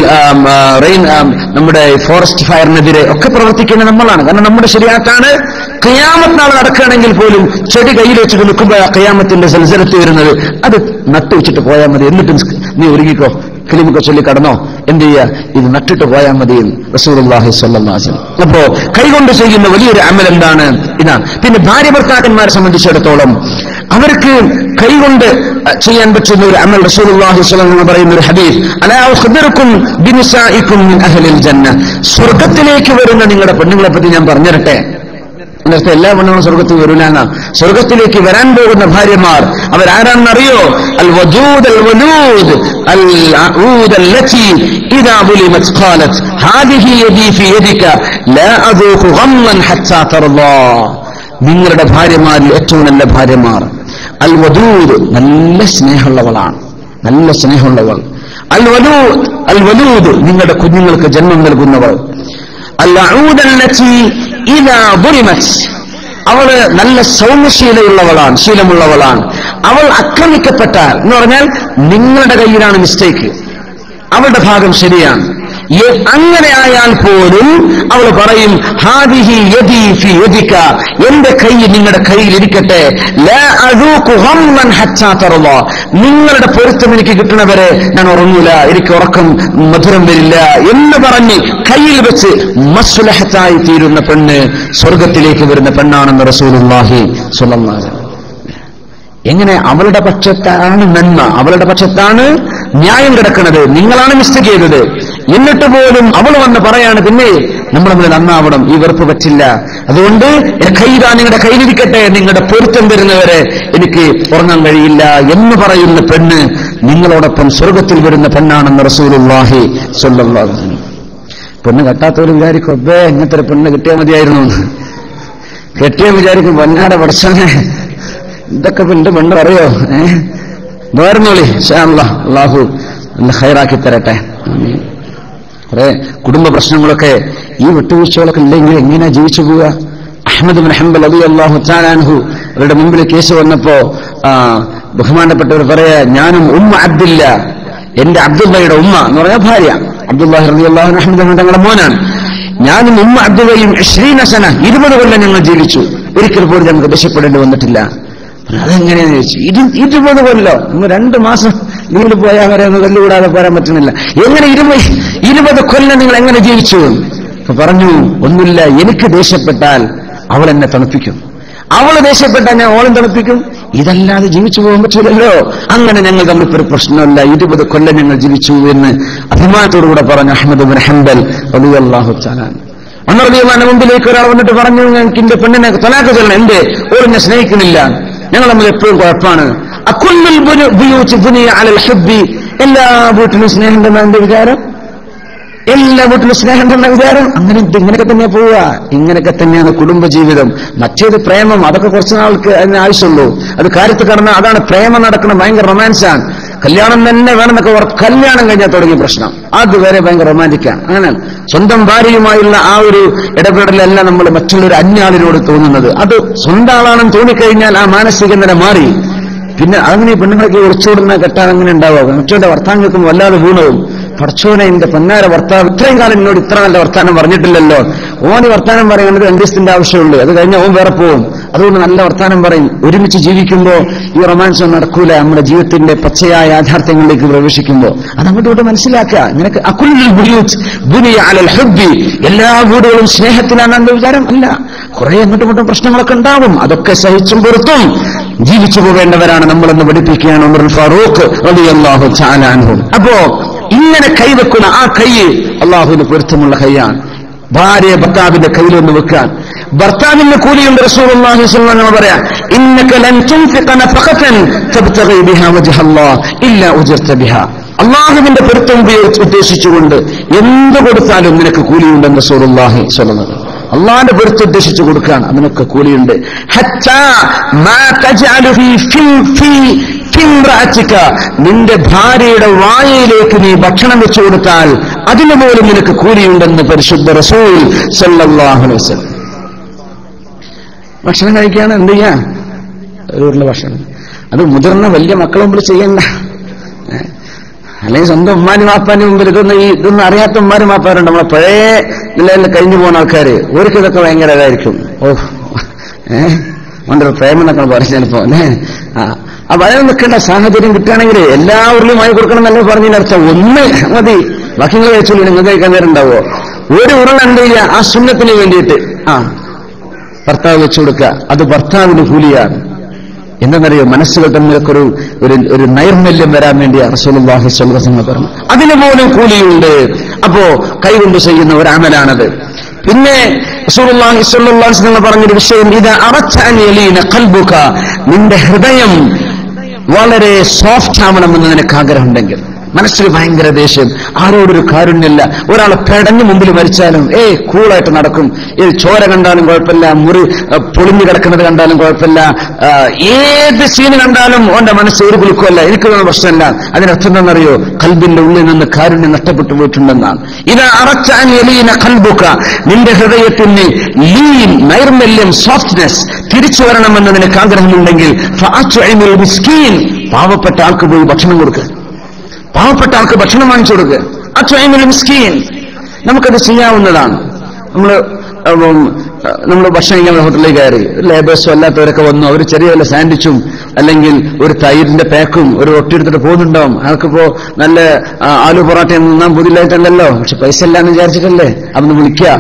നമ്മുടെ ഫോറസ്റ്റ് ഫയറിനെതിരെ ഒക്കെ പ്രവർത്തിക്കേണ്ടത് നമ്മളാണ്. കാരണം നമ്മുടെ ശരിയാത്താണ്. ഖിയാമത്ത് നാളെ നടക്കുകയാണെങ്കിൽ പോലും ചെടി കയ്യിൽ വെച്ചിട്ട് നിൽക്കുമ്പോൾ ഖിയാമത്തിന്റെ സൽസലത്ത് വരുന്നത് അത് നട്ടുവെച്ചിട്ട് പോയാൽ മതി. എന്നിട്ടും നീ ഒരുങ്ങിക്കോ, കിളിമൊക്കെ ചൊല്ലി കടന്നോ, എന്ത് ചെയ്യുക, ഇത് നട്ടിട്ട് പോയാൽ മതി റസൂലുള്ളാഹി സ്വല്ലല്ലാഹു അലൈഹി വസല്ലം. അപ്പോ കൈകൊണ്ട് ചെയ്യുന്ന വലിയൊരു അമൽ എന്താണ്? ഇതാണ്. പിന്നെ ഭാര്യ ഭർത്താക്കന്മാരെ സംബന്ധിച്ചിടത്തോളം അവർക്ക് കൈകൊണ്ട് ചെയ്യാൻ പറ്റുന്ന ഒരു അമൽ റസൂലുള്ളാഹി സ്വല്ലല്ലാഹു അലൈഹി വസല്ലം പറയുന്ന ഒരു ഹദീസ്, അലാ ഉഖ്ബിറുക്കും ബിനിസാഇക്കും മിൻ അഹ്ലിൽ ജന്ന. സ്വർഗ്ഗത്തിലേക്ക് വരുന്ന നിങ്ങളുടെ പെണ്ണുങ്ങളെ പറ്റി ഞാൻ പറഞ്ഞിരട്ടെ. എന്നർത്ഥം എല്ലാ പെണ്ണുങ്ങളും സ്വർഗത്തിൽ വരൂലാന്ന. സ്വർഗത്തിലേക്ക് വരാൻ പോകുന്ന ഭാര്യമാർ അവരാരാണെന്നറിയോ? അൽ വജൂദ് അൽ വലൂദ് അൽ അഊദ് അല്ലതി ഇദാ ബുലിമത് ഖാലത് ഹാദിഹി യദി ഫി യദിക ലാ അദൂഖു ഗമ്മൻ ഹത്താ തർദാ. നിങ്ങളുടെ ഭാര്യമാരിൽ ഏറ്റവും നല്ല ഭാര്യമാർ അൽ വദൂദ്, നല്ല സ്നേഹമുള്ളവളാണ്, നല്ല സ്നേഹമുള്ളവൾ. അൽ വലൂദ്, അൽ വലൂദ് നിങ്ങളുടെ കുഞ്ഞുങ്ങൾക്ക് ജന്മം നൽകുന്നവൾ. അൽ അഊദ് അല്ലതി ഇദാ ബുലിമത്, അവള് നല്ല സൗമ്യശീലമുള്ളവളാണ്, ശീലമുള്ളവളാണ്. അവൾ ആക്രമിക്കപ്പെട്ടാൽ എന്ന് പറഞ്ഞാൽ നിങ്ങളുടെ കയ്യിലാണ് മിസ്റ്റേക്ക്, അവളുടെ ഭാഗം ശരിയാണ്. അങ്ങനെ ആയാൽ പോലും അവൾ പറയും ഹാദിഹി യദി ഫി യദിക, എന്റെ കൈ നിങ്ങളുടെ കയ്യിൽ ഇരിക്കട്ടെ, ലാ അദൂഖു ഗമ്മൻ ഹത്താ തർദാ, നിങ്ങളുടെ പൊരുത്തം എനിക്ക് കിട്ടണവരെ ഞാൻ ഉറങ്ങൂല, എനിക്ക് ഉറക്കം മധുരം വരില്ല എന്ന് പറഞ്ഞ് കയ്യിൽ വെച്ച് മസ്ലഹത്തായി തീരുന്ന പെണ്ണ് സ്വർഗത്തിലേക്ക് വരുന്ന പെണ്ണാണെന്ന് റസൂലുള്ളാഹി സ്വല്ലല്ലാഹു അലൈഹി വസല്ലം. എങ്ങനെ? അവളുടെ പക്ഷത്താണ് നന്മ, അവളുടെ പക്ഷത്താണ് ന്യായം കിടക്കുന്നത്, നിങ്ങളാണ് മിസ്റ്റേക്ക് ചെയ്തത്. എന്നിട്ട് പോലും അവൾ വന്ന് പറയാണ്, പിന്നെ നമ്മൾ തമ്മിൽ നന്നാവണം, ഈ വെറുപ്പ് പറ്റില്ല, അതുകൊണ്ട് കൈതാ നിങ്ങളുടെ കയ്യിലിരിക്കട്ടെ, നിങ്ങളുടെ പൊരുത്തം വരുന്നവരെ എനിക്ക് ഉറങ്ങാൻ കഴിയില്ല എന്ന് പറയുന്ന പെണ്ണ് നിങ്ങളോടൊപ്പം സ്വർഗത്തിൽ വരുന്ന പെണ്ണാണെന്ന് റസൂലുള്ളാഹി സ്വല്ലല്ലാഹു അലൈഹി വസല്ലം. പെണ്ണ് കെട്ടാത്തവർ വിചാരിക്കും, അബ്ബേ ഇങ്ങനത്തെ ഒരു പെണ്ണ് കിട്ടിയാൽ മതിയായിരുന്നു. കെട്ടിയാൽ വിചാരിക്കും, പൊന്നാടെ പടച്ചോനെ ഇതൊക്കെ എന്റെ പെണ്ണ് പറയോ, വേർന്നോളി, ഇൻഷാ അല്ലാഹ് അല്ലാഹു നല്ല ഖൈറാക്കി തരട്ടെ. കുറെ കുടുംബ പ്രശ്നങ്ങളൊക്കെ ഈ വിട്ടുവീഴ്ചകളൊക്കെ ഇല്ലെങ്കിൽ എങ്ങനെയാ ജീവിച്ചു പോവുക? അഹ്മദ് ബിൻ ഹംബൽ റളിയല്ലാഹു തആല അൻഹു അവരുടെ മുമ്പിൽ കേസ് വന്നപ്പോ ബഹുമാനപ്പെട്ടവർ പറയാ, ഞാനും ഉമ്മ അബ്ദില്ല, എന്റെ അബ്ദുള്ളയുടെ ഉമ്മ എന്ന് പറഞ്ഞ ഭാര്യ അബ്ദുല്ലാഹി റളിയല്ലാഹു അൻഹു അഹ്മദ് തങ്ങളുടെ മോനാണ്, ഞാനും ഉമ്മ അബ്ദുള്ളയും 20 സന 20 കൊല്ലം ഞങ്ങൾ ജീവിച്ചു, ഒരിക്കൽ പോലും ഞങ്ങൾക്ക് രക്ഷപ്പെടേണ്ടി വന്നിട്ടില്ല. അതെങ്ങനെയാന്ന് ചോദിച്ചു. 20 കൊല്ലോ, നമ്മൾ 2 മാസം ലീവിൽ പോയാൽ വരെ ഒന്ന് തല്ലുകൂടാതെ പോരാൻ പറ്റുന്നില്ല. എങ്ങനെ 20 കൊല്ലം നിങ്ങൾ എങ്ങനെ ജീവിച്ചു? അപ്പൊ പറഞ്ഞു, ഒന്നുമില്ല, എനിക്ക് ദേഷ്യപ്പെട്ടാൽ അവൾ എന്നെ തണുപ്പിക്കും, അവൾ ദേഷ്യപ്പെട്ടാൽ ഞാൻ ഓളം തണുപ്പിക്കും, ഇതല്ലാതെ ജീവിച്ചു പോകാൻ പറ്റില്ലല്ലോ. അങ്ങനെ ഞങ്ങൾ തമ്മിൽ പ്രശ്നമല്ല, 20 കൊല്ലം ഞങ്ങൾ ജീവിച്ചു എന്ന് അഭിമാനത്തോടുകൂടെ പറഞ്ഞു അഹ്മദ് ബിൻ ഹംബൽ റളിയല്ലാഹു തആല. അന്ന് റളിയല്ലാഹു മുമ്പിലേക്ക് ഒരാൾ വന്നിട്ട് പറഞ്ഞു, ഞങ്ങൾക്ക് എന്റെ പെണ്ണിനെ തലാഖ് ചൊല്ലണം, എന്റെ ഓളിനെ സ്നേഹിക്കുന്നില്ല, ഞങ്ങൾ തമ്മിൽ എപ്പോഴും കുഴപ്പമാണ്. എല്ലാ വീട്ടിലും സ്നേഹം ഉണ്ടെന്ന എന്റെ വിചാരം, എല്ലാ വീട്ടിലും സ്നേഹം ഉണ്ടെന്ന വിചാരം. ഇങ്ങനെയൊക്കെ തന്നെയാ പോവുക, ഇങ്ങനെയൊക്കെ തന്നെയാണ് കുടുംബജീവിതം. മറ്റേത് പ്രേമം, അതൊക്കെ കുറച്ചു നാൾക്ക് അതിന് ആവശ്യമുള്ളൂ. അത് കാര്യത്തിൽ കടന്നാൽ അതാണ് പ്രേമം നടക്കണം, ഭയങ്കര റൊമാൻസാണ്. കല്യാണം തന്നെ വേണമെന്നൊക്കെ കല്യാണം കഴിഞ്ഞാൽ തുടങ്ങിയ പ്രശ്നം, അതുവരെ ഭയങ്കര റൊമാൻറ്റിക്കാണ്. അങ്ങനെ സ്വന്തം ഭാര്യയുമായുള്ള ആ ഒരു ഇടപെടലല്ല നമ്മൾ മറ്റുള്ളൊരു അന്യാളിനോട് തോന്നുന്നത്. അത് സ്വന്തം ആളാണെന്ന് തോന്നിക്കഴിഞ്ഞാൽ ആ മാനസിക നില മാറി. പിന്നെ അങ്ങനെ പെണ്ണുങ്ങളൊക്കെ ഒളിച്ചോടുന്ന കെട്ടാൻ അങ്ങനെ ഉണ്ടാവുക, മറ്റവരുടെ വർത്താനം കേൾക്കുമ്പോൾ വല്ലാതെ വീണവും പടച്ചോനെ എന്റെ പൊന്നാര ഭർത്താവ് ഇത്രയും കാലം എന്നോട് ഇത്ര നല്ല വർത്താനം പറഞ്ഞിട്ടില്ലല്ലോ, ഓന് വർത്താനം പറയുന്നത് 2 ദിവസത്തിന്റെ ആവശ്യമുള്ളൂ, അത് കഴിഞ്ഞാൽ ഓൻ വേറെ പോവും, അതുകൊണ്ട് നല്ല വർത്താനം പറയും. ഒരുമിച്ച് ജീവിക്കുമ്പോൾ ഈ റൊമാൻസ് ഒന്നും നടക്കൂല. നമ്മുടെ ജീവിതത്തിന്റെ പച്ചയായ യാഥാർത്ഥ്യങ്ങളിലേക്ക് പ്രവേശിക്കുമ്പോൾ അത് അങ്ങോട്ട് മനസ്സിലാക്കുക. നിനക്ക് എല്ലാ വീടുകളും സ്നേഹത്തിലാണ് എന്റെ വിചാരം അല്ല. കുറെ അങ്ങോട്ടും പ്രശ്നങ്ങളൊക്കെ ഉണ്ടാവും. അതൊക്കെ സഹിച്ചും പുറത്തും ജീവിച്ചു പോകേണ്ടവരാണ് നമ്മളെന്ന് പഠിപ്പിക്കുകയാണ് ഉമർ ഫാറൂഖ് റളിയല്ലാഹു തആല അൻഹു. അപ്പോ ഇങ്ങനെ കൈവെക്കുന്ന ആ കൈ അള്ളാഹുവിന് പൊരുത്തമുള്ള കൈയാണ്. ഭാര്യ ഭർത്താവിന്റെ കയ്യിലൊന്ന് വെക്കാൻ ഭർത്താവിന്റെ കൂലിയുണ്ട്. റസൂലുള്ളാഹി സ്വല്ലല്ലാഹു അലൈഹി വസല്ലം പറയാ, ഇന്നക ലൻ തുൻഫിഖ നഫഖതൻ തബ്തഗി ബിഹാ വജ്ഹല്ലാഹ് ഇല്ലാ ഉജിർത ബിഹാ. അള്ളാഹുവിന്റെ പൊരുത്തം ഉദ്ദേശിച്ചുകൊണ്ട് എന്ത് കൊടുത്താലും നിനക്ക് കൂലിയുണ്ടെന്ന് റസൂലുള്ളാഹി സ്വല്ലല്ലാഹു അലൈഹി വസല്ലം. അള്ളാന്റെ പൊരുത്തം ഉദ്ദേശിച്ചു കൊടുക്കാൻ അതിനൊക്കെ കൂലിയുണ്ട്. നിന്റെ ഭാര്യയുടെ വായയിലേക്ക് നീ ഭക്ഷണം വെച്ചു കൊടുത്താൽ അതിനു പോലും നിനക്ക് കൂലിയുണ്ടെന്ന് പരിശുദ്ധ റസൂൽ സല്ലല്ലാഹു അലൈഹി വസല്ലം. ഭക്ഷണം കഴിക്കുകയാണ്, എന്ത് ചെയ്യാ, ഒരു ഉരുള ഭക്ഷണം. അത് മുതിർന്ന വലിയ മക്കളെ മുമ്പിൽ ചെയ്യണ്ട, അല്ലെങ്കിൽ സ്വന്തം ഉമ്മാനും വാപ്പാനും മുമ്പിൽ. ഇതൊന്നും അറിയാത്ത ഉമ്മാരും വാപ്പാരുണ്ട്, നമ്മളെ പഴയ നിലയിൽ കഴിഞ്ഞു പോകുന്ന ആൾക്കാര്. ഓർക്ക് ഇതൊക്കെ ഭയങ്കര ഇതായിരിക്കും. അവന്റെ പ്രേമം എന്നൊക്കെ പറയും ചിലപ്പോ. അപ്പൊ അതിന് നിൽക്കേണ്ട സാഹചര്യം കിട്ടുകയാണെങ്കിൽ എല്ലാ ഉരുളിയും വാങ്ങി കൊടുക്കണം എന്നല്ലേ പറഞ്ഞതിനർത്ഥം. ഒന്ന് മതി, ബാക്കി നിങ്ങൾ കഴിച്ചോളൂ, നിങ്ങൾക്ക് കഴിക്കാൻ നേരം ഉണ്ടാവോ. ഒരു ഉരുള എന്ത് ചെയ്യുക, ആ സുന്നത്തിന് വേണ്ടിയിട്ട് ഭർത്താവ് വെച്ചു കൊടുക്കുക. അത് ഭർത്താവിന് കൂലിയാണ്. എന്താണെന്നറിയോ, മനസ്സുകൾ തമ്മിലൊക്കെ ഒരു നൈർമല്യം വരാൻ വേണ്ടിയാണ് റസൂലുള്ളാഹി സ്വല്ലല്ലാഹു അലൈഹി വസല്ലം പറഞ്ഞു. അതിന് പോലും കൂലിയുണ്ട്. അപ്പോ കൈകൊണ്ട് ചെയ്യുന്ന ഒരു അമലാണത്. പിന്നെ റസൂലുള്ളാഹി സ്വല്ലല്ലാഹു അലൈഹി വസല്ലം പറഞ്ഞൊരു വിഷയം, ഇദാ അറദ്ത അൻ യലീന ഖൽബുക, നിന്റെ ഹൃദയം വളരെ സോഫ്റ്റ് ആവണമെന്ന് നിനക്ക് ആഗ്രഹമുണ്ടെങ്കിൽ, മനസ്സിൽ ഭയങ്കര ദേഷ്യം, ആരോടൊരു കാരുണ്യമില്ല, ഒരാളെ പെടഞ്ഞു മുമ്പിൽ മരിച്ചാലും കൂളായിട്ട് നടക്കും, ചോര കണ്ടാലും കുഴപ്പമില്ല, മുറി പൊളിഞ്ഞു കിടക്കുന്നത് കണ്ടാലും കുഴപ്പമില്ല, ഏത് സീന് കണ്ടാലും ഓന്റെ മനസ്സ് ഒരു കുലുക്കുമല്ല, എനിക്കൊന്നും പ്രശ്നമില്ല. അതിനർത്ഥം എന്താണെന്നറിയോ, കൽബിന്റെ ഉള്ളിൽ നിന്ന് കാരുണ്യം നഷ്ടപ്പെട്ടു പോയിട്ടുണ്ടെന്നാണ്. ഇതാ അറച്ചാൻ എലീന കൽബുക, നിന്റെ ഹൃദയത്തിന് ലീൻ, നൈർമല്യം, സോഫ്റ്റ്നെസ് തിരിച്ചു വരണമെന്ന് നിനക്ക് ആഗ്രഹമുണ്ടെങ്കിൽ ഫഅത്ഇമുൽ മിസ്കീൻ, പാവപ്പെട്ട ആൾക്ക് പോയി ഭക്ഷണം കൊടുക്കുക, പാവപ്പെട്ട ആൾക്ക് ഭക്ഷണം വാങ്ങിച്ചു കൊടുക്കുക. അത്ഇമുൽ മിസ്കീൻ, നമുക്കത് ചെയ്യാവുന്നതാണ്. നമ്മൾ ഭക്ഷണം കഴിക്കാൻ ഹോട്ടലിലേക്ക് കയറി, ലേബേഴ്സും അല്ലാത്തവരൊക്കെ വന്നു, അവർ ചെറിയ വല്ല സാൻഡ്വിച്ചും അല്ലെങ്കിൽ ഒരു തൈരിന്റെ പാക്കും ഒരു റൊട്ടി എടുത്തിട്ട് പോകുന്നുണ്ടാവും. അയാൾക്കിപ്പോ നല്ല ആലു പൊറാട്ട നിന്നാൻ പുതിയതായിട്ടല്ലല്ലോ, പക്ഷെ പൈസ ഇല്ലാന്ന് വിചാരിച്ചിട്ടല്ലേ. അതൊന്ന് വിളിക്കുക,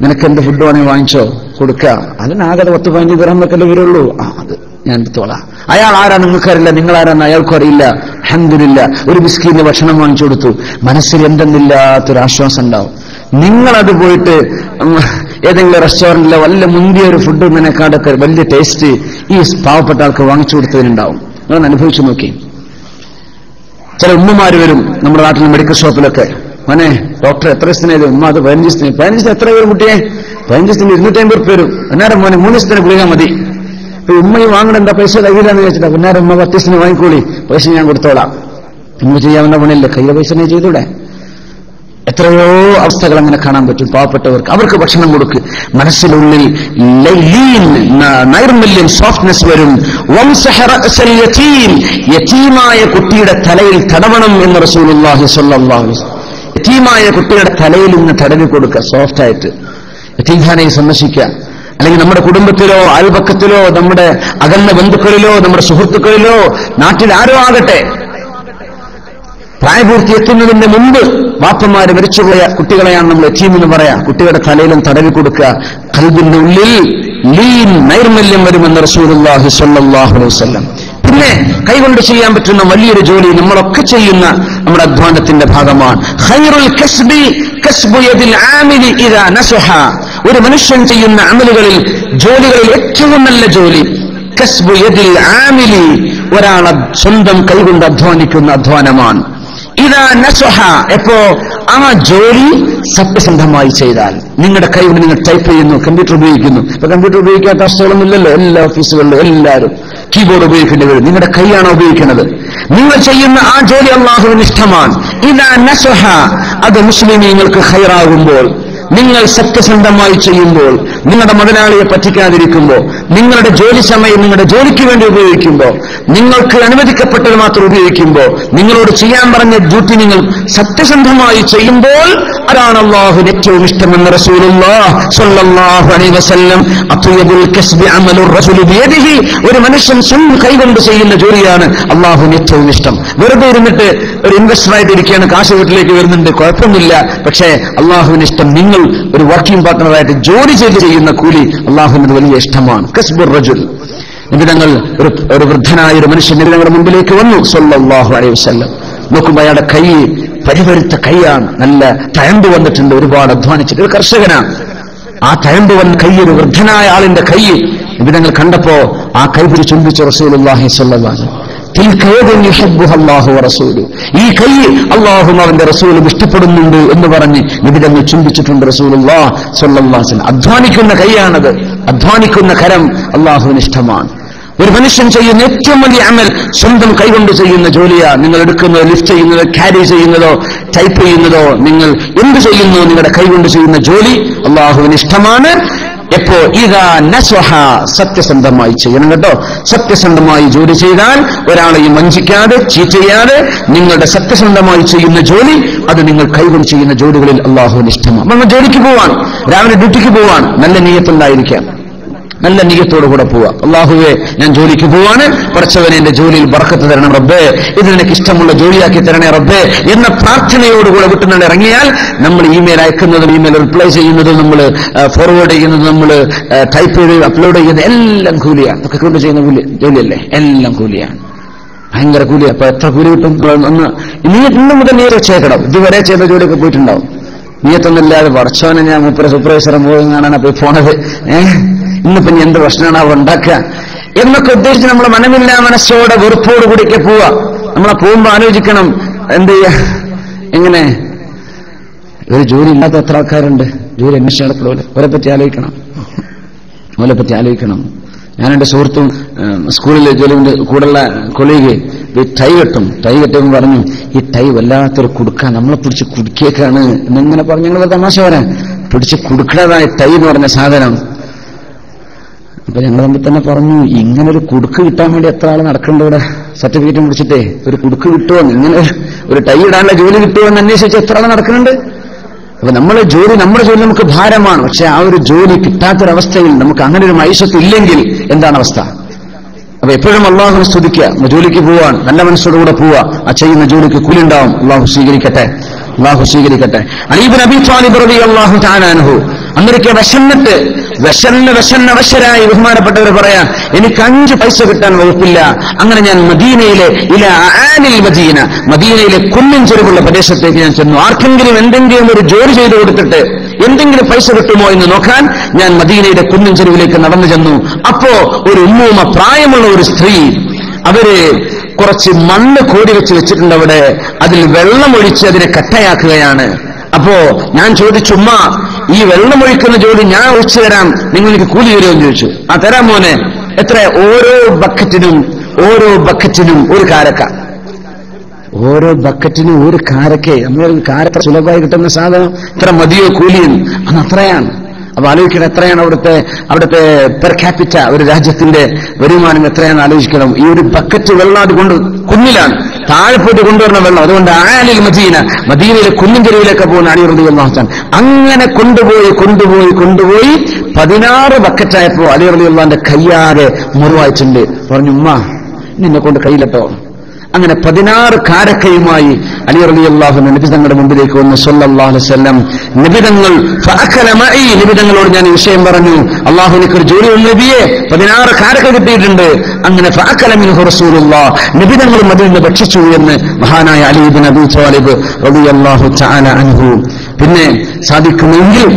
നിനക്ക് എന്ത് ഫുഡ് വേണമെങ്കിൽ വാങ്ങിച്ചോ, കൊടുക്കുക. അതിനാകെ 10-15 ദിർഹം വെക്കല്ലേ വരുള്ളൂ. അത് ഞാൻ എടുത്തോളാം. അയാൾ ആരാ നിങ്ങൾക്കറിയില്ല, നിങ്ങളാരാന്ന് അയാൾക്കും അറിയില്ല. അൽഹംദുലില്ലാ, ഒരു മിസ്കീന് ഭക്ഷണം വാങ്ങിച്ചു കൊടുത്തു, മനസ്സിൽ എന്തെന്നില്ലാത്തൊരാശ്വാസം ഉണ്ടാവും. നിങ്ങളത് പോയിട്ട് ഏതെങ്കിലും റെസ്റ്റോറന്റിലെ വല്ല മുന്തിയ ഒരു ഫുഡ് നിന്നെക്കാടൊക്കെ വലിയ ടേസ്റ്റ് ഈ പാവപ്പെട്ട ആൾക്ക് വാങ്ങിച്ചു കൊടുത്തതിനുണ്ടാവും. നിങ്ങളൊന്ന് അനുഭവിച്ചു നോക്കി. ചില ഉമ്മമാര് വരും നമ്മുടെ നാട്ടിൽ മെഡിക്കൽ ഷോപ്പിലൊക്കെ, മോനെ ഡോക്ടർ എത്ര ദിവസത്തിനേത്, ഉമ്മ അത് 15 ദിവസത്തിന്. 15 ദിവസത്തിന് എത്ര പേരും കുട്ടിയെ? 15 ദിവസത്തിന് 250 രൂപ വരും. അന്നേരം മോനെ 3 ദിവസത്തിന് ഗുളിക മതി. ഉമ്മയും വാങ്ങണം, എന്താ പൈസ കയ്യിലാന്ന് വെച്ചിട്ടാ. പിന്നാരം ഉമ്മ 10 ദിവസത്തിന് വാങ്ങിക്കോളി, പൈസ ഞാൻ കൊടുത്തോളാം. ഉമ്മ ചെയ്യാവുന്ന പണിയില്ല, കയ്യിലെ പൈസ തന്നെ ചെയ്തൂടെ. എത്രയോ അവസ്ഥകൾ അങ്ങനെ കാണാൻ പറ്റും. പാവപ്പെട്ടവർക്ക് അവർക്ക് ഭക്ഷണം കൊടുക്ക്, മനസ്സിനുള്ളിൽ നൈർമല്യം, സോഫ്റ്റ്നെസ് വരും. യതീമായ കുട്ടിയുടെ തലയിൽ തടവണം എന്ന് റസൂലുള്ളാഹി സ്വല്ലല്ലാഹു അലൈഹി വസല്ലം. യതീമായ കുട്ടിയുടെ തലയിൽ നിന്ന് തടവി കൊടുക്കുക, സോഫ്റ്റ് ആയിട്ട്. യതീംഖാനയെ സന്ദർശിക്കുക, അല്ലെങ്കിൽ നമ്മുടെ കുടുംബത്തിലോ അയൽപക്കത്തിലോ നമ്മുടെ അകന്ന ബന്ധുക്കളിലോ നമ്മുടെ സുഹൃത്തുക്കളിലോ നാട്ടിൽ ആരോ ആകട്ടെ, പ്രായപൂർത്തി എത്തുന്നതിന്റെ മുമ്പ് വാപ്പന്മാര് മരിച്ചുപോയ കുട്ടികളെയാണ് നമ്മൾ യതീം എന്ന് പറയാം. കുട്ടികളുടെ തലയിലും തടവി കൊടുക്കുക. ഖൽബിന്റെ ഉള്ളിൽ ലീൻ, നൈർമല്യം വരുമെന്ന് റസൂലുള്ളാഹി സ്വല്ലല്ലാഹു അലൈഹി വസല്ലം. പിന്നെ കൈകൊണ്ട് ചെയ്യാൻ പറ്റുന്ന വലിയൊരു ജോലി നമ്മളൊക്കെ ചെയ്യുന്ന നമ്മുടെ അധ്വാനത്തിന്റെ ഭാഗമാണ്. ഖൈറുൽ കസ്ബി കസ്ബു യദിൽ ആമിലി ഇദാ നസഹ. ഒരു മനുഷ്യൻ ചെയ്യുന്ന അമലുകളിൽ, ജോലികളിൽ ഏറ്റവും നല്ല ജോലി കസ്ബു യദിൽ ആമിലി, ഒരാളെ സ്വന്തം കൈകൊണ്ട് അധ്വാനിക്കുന്ന അധ്വാനമാണ്. ഇദാ നസഹ, എപ്പോ ആ ജോലി സത്യസന്ധമായി ചെയ്താൽ. നിങ്ങളുടെ കൈകൊണ്ട് നിങ്ങൾ ടൈപ്പ് ചെയ്യുന്നു, കമ്പ്യൂട്ടർ ഉപയോഗിക്കുന്നു. ഇപ്പൊ കമ്പ്യൂട്ടർ ഉപയോഗിക്കാത്ത അവസ്ഥകളൊന്നുമില്ലല്ലോ, എല്ലാ ഓഫീസുകളിലും എല്ലാവരും കീബോർഡ് ഉപയോഗിക്കേണ്ടി വരും. നിങ്ങളുടെ കൈയാണ് ഉപയോഗിക്കുന്നത്. നിങ്ങൾ ചെയ്യുന്ന ആ ജോലി അല്ലാഹുവിന് ഇഷ്ടമാണ്. ഇദാ നസഹ, അത് മുസ്ലിമീങ്ങൾക്ക് ഖൈറാകുമ്പോൾ, നിങ്ങൾ സത്യസന്ധമായി ചെയ്യുമ്പോൾ, നിങ്ങളുടെ മുതലാളിയെ പറ്റിക്കാതിരിക്കുമ്പോൾ, നിങ്ങളുടെ ജോലി സമയം നിങ്ങളുടെ ജോലിക്ക് വേണ്ടി ഉപയോഗിക്കുമ്പോൾ, നിങ്ങൾക്ക് അനുവദിക്കപ്പെട്ടത് മാത്രം ഉപയോഗിക്കുമ്പോൾ, നിങ്ങളോട് ചെയ്യാൻ പറഞ്ഞ ഡ്യൂട്ടി നിങ്ങൾ സത്യസന്ധമായി ചെയ്യുമ്പോൾ അതാണ് അല്ലാഹുവിന് ഏറ്റവും ഇഷ്ടമെന്ന് റസൂലുള്ളാഹി സ്വല്ലല്ലാഹു അലൈഹി വസല്ലം. അത്വയബുൽ കസ്ബി അമലുർ റസൂലി ബിയദിഹി, ഒരു മനുഷ്യൻ സ്വന്തം കൈകൊണ്ട് ചെയ്യുന്ന ജോലിയാണ് അല്ലാഹുവിന് ഏറ്റവും ഇഷ്ടം. വെറുതെ ഇരുന്നിട്ട് ഒരു ഇൻവെസ്റ്ററായിട്ട് ഇരിക്കുകയാണ്, കാശ് വീട്ടിലേക്ക് വരുന്നുണ്ട്, കുഴപ്പമൊന്നുമില്ല. പക്ഷേ അല്ലാഹുവിന് ഇഷ്ടം നിങ്ങൾ ഒരു വർക്കിംഗ് പാർട്ട്ണറായിട്ട് ജോലി ചെയ്ത് ചെയ്യുന്ന കൂലി അല്ലാഹുവിന് വലിയ ഇഷ്ടമാണ്. കസ്ബുർ റജുൽ. നിബിധങ്ങൾ ഒരു വൃദ്ധനായ ഒരു മനുഷ്യൻ നിബിധങ്ങളുടെ മുമ്പിലേക്ക് വന്നു സ്വല്ലല്ലാഹു അലൈഹി വസല്ലം. നോക്കുമ്പോൾ അയാളുടെ കൈ പരിവരുത്ത കൈയാണ്, നല്ല തഴമ്പ് വന്നിട്ടുണ്ട്, ഒരുപാട് അധ്വാനിച്ചിട്ട്. ഒരു കർഷകനാണ്. ആ തഴമ്പ് വന്ന കൈ, ഒരു വൃദ്ധനായ ആളിന്റെ കൈ നിബിധങ്ങൾ കണ്ടപ്പോ ആ കൈ പിടിച്ച് ചുംബിച്ചു റസൂലുള്ളാഹി സ്വല്ലല്ലാഹു അലൈഹി വസല്ലം. ഈ കൈ അല്ലാഹുവും അവന്റെ റസൂലും ഇഷ്ടപ്പെടുന്നുണ്ട് എന്ന് പറഞ്ഞ് നിബിധങ്ങൾ ചുംബിച്ചിട്ടുണ്ട് റസൂലുള്ളാഹി സ്വല്ലല്ലാഹു അലൈഹി വസല്ലം. അധ്വാനിക്കുന്ന കൈയാണത്, അധ്വാനിക്കുന്ന കരം അല്ലാഹുവിന് ഇഷ്ടമാണ്. ഒരു മനുഷ്യൻ ചെയ്യുന്ന ഏറ്റവും വലിയ അമൽ സ്വന്തം കൈകൊണ്ട് ചെയ്യുന്ന ജോലിയാണ്. നിങ്ങൾ എടുക്കുന്നതോ, ലിഫ്റ്റ് ചെയ്യുന്നതോ, ക്യാരി ചെയ്യുന്നതോ, ടൈപ്പ് ചെയ്യുന്നതോ, നിങ്ങൾ എന്ത് ചെയ്യുന്നു, നിങ്ങളുടെ കൈകൊണ്ട് ചെയ്യുന്ന ജോലി അല്ലാഹുവിന് ഇഷ്ടമാണ്. എപ്പോ ഇദാ നസ്വഹ, സത്യസന്ധമായി ചെയ്യണം കേട്ടോ. സത്യസന്ധമായി ജോലി ചെയ്താൽ, ഒരാളെയും വഞ്ചിക്കാതെ ചീറ്റ് ചെയ്യാതെ നിങ്ങളുടെ സത്യസന്ധമായി ചെയ്യുന്ന ജോലി, അത് നിങ്ങൾ കൈകൊണ്ട് ചെയ്യുന്ന ജോലികളിൽ അല്ലാഹുവിന് ഇഷ്ടമാണ്. നമ്മൾ ജോലിക്ക് പോവാൻ, രാവിലെ ഡ്യൂട്ടിക്ക് പോവാൻ നല്ല നിയ്യത്തുണ്ടായിരിക്കാം, നല്ല നിയ്യത്തോടുകൂടെ പോവാ. അല്ലാഹുവേ, ഞാൻ ജോലിക്ക് പോവാണ്, പടച്ചവനെ എന്റെ ജോലിയിൽ ബർക്കത്ത് തരണം റബ്ബേ, ഇത് നിനക്ക് ഇഷ്ടമുള്ള ജോലിയാക്കി തരണേ റബ്ബേ എന്ന പ്രാർത്ഥനയോടുകൂടെ വിട്ടുകൊണ്ട് ഇറങ്ങിയാൽ, നമ്മൾ ഇമെയിൽ അയക്കുന്നതും ഇമെയിൽ റിപ്ലൈ ചെയ്യുന്നതും നമ്മൾ ഫോർവേഡ് ചെയ്യുന്നതും നമ്മൾ ടൈപ്പ് ചെയ്ത് അപ്ലോഡ് ചെയ്യുന്നത് എല്ലാം കൂലിയാണ്. ഒക്കെ കൊണ്ട് ചെയ്യുന്ന ജോലിയല്ലേ, എല്ലാം കൂലിയാണ്, ഭയങ്കര കൂലിയാണ്. അപ്പൊ എത്ര കൂലി കിട്ടും? ഇന്ന് മുതൽ നീ വെച്ചേക്കണം. ഇതുവരെ ചെയ്ത ജോലിയൊക്കെ പോയിട്ടുണ്ടാവും. നീയത്തൊന്നുമില്ലാതെ പടച്ചവനെ ഞാൻ സൂപ്പർവൈസറെ പോയി കാണാനാ പോയി പോണത്, ഇന്നിപ്പോ എന്ത് പ്രശ്നമാണ് അവർ ഉണ്ടാക്കുക എന്നൊക്കെ ഉദ്ദേശിച്ച് നമ്മളെ മനമില്ലാ മനസ്സോടെ വെറുപ്പോട് കൂടിയൊക്കെ പോവാ. നമ്മളെ പോകുമ്പോ ആലോചിക്കണം, എന്ത് ചെയ്യാ, എങ്ങനെ ഒരു ജോലി ഇല്ലാത്ത എത്ര ആൾക്കാരുണ്ട്, ജോലി അന്വേഷിച്ച് നടക്കുമല്ലോ. അവരെ പറ്റി ആലോചിക്കണം. ഞാനെന്റെ സുഹൃത്തും സ്കൂളിലെ ജോലിന്റെ കൂടെയുള്ള കൊളീഗ് ടൈ കെട്ടും പറഞ്ഞു, ഈ ടൈ വല്ലാത്തൊരു കുടുക്കാൻ, നമ്മളെ പിടിച്ച് കുടുക്കിയേക്കാണ് എന്നിങ്ങനെ പറഞ്ഞു. ഞങ്ങൾ തമാശ വരാൻ പിടിച്ച് കുടുക്കണതായ ടൈ എന്ന് പറഞ്ഞ സാധനം. അപ്പൊ ഞങ്ങൾ തമ്മിൽ തന്നെ പറഞ്ഞു, ഇങ്ങനൊരു കുടുക്ക് കിട്ടാൻ വേണ്ടി എത്ര ആൾ നടക്കേണ്ട ഇവിടെ, സർട്ടിഫിക്കറ്റ് പിടിച്ചിട്ടേ ഒരു കുടുക്ക് കിട്ടുമോ, ഇങ്ങനെ ഒരു ടൈ ഇടാനുള്ള ജോലി കിട്ടുമോ എന്ന് അന്വേഷിച്ച് എത്ര ആൾ നടക്കുന്നുണ്ട്. അപ്പൊ നമ്മുടെ ജോലി നമുക്ക് ഭാരമാണ്. പക്ഷെ ആ ഒരു ജോലി കിട്ടാത്തൊരവസ്ഥയിൽ നമുക്ക് അങ്ങനെ ഒരു മൈസത്ത് ഇല്ലെങ്കിൽ എന്താണ് അവസ്ഥ? അപ്പൊ എപ്പോഴും അള്ളാഹുവിനെ സ്തുതിക്കുക. ജോലിക്ക് പോവാൻ നല്ല മനസ്സോടുകൂടെ പോവുക, ആ ചെയ്യുന്ന ജോലിക്ക് കൂലി ഉണ്ടാവും. അള്ളാഹു സ്വീകരിക്കട്ടെ. അലി ഇബ്നു അബീ ത്വാലിബ് റളിയല്ലാഹു തആല അൻഹു അന്നൊരിക്കൽ വശരായി ബഹുമാനപ്പെട്ടവർ പറയാ, എനിക്ക് 5 പൈസ കിട്ടാൻ വകുപ്പില്ല. അങ്ങനെ ഞാൻ മദീനയിലെ കുന്നിൻ ചെരുവുള്ള പ്രദേശത്തേക്ക് ഞാൻ ചെന്നു. ആർക്കെങ്കിലും എന്തെങ്കിലും ഒരു ജോലി ചെയ്തു കൊടുത്തിട്ട് എന്തെങ്കിലും പൈസ കിട്ടുമോ എന്ന് നോക്കാൻ ഞാൻ മദീനയുടെ കുന്നിൻ ചെരുവിലേക്ക് നടന്നു ചെന്നു. അപ്പോ ഒരു ഉമ്മൂമ്മ, പ്രായമുള്ള ഒരു സ്ത്രീ, അവര് കുറച്ച് മണ്ണ് കോരി വെച്ചിട്ടുണ്ട് അവിടെ, അതിൽ വെള്ളമൊഴിച്ച് അതിനെ കട്ടയാക്കുകയാണ്. അപ്പോ ഞാൻ ചോദിച്ചു, ഉമ്മ, ഈ വെള്ളമൊഴിക്കുന്ന ജോലി ഞാൻ ഒഴിച്ചു തരാം, നിങ്ങൾ എനിക്ക് കൂലി തരുമെന്ന് ചോദിച്ചു. ആ തരാം മോനെ. എത്ര? ഓരോ ബക്കറ്റിനും ഒരു കാരക്ക. ഓരോ ബക്കറ്റിനും ഒരു കാരക്കേ. നമ്മളൊരു കാരക്ക സുലഭമായി കിട്ടുന്ന സാധനം ഇത്ര മതിയോ കൂലിയും? അന്ന് അത്രയാണ്. അപ്പൊ ആലോചിക്കണം, എത്രയാണ് അവിടുത്തെ പെർ ക്യാപിറ്റ ഒരു രാജ്യത്തിന്റെ വരുമാനം എത്രയാണെന്ന് ആലോചിക്കണം. ഈ ഒരു ബക്കറ്റ് വെള്ളം അതുകൊണ്ട് കുന്നിലാണ് താഴെ പോയിട്ട് കൊണ്ടുവരുന്ന വെള്ളം. അതുകൊണ്ട് ആലിൽ മദീനയിലെ കുന്നിൻ ചെരുവിലേക്ക് പോകുന്ന അലി റളിയല്ലാഹു അൻഹു അങ്ങനെ കൊണ്ടുപോയി 16 ബക്കറ്റായപ്പോ അലി റളിയല്ലാഹുവിന്റെ കയ്യാകെ മുറിവായിട്ടുണ്ട്. പറഞ്ഞു, ഉമ്മ നിന്നെ കൊണ്ട് കയ്യിലട്ടോ. അങ്ങനെ 16 കാരക്കയുമായി അലി റളിയല്ലാഹു അൻഹു നബി തങ്ങളുടെ മുമ്പിലേക്ക് വന്നു സല്ലല്ലാഹു അലൈഹി വസല്ലം. നബിതങ്ങളോട് ഞാൻ ഈ വിഷയം പറഞ്ഞു, അള്ളാഹു എനിക്കൊരു ജോലി ഉണ്ട് നബിയെ, 16 കാരക്ക കിട്ടിയിട്ടുണ്ട്. അങ്ങനെ ഫഅകല മിൻഹു റസൂലുള്ളാഹ്, നബിതങ്ങളും അതിൽ നിന്ന് ഭക്ഷിച്ചു എന്ന് മഹാനായ അലി ഇബ്നു അബീ ത്വാലിബ് റളിയല്ലാഹു തആല അൻഹു. പിന്നെ സാധിക്കുമെങ്കിൽ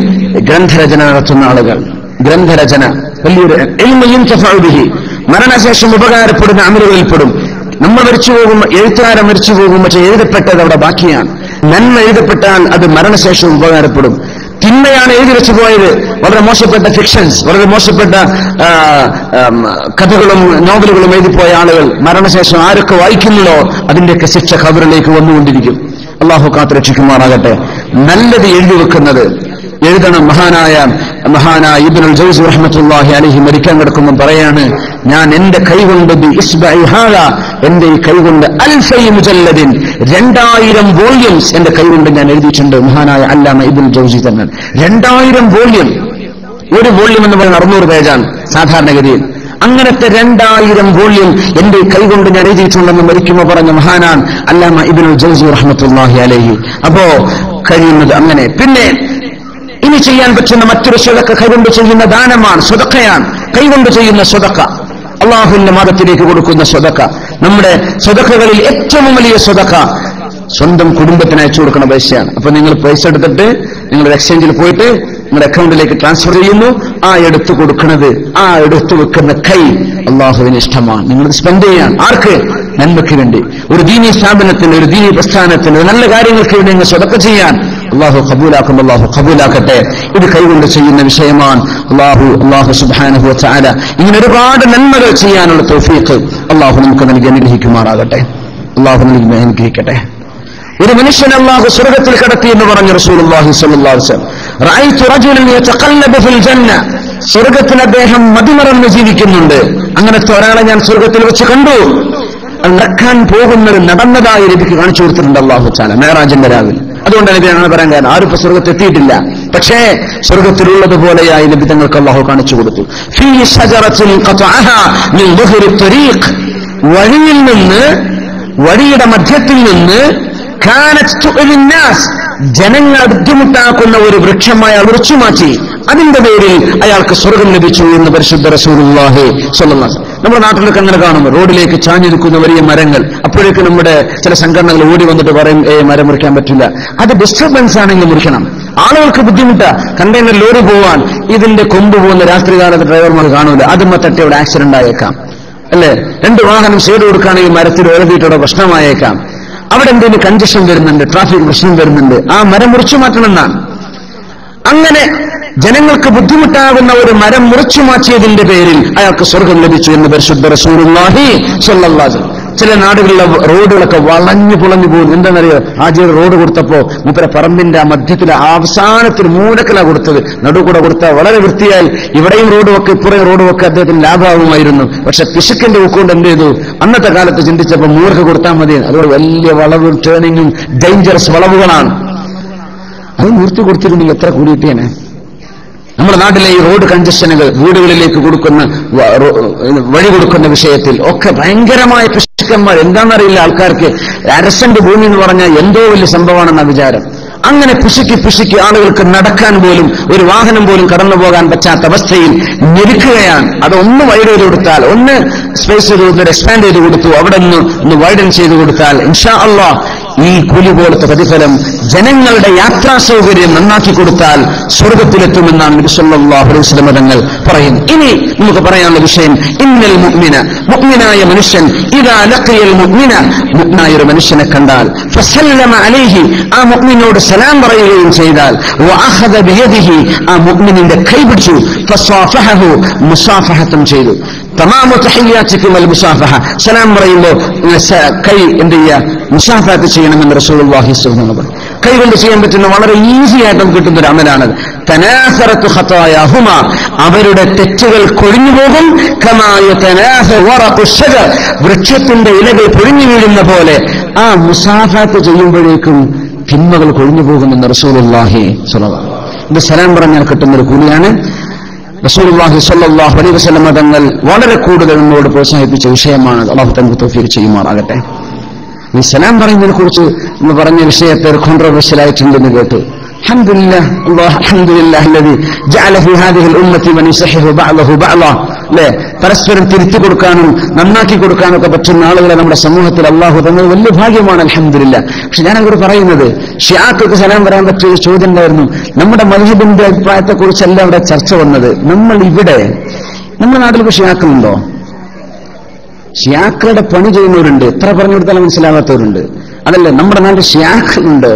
ഗ്രന്ഥരചന നടത്തുന്ന ആളുകൾ, ഗ്രന്ഥരചന വലിയൊരു ഇൽമു യുൻതഫഉ ബിഹി, മരണശേഷം ഉപകാരപ്പെടുന്ന അമലുകളിൽപ്പെടും. നമ്മൾ മരിച്ചു പോകും, എഴുത്തുകാരൻ മരിച്ചു പോകും, പക്ഷെ എഴുതപ്പെട്ടത് അവിടെ ബാക്കിയാണ്. നന്മ എഴുതപ്പെട്ടാൽ അത് മരണശേഷം ഉപകാരപ്പെടും. തിന്മയാണ് എഴുതി വെച്ചു പോയത്, വളരെ മോശപ്പെട്ട ഫിക്ഷൻസ്, വളരെ മോശപ്പെട്ട കഥകളും നോവലുകളും എഴുതിപ്പോയ ആളുകൾ മരണശേഷം ആരൊക്കെ വായിക്കുന്നുണ്ടോ അതിന്റെയൊക്കെ ശിക്ഷ ഖബറിലേക്ക് വന്നുകൊണ്ടിരിക്കും. അള്ളാഹു കാത്തുരക്ഷിക്കുമാറാകട്ടെ. നല്ലത് എഴുതി വെക്കുന്നത്, എഴുതണം. മഹാനായ ഇബ്നുൽ ജൗസി റഹ്മത്തുള്ളാഹി അലൈഹി മരിക്കാൻ കിടക്കുമ്പോൾ പറയാണ്, ഞാൻ എന്റെ കൈകൊണ്ട് എന്റെ ഈ കൈകൊണ്ട് 1000 മുജല്ലദിൻ 2000 വോള്യൂംസ് എന്റെ കൈകൊണ്ട് ഞാൻ എഴുതിയിട്ടുണ്ട്. മഹാനായ അല്ലാമ ഇബ്നുൽ ജൗസി തന്നെ 2000 വോള്യൂം. ഒരു വോള്യൂം എന്ന് പറയുന്നത് 600 പേജാണ് സാധാരണഗതിയിൽ. അങ്ങനത്തെ 2000 വോള്യൂം എന്റെ കൈകൊണ്ട് ഞാൻ എഴുതിയിട്ടുണ്ടെന്ന് മരിക്കുമ്പോൾ പറഞ്ഞ മഹാനാൻ അല്ലാമ ഇബ്നുൽ ജൗസി റഹ്മത്തുള്ളാഹി അലൈഹി. അപ്പോ കഴിയുന്നത് അങ്ങനെ. പിന്നെ ഇനി ചെയ്യാൻ പറ്റുന്ന മറ്റൊരു സ്വതക്ക കൈകൊണ്ട് ചെയ്യുന്ന ദാനമാണ്, സ്വതക്കയാണ്. കൈകൊണ്ട് ചെയ്യുന്ന സ്വതക്ക, അള്ളാഹുവിന്റെ മതത്തിലേക്ക് കൊടുക്കുന്ന സ്വതക്ക. നമ്മുടെ സ്വതക്കകളിൽ ഏറ്റവും വലിയ സ്വതക്ക സ്വന്തം കുടുംബത്തിന് അയച്ചു കൊടുക്കുന്ന പൈസയാണ്. അപ്പൊ നിങ്ങൾ പൈസ എടുത്തിട്ട് നിങ്ങൾ എക്സ്ചേഞ്ചിൽ പോയിട്ട് നിങ്ങളുടെ അക്കൗണ്ടിലേക്ക് ട്രാൻസ്ഫർ ചെയ്യുന്നു. ആ എടുത്തു കൊടുക്കുന്നത്, ആ എടുത്തു വെക്കുന്ന കൈ അള്ളാഹുവിന് ഇഷ്ടമാണ്. നിങ്ങൾ സ്പെൻഡ് ചെയ്യാൻ ആർക്ക്? നന്മയ്ക്ക് വേണ്ടി, ഒരു ദീനീ സ്ഥാപനത്തിന്, ഒരു ദീനീ പ്രസ്ഥാനത്തിന്, നല്ല കാര്യങ്ങൾക്ക് വേണ്ടി നിങ്ങൾ സ്വതക്ക ചെയ്യാൻ അള്ളാഹു കബൂലാക്കും. അള്ളാഹു കബൂലാക്കട്ടെ. ഇത് കൈകൊണ്ട് ചെയ്യുന്ന വിഷയമാണ്. അള്ളാഹു സുബ്ഹാനഹു വ തആല ഇങ്ങനെ ഒരുപാട് നന്മകൾ ചെയ്യാനുള്ള തൗഫീഖ് അള്ളാഹു നമുക്ക് നൽകി അനുഗ്രഹിക്കുമാറാകട്ടെ. അള്ളാഹു നൽകി അനുഗ്രഹിക്കട്ടെ. ഒരു മനുഷ്യൻ അള്ളാഹു സ്വർഗത്തിൽ കടത്തി എന്ന് പറഞ്ഞു റസൂലുള്ളാഹി സ്വല്ലല്ലാഹു അലൈഹി വസല്ലം. റഅയ്തു റജുലൻ യതഖല്ലബു ഫിൽ ജന്ന, സ്വർഗത്തിൽ അദ്ദേഹം മതിമറന്ന് ജീവിക്കുന്നുണ്ട്. അങ്ങനത്തെ ഒരാളെ ഞാൻ സ്വർഗത്തിൽ വെച്ച് കണ്ടു. നടക്കാൻ പോകുന്നത് നടന്നതായി നബിക്ക് കാണിച്ചു കൊടുത്തിട്ടുണ്ട് അള്ളാഹു തആല മിഅ്റാജിന്റെ രാവിലെ. അതുകൊണ്ട് നബി അങ്ങനെ പറയാൻ കാരണം ആരും ഇപ്പൊ സ്വർഗത്തെത്തിയിട്ടില്ല, പക്ഷേ സ്വർഗത്തിലുള്ളതുപോലെയായി നബി തങ്ങൾക്ക് അള്ളാഹു കാണിച്ചു കൊടുത്തു. ഫീ ശജറത്തിൻ ഖതഅഹാ മിൻ ദുഹരി ത്വരീഖ്, വഴിയിൽ നിന്ന്, വഴിയുടെ മധ്യത്തിൽ നിന്ന് ജനങ്ങളെ ബുദ്ധിമുട്ടാക്കുന്ന ഒരു വൃക്ഷമായ മുറിച്ചു മാറ്റി. അതിന്റെ പേരിൽ അയാൾക്ക് സ്വർഗം ലഭിച്ചു എന്ന് പരിശുദ്ധ റസൂലുള്ളാഹി സ്വല്ലല്ലാഹു അലൈഹി വസല്ലം. നമ്മുടെ നാട്ടിലൊക്കെ അങ്ങനെ കാണുമ്പോൾ റോഡിലേക്ക് ചാഞ്ഞു നിൽക്കുന്ന വലിയ മരങ്ങൾ, അപ്പോഴേക്കും നമ്മുടെ ചില സംഘടനകൾ ഓടി വന്നിട്ട് പറയും മരം മുറിക്കാൻ പറ്റില്ല. അത് ഡിസ്റ്റർബൻസ് ആണെങ്കിൽ മുറിക്കണം. ആളുകൾക്ക് ബുദ്ധിമുട്ടാ. കണ്ടെയ്നർ ലോറി പോവാൻ ഇതിന്റെ കൊമ്പ് പോകുന്ന രാത്രികാലത്ത് ഡ്രൈവർമാർ കാണൂല. അതുമ്മ തട്ടി അവിടെ ആക്സിഡന്റ് ആയേക്കാം, അല്ലെ? 2 വാഹനം ഷെയ്ഡ് കൊടുക്കുകയാണെങ്കിൽ മരത്തിൽ ഉയർത്തിയിട്ടുള്ള പ്രശ്നമായേക്കാം. അവിടെ എന്തെങ്കിലും കൺജഷൻ വരുന്നുണ്ട്, ട്രാഫിക് പ്രശ്നം വരുന്നുണ്ട്, ആ മരം മുറിച്ചു മാറ്റണമെന്നാണ്. അങ്ങനെ ജനങ്ങൾക്ക് ബുദ്ധിമുട്ടാകുന്ന ഒരു മരം മുറിച്ചു മാറ്റിയതിന്റെ പേരിൽ അയാൾക്ക് സ്വർഗം ലഭിച്ചു എന്ന് പരിശുദ്ധ റസൂലുള്ളാഹി സ്വല്ലല്ലാഹു അലൈഹി വസല്ലം. ചില നാടുകളിലെ റോഡുകളൊക്കെ വളഞ്ഞു പുളഞ്ഞു പോകും. എന്താണെന്നറിയോ? ആദ്യം റോഡ് കൊടുത്തപ്പോ മൂപ്പര പറമ്പിന്റെ ആ മധ്യത്തിലെ അവസാനത്തിൽ മൂലക്കല കൊടുത്തത്. നടുക്കൂടെ കൊടുത്താൽ വളരെ വൃത്തിയായി ഇവിടെയും റോഡ് വെക്ക് ഇപ്പുറയും റോഡ് വെക്ക് അദ്ദേഹത്തിന് ലാഭമാവുമായിരുന്നു. പക്ഷെ പിശുക്കിന്റെ ഉക്കൊണ്ട് എന്ത് ചെയ്തു? അന്നത്തെ കാലത്ത് ചിന്തിച്ചപ്പോ മൂർക്ക് കൊടുത്താൽ മതി. അതുകൊണ്ട് വലിയ വളവും ടേണിങ്ങും ഡേഞ്ചറസ് വളവുകളാണ്. അത് നിർത്തി കൊടുത്തിരുന്നെങ്കിൽ എത്ര കൂടിയിട്ടേനെ. നമ്മുടെ നാട്ടിലെ ഈ റോഡ് കൺജഷനുകൾ, വീടുകളിലേക്ക് കൊടുക്കുന്ന വഴി കൊടുക്കുന്ന വിഷയത്തിൽ ഒക്കെ ഭയങ്കരമായ പിശുക്കന്മാർ. എന്താണെന്നറിയില്ല ആൾക്കാർക്ക്. അരസന്റ് ഭൂമി എന്ന് പറഞ്ഞാൽ എന്തോ വലിയ സംഭവമാണെന്ന വിചാരം. അങ്ങനെ പിശുക്കി ആളുകൾക്ക് നടക്കാൻ പോലും, ഒരു വാഹനം പോലും കടന്നു പോകാൻ പറ്റാത്ത അവസ്ഥയിൽ ഞെരുക്കുകയാണ്. അതൊന്ന് വൈഡ് ചെയ്ത് കൊടുത്താൽ, ഒന്ന് സ്പേസ് ചെയ്ത് എക്സ്പാൻഡ് ചെയ്ത് കൊടുത്തു, അവിടെ ഒന്ന് വൈഡൻ ചെയ്ത് കൊടുത്താൽ ഇൻഷാ അല്ലാഹ് ഈ കൂലി പോലത്തെ പ്രതിഫലം, ജനങ്ങളുടെ യാത്രാ സൗകര്യം നന്നാക്കി കൊടുത്താൽ സ്വർഗത്തിലെത്തുമെന്നാണ് നബി സല്ലല്ലാഹു അലൈഹി വസല്ലം തങ്ങൾ പറയുന്നത്. ഇനി നമുക്ക് പറയാനുള്ള വിഷയം, ഇന്നൽ മുഅ്മിന, മുഅ്മിനായ മനുഷ്യൻ, ഇദാ ലഖിയൽ മുഅ്മിന, മുഅ്മിനായ ഒരു മനുഷ്യനെ കണ്ടാൽ, ഫസല്ലമ അലൈഹി, ആ മുഅ്മിനോട് സലാം പറയുകയും ചെയ്താൽ, വഅഖദ ബിയദിഹി, ആ മുഅ്മിനിന്റെ കൈ പിടിച്ചു, ഫസാഫഹു, മുസാഫഹത്തും ചെയ്തു. തമാമു തഹിയ്യാത്തിക്കും വൽ മുസാഫഹ, സലാം പറയുമ്പോൾ കൈ എന്ത് ചെയ്യുക? മുസാഫഹത്ത് ചെയ്യണമെന്ന് റസൂലുള്ളാഹി സ്വല്ലല്ലാഹു അലൈഹി വസല്ലം. കൈ കൊണ്ട് ചെയ്യാൻ പറ്റുന്ന വളരെ ഈസി ആയിട്ട് നമുക്ക് കിട്ടുന്ന ഒരു അമലാണത്. തനാസറത്തു ഖതായാഹുമ, അവരുടെ തെറ്റുകൾ കൊഴിഞ്ഞു പോകും. കമാ യതനാസ വറഖു ശജർ, വൃക്ഷത്തിന്റെ ഇലകൾ പൊഴിഞ്ഞു വീഴുന്ന പോലെ ആ മുസാഫഹത്ത് ചെയ്യുമ്പോഴേക്കും തിന്മകൾ കൊഴിഞ്ഞു പോകുമെന്ന് റസൂലുള്ളാഹി സ്വല്ലല്ലാഹു അലൈഹി വസല്ലം. ഇത് സലാം പറഞ്ഞാൽ കിട്ടുന്നൊരു കൂലിയാണ്. റസൂലുള്ളാഹി സ്വല്ലല്ലാഹു അലൈഹി വസല്ലം തങ്ങൾ വളരെ കൂടുതൽ നമ്മോട് പ്രോത്സാഹിപ്പിച്ച വിഷയമാണ്. അല്ലാഹു തങ്ങൾക്ക് തൗഫീഖ് ചെയ്യുമാറാകട്ടെ. ഈ സലാം പറയുന്നതിനെ കുറിച്ച് നമ്മൾ പറഞ്ഞ വിഷയത്തെ കോൺട്രോവേഴ്ഷ്യൽ ആയിട്ടുണ്ടെന്ന് കേട്ടു. അൽഹംദുലില്ലാഹ്, അൽഹംദുലില്ലാഹി അല്ലദീ ജഅല ഫീ ഹാദിഹിൽ ഉമ്മത്തി മൻ യുസഹിഹു ബഅദഹു ബഅദാ. അല്ലേ? പരസ്പരം തിരുത്തി കൊടുക്കാനും നന്നാക്കി കൊടുക്കാനും ഒക്കെ പറ്റുന്ന ആളുകളെ നമ്മുടെ സമൂഹത്തിൽ അല്ലാഹു തന്നത് വലിയ ഭാഗ്യമാണ്. അൽഹംദുലില്ലാഹ്. പക്ഷെ ഞാനവരോട് പറയുന്നത്, ഷിയാക്കൾക്ക് സലാം പറയാൻ പറ്റിയ ഒരു ചോദ്യം ഉണ്ടായിരുന്നു. നമ്മുടെ മദ്ഹബിന്റെ അഭിപ്രായത്തെക്കുറിച്ചല്ല അവിടെ ചർച്ച വന്നത്. നമ്മുടെ നാട്ടിൽ ഇപ്പോൾ ഷിയാക്കളുണ്ടോ? ഷിയാക്കളുടെ പണി ചെയ്യുന്നവരുണ്ട്, എത്ര പറഞ്ഞു കൊടുത്താലും മനസ്സിലാവാത്തവരുണ്ട്. അതല്ലേ, നമ്മുടെ നാട്ടിൽ ഷിയാക്കളുണ്ടോ?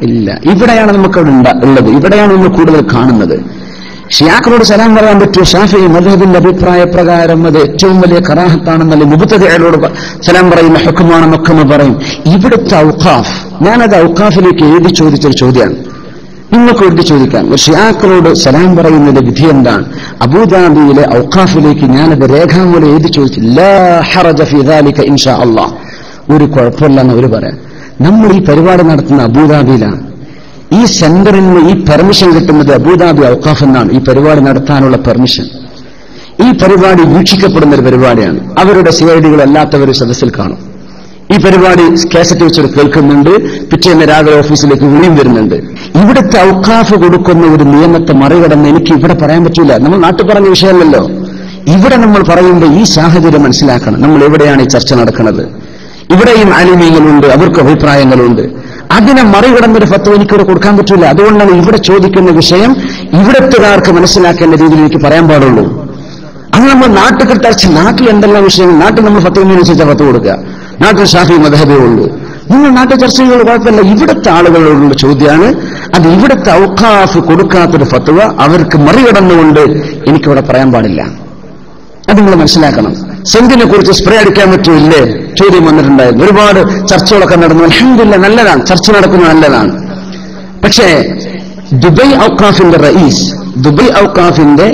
ഇല്ല. ഇവിടെയാണ് നമുക്ക് അവിടെ ഉള്ളത്. ഇവിടെയാണ് നമ്മൾ കൂടുതൽ കാണുന്നത്. ഷിയാക്കളോട് സലാം പറയാൻ പറ്റുമോ? ഷാഫിഈ മദ്ഹബിന്റെ അഭിപ്രായ പ്രകാരം അത് ഏറ്റവും വലിയ കറാഹത്താണെന്നല്ലേ, മുബ്തദിഅകളോട് സലാം പറയുന്ന ഹുക്മാണെന്നൊക്കെ പറയും. ഇവിടുത്തെ ഔഖാഫ്, ഞാനത് ഔഖാഫിലേക്ക് എഴുതി ചോദിച്ചൊരു ചോദ്യമാണ്. നിങ്ങൾക്ക് വേണ്ടി ചോദിക്കാം, ഒരു ഷിയാക്കളോട് സലാം പറയുന്നതിന്റെ വിധി എന്താണ്? അബൂദാബിയിലെ ഔഖാഫിലേക്ക് ഞാനത് രേഖാമൂലം എഴുതി ചോദിച്ചു. ലാ ഹറജ ഫീ ദാലിക ഇൻഷാ അല്ലാഹ്, ഒരു കുഴപ്പമില്ലെന്ന് അവർ പറയാം. നമ്മൾ ഈ പരിപാടി നടത്തുന്ന അബൂദാബിയിലാണ്. ഈ സെന്ററിന് ഈ പെർമിഷൻ കിട്ടുന്നത് അബൂദാബി ഔഖാഫ് എന്നാണ്. ഈ പരിപാടി നടത്താനുള്ള പെർമിഷൻ. ഈ പരിപാടി വീക്ഷിക്കപ്പെടുന്ന ഒരു പരിപാടിയാണ്. അവരുടെ സിഐഡികൾ അല്ലാത്തവർ സദസ്സിൽ കാണും. ഈ പരിപാടി കാസറ്റ് വെച്ചത് കേൾക്കുന്നുണ്ട്. പിറ്റേന്ന് രാവിലെ ഓഫീസിലേക്ക് വിളിയും വരുന്നുണ്ട്. ഇവിടുത്തെ ഔഖാഫ് കൊടുക്കുന്ന ഒരു നിയമത്തെ മറികടന്ന് എനിക്ക് ഇവിടെ പറയാൻ പറ്റൂല. നമ്മൾ നാട്ടിൽ പറഞ്ഞ വിഷയമല്ലല്ലോ. ഇവിടെ നമ്മൾ പറയുമ്പോൾ ഈ സാഹചര്യം മനസ്സിലാക്കണം. നമ്മൾ എവിടെയാണ് ഈ ചർച്ച നടക്കുന്നത്? ഇവിടെയും ആലിമീങ്ങളുണ്ട്, അവർക്ക് അഭിപ്രായങ്ങളുണ്ട്. അതിനെ മറികടന്നൊരു ഫത്വ എനിക്കിവിടെ കൊടുക്കാൻ പറ്റൂല. അതുകൊണ്ടാണ് ഇവിടെ ചോദിക്കുന്ന വിഷയം ഇവിടത്തുകാർക്ക് മനസ്സിലാക്കേണ്ട രീതിയിൽ എനിക്ക് പറയാൻ പാടുള്ളൂ. അത് നമ്മൾ നാട്ടിൽ ചർച്ച, നാട്ടിൽ എന്തെല്ലാം വിഷയങ്ങൾ, നാട്ടിൽ നമ്മൾ ഫത്വനുസരിച്ചാൽ ഫത്വ കൊടുക്കുക. നാട്ടിൽ ഷാഫി മദ്ഹബേ ഉള്ളൂ. നിങ്ങൾ നാട്ടിൽ ചർച്ച ചെയ്യുന്നത് കുഴപ്പമില്ല. ഇവിടുത്തെ ആളുകളോടുള്ള ചോദ്യമാണ്. അത് ഇവിടുത്തെ ഔഖാഫ് കൊടുക്കാത്തൊരു ഫത്വ അവർക്ക് മറികടന്നുകൊണ്ട് എനിക്കിവിടെ പറയാൻ പാടില്ല. അത് നിങ്ങൾ മനസ്സിലാക്കണം. സെന്റിനെ കുറിച്ച് സ്പ്രേ അടിക്കാൻ പറ്റൂല്ലേ ചോദ്യം വന്നിട്ടുണ്ടായിരുന്നു. ഒരുപാട് ചർച്ചകളൊക്കെ നടന്നു. അൽഹംദുലില്ലാഹ്, നല്ലതാണ്, ചർച്ച നടക്കുന്നത് നല്ലതാണ്. പക്ഷേ ദുബൈ ഔഖാഫിന്റെ റഈസ്, ദുബൈ ഔഖാഫിന്റെ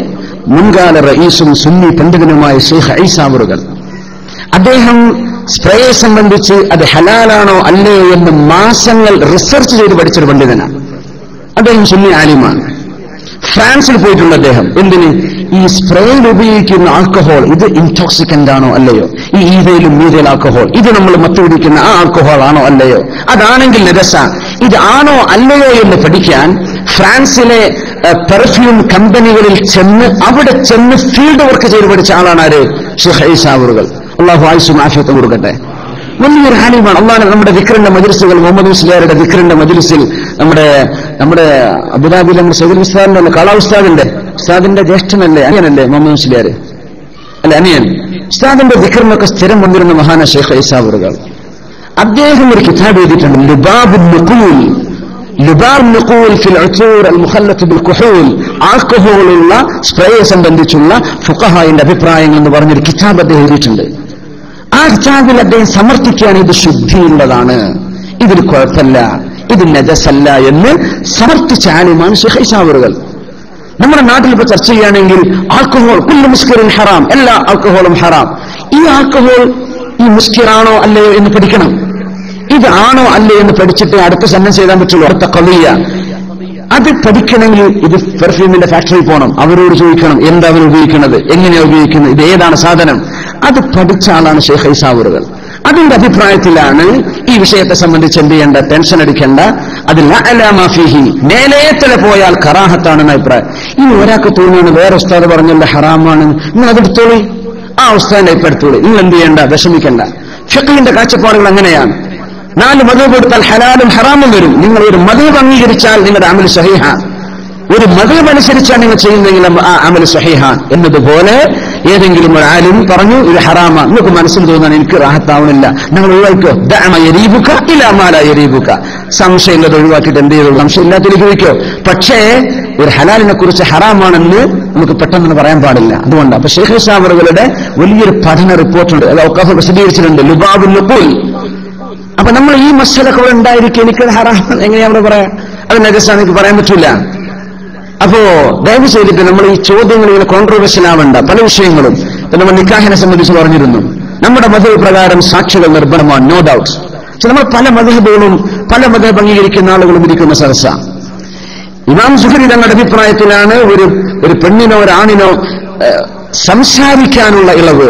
മുൻകാല റഈസും സുന്നി പണ്ഡിതനുമായ ഷെയ്ഖ് ഈസാവറുകൾ, അദ്ദേഹം സ്പ്രേയെ സംബന്ധിച്ച് അത് ഹലാലാണോ അല്ലയോ എന്ന് മാസങ്ങൾ റിസർച്ച് ചെയ്ത് പഠിച്ചൊരു പണ്ഡിതനാണ്. അദ്ദേഹം സുന്നി ആലിമാണ്. ഫ്രാൻസിൽ പോയിട്ടുണ്ട് അദ്ദേഹം. എന്തിന്? ഈ സ്പ്രേയിൽ ഉപയോഗിക്കുന്ന ആൽക്കഹോൾ ഇത് ഇൻടോക്സിക്കന്റ് ആണോ അല്ലയോ, ഈ ഈതയിലും മീതയിൽ ആൽക്കഹോൾ ഇത് നമ്മൾ മത്തുപിടിക്കുന്ന ആ ആൽക്കഹോൾ ആണോ അല്ലയോ, അതാണെങ്കിൽ നജസ, ഇത് ആണോ അല്ലയോ എന്ന് പഠിക്കാൻ ഫ്രാൻസിലെ പെർഫ്യൂം കമ്പനികളിൽ ചെന്ന് അവിടെ ചെന്ന് ഫീൽഡ് വർക്ക് ചെയ്ത് പഠിച്ച ആളാണ് ആര്? ഷെയ്ഖ് ഈസാവറുകൾ. അള്ളാഹു ആയുസ്സും ആഫിയത്തും കൊടുക്കട്ടെ. വലിയൊരു ആലിമാണ്. അള്ളാഹു നമ്മുടെ ദിക്റിന്റെ മജ്ലിസുകൾ, മുഹമ്മദ് മുസ്ലിയാരുടെ ദിക്റിന്റെ മജ്ലിസിൽ നമ്മുടെ അബുദാബിയിൽ നമ്മുടെ സൈദുൽ ഉസ്താദിന്റെ കാള ഉസ്താദിന്റെ ജ്യേഷ്ഠനല്ലേ, അനിയനല്ലേ മുഹമ്മദ് മുസ്ലിയാർ അല്ലെ, അനിയൻ. ഉസ്താദിന്റെ ദിക്റിനൊക്കെ സ്ഥിരം വന്നിരുന്ന മഹാന ഷെയ്ഖ് ഈസാവറുകൾ. അദ്ദേഹം ഒരു കിതാബ് എഴുതിയിട്ടുണ്ട്, ലുബാബുൻ നുഖൂൽ, ലുബാബ് നുഖൂൽ ഫിൽ ഉസൂർ അൽ മുഖല്ലത്ത് ബിൽ കുഹൂൽ, ആൽക്കഹോളുള്ള സ്പ്രേയെ സംബന്ധിച്ചുള്ള ഫുഖഹായിന്റെ അഭിപ്രായങ്ങൾ എന്ന് പറഞ്ഞൊരു കിതാബ് അദ്ദേഹം എഴുതിയിട്ടുണ്ട്. ആ കിതാബിൽ അദ്ദേഹം സമർത്ഥിക്കുകയാണ് ഇത് ശുദ്ധിയുള്ളതാണ്, ഇതിന് കുഴപ്പമില്ല, ഇത് നജസല്ല എന്ന് സമർത്ഥിച്ച ആലിമാണ് ഷെയ്ഖ് ഈസാവറുകൾ. നമ്മുടെ നാട്ടിൽ ഇപ്പൊ ചർച്ച ചെയ്യുകയാണെങ്കിൽ ആൽക്കഹോൾ കുല്ലു മുസ്കിറിൻ ഹറാം, എല്ലാ ആൽക്കഹോളും ഹറാം. ഈ ആൽക്കഹോൾ ഈ മുസ്കിറാണോ അല്ലയോ എന്ന് പഠിക്കണം. ഇത് ആണോ അല്ലേ എന്ന് പഠിച്ചിട്ട് അടുത്ത സെന്റൻസ് എഴുതാൻ പറ്റുള്ളൂ, അടുത്ത ഖളിയ. അത് പഠിക്കണമെങ്കിൽ ഇത് പെർഫ്യൂമിന്റെ ഫാക്ടറിയിൽ പോകണം, അവരോട് ചോദിക്കണം എന്താ അവർ ഉപയോഗിക്കുന്നത്, എങ്ങനെയാണ് ഉപയോഗിക്കുന്നത്, ഇത് ഏതാണ് സാധനം. അത് പഠിച്ച ആളാണ് ഷെയ്ഖ് ഈസാവറുകൾ. അതിന്റെ അഭിപ്രായത്തിലാണ് ഈ വിഷയത്തെ സംബന്ധിച്ച് എന്ത് ചെയ്യേണ്ട, ടെൻഷൻ അടിക്കേണ്ട, അത് ലഅലാമാ ഫീഹി, മേലേത്തല പോയാൽ കറാഹത്താണെന്ന അഭിപ്രായം. ഇനി ഒരാൾക്ക് തോന്നുകയാണ് വേറെ ഉസ്താദ് പറഞ്ഞല്ലോ ഹറാമാണ്, നിങ്ങൾ അതെടുത്തോളി, ആ ഉസ്താദിന്റെ ഇപ്പം എടുത്തോളി, നിങ്ങൾ എന്ത് ചെയ്യേണ്ട, വിഷമിക്കേണ്ട. ഫിഖ്ഹിന്റെ കാഴ്ചപ്പാടുകൾ അങ്ങനെയാണ്. 4 മദ്ഹബ് എടുത്താൽ ഹലാലും ഹറാമും വരും. നിങ്ങൾ ഒരു മദ്ഹബ് അംഗീകരിച്ചാൽ നിങ്ങളുടെ അമൽ സഹീഹാൻ, ഒരു മദ്ഹബ് അനുസരിച്ചാണ് നിങ്ങൾ ചെയ്യുന്നതെങ്കിൽ ആ അമൽ സഹീഹാൻ. എന്നതുപോലെ ഏതെങ്കിലും ഒരു ആലിം പറഞ്ഞു ഇത് ഹറാമ, നിങ്ങൾക്ക് മനസ്സിൽ തോന്നാൻ എനിക്ക് റാഹത്താവണില്ല, നിങ്ങൾ ഒഴിവാക്കിക്കോ, ദഅമ യരീബുക ഇലാ മാ ലാ യരീബുക, സംശയമില്ലാതെ ഒഴിവാക്കിയിട്ട് എന്ത് ചെയ്തോളൂ, സംശയമില്ലാത്തിലേക്ക് വയ്ക്കോ. പക്ഷേ ഒരു ഹലാലിനെ കുറിച്ച് ഹറാമാണെന്ന് നമുക്ക് പെട്ടെന്ന് പറയാൻ പാടില്ല. അതുകൊണ്ട് അപ്പൊ ഷെയ്ഖ് ഈസാവറുകളുടെ വലിയൊരു പഠന റിപ്പോർട്ടുണ്ട്, അത് ഔഖാഫ് പ്രസിദ്ധീകരിച്ചിട്ടുണ്ട്, ലുബാബുൻ നുഖൂൽ. അപ്പൊ നമ്മൾ ഈ മസ്അലൊക്കെ ഇവിടെ ഉണ്ടായിരിക്കും, എനിക്കത് ഹറാം എങ്ങനെയാ അവിടെ പറയാം, അത് നജസാണ് എനിക്ക് പറയാൻ പറ്റൂല. അപ്പോ ദയവ് ചെയ്തിട്ട് നമ്മൾ ഈ ചോദ്യങ്ങൾ ഇങ്ങനെ കോൺട്രോവേഴ്ഷ്യൽ ആവേണ്ട. പല വിഷയങ്ങളും ഇപ്പൊ നമ്മൾ നിക്കാഹിനെ സംബന്ധിച്ച് പറഞ്ഞിരുന്നു, നമ്മുടെ മദ്ഹബ് പ്രകാരം സാക്ഷികൾ നിർബന്ധമാണ്, നോ ഡൗട്ട്സ്. പക്ഷെ നമ്മൾ പല മദ്ഹബുകളും പല മദ്ഹബ് അംഗീകരിക്കുന്ന ആളുകളും ഇരിക്കുന്ന സദസ്സ. ഇമാം സുഹരി തങ്ങളുടെ അഭിപ്രായത്തിലാണ് ഒരു പെണ്ണിനോ ഒരാണിനോ സംസാരിക്കാനുള്ള ഇളവ്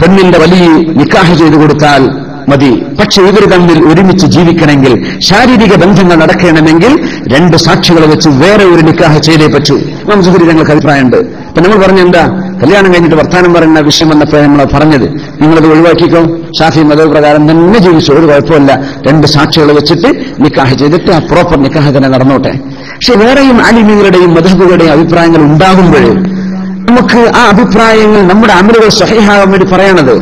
പെണ്ണിന്റെ വലിയ നിക്കാഹ് ചെയ്തു കൊടുത്താൽ മതി. പക്ഷെ ഇവർ തമ്മിൽ ഒരുമിച്ച് ജീവിക്കണമെങ്കിൽ, ശാരീരിക ബന്ധങ്ങൾ നടക്കണമെങ്കിൽ 2 സാക്ഷികളെ വെച്ച് വേറെ ഒരു നിക്കാഹ് ചെയ്തേ പറ്റൂ. ഇമാം സുഹരി തങ്ങൾക്ക് അഭിപ്രായമുണ്ട്. അപ്പൊ നമ്മൾ പറഞ്ഞെന്താ, കല്യാണം കഴിഞ്ഞിട്ട് വർത്താനം പറയുന്ന വിഷയം വന്നപ്പോൾ നമ്മൾ പറഞ്ഞത് നിങ്ങളത് ഒഴിവാക്കിക്കോ, ഷാഫി മദ്ഹബ് പ്രകാരം തന്നെ ജീവിച്ചു, ഒരു കുഴപ്പമില്ല, 2 സാക്ഷികളെ വെച്ചിട്ട് നിക്കാഹ് ചെയ്തിട്ട് ആ പ്രോപ്പർ നിക്കാഹ് തന്നെ നടന്നോട്ടെ. പക്ഷെ വേറെയും ആലിമീങ്ങളുടെയും മദ്ഹബുകളുടെയും അഭിപ്രായങ്ങൾ ഉണ്ടാകുമ്പോൾ നമുക്ക് ആ അഭിപ്രായങ്ങൾ നമ്മുടെ അമലുകൾ സഹീഹാകാൻ വേണ്ടി പറയണത്.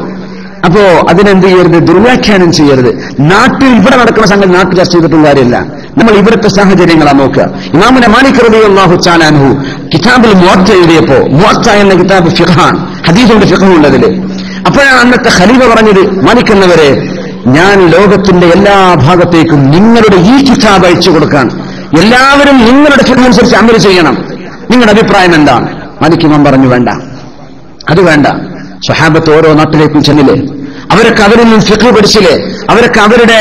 അപ്പോ അതിനെന്ത് ചെയ്യരുത്, ദുർവ്യാഖ്യാനം ചെയ്യരുത്. നാട്ടിൽ ഇവിടെ നടക്കുന്ന സംഗതി നാട്ടിൽ ചർച്ച ചെയ്തിട്ടുള്ള കാര്യമില്ല, നമ്മൾ ഇവിടുത്തെ സാഹചര്യങ്ങളാ നോക്കുക. ഇമാമുന മാലിക് റളിയല്ലാഹു തആല അൻഹു കിതാബുൽ മുവത്ത എഴുതിയപ്പോ, മുവത്ത എന്ന കിതാബ് ഫിഖ്ഹാൻ, ഹദീസുണ്ട്, ഫിഖ്ഹുണ്ട് അതില്. അപ്പോഴാണ് അന്നത്തെ ഖലീഫ പറഞ്ഞത്, മാലിക് എന്നവരെ, ഞാൻ ലോകത്തിന്റെ എല്ലാ ഭാഗത്തേക്കും നിങ്ങളുടെ ഈ കിതാബ് അയച്ചു കൊടുക്കാൻ എല്ലാവരും നിങ്ങളുടെ ഫിഖ്ഹനുസരിച്ച് അമൽ ചെയ്യണം. നിങ്ങളുടെ അഭിപ്രായം എന്താണ്? മാലിക് ഇമാം പറഞ്ഞു വേണ്ട, അത് വേണ്ട. സ്വഹാബത്ത് ഓരോ നാട്ടിലേക്കും ചെന്നില്ലേ, അവരൊക്കെ അവരിൽ നിന്ന് ഫിഖ് പഠിച്ചില്ലേ, അവരൊക്കെ അവരുടെ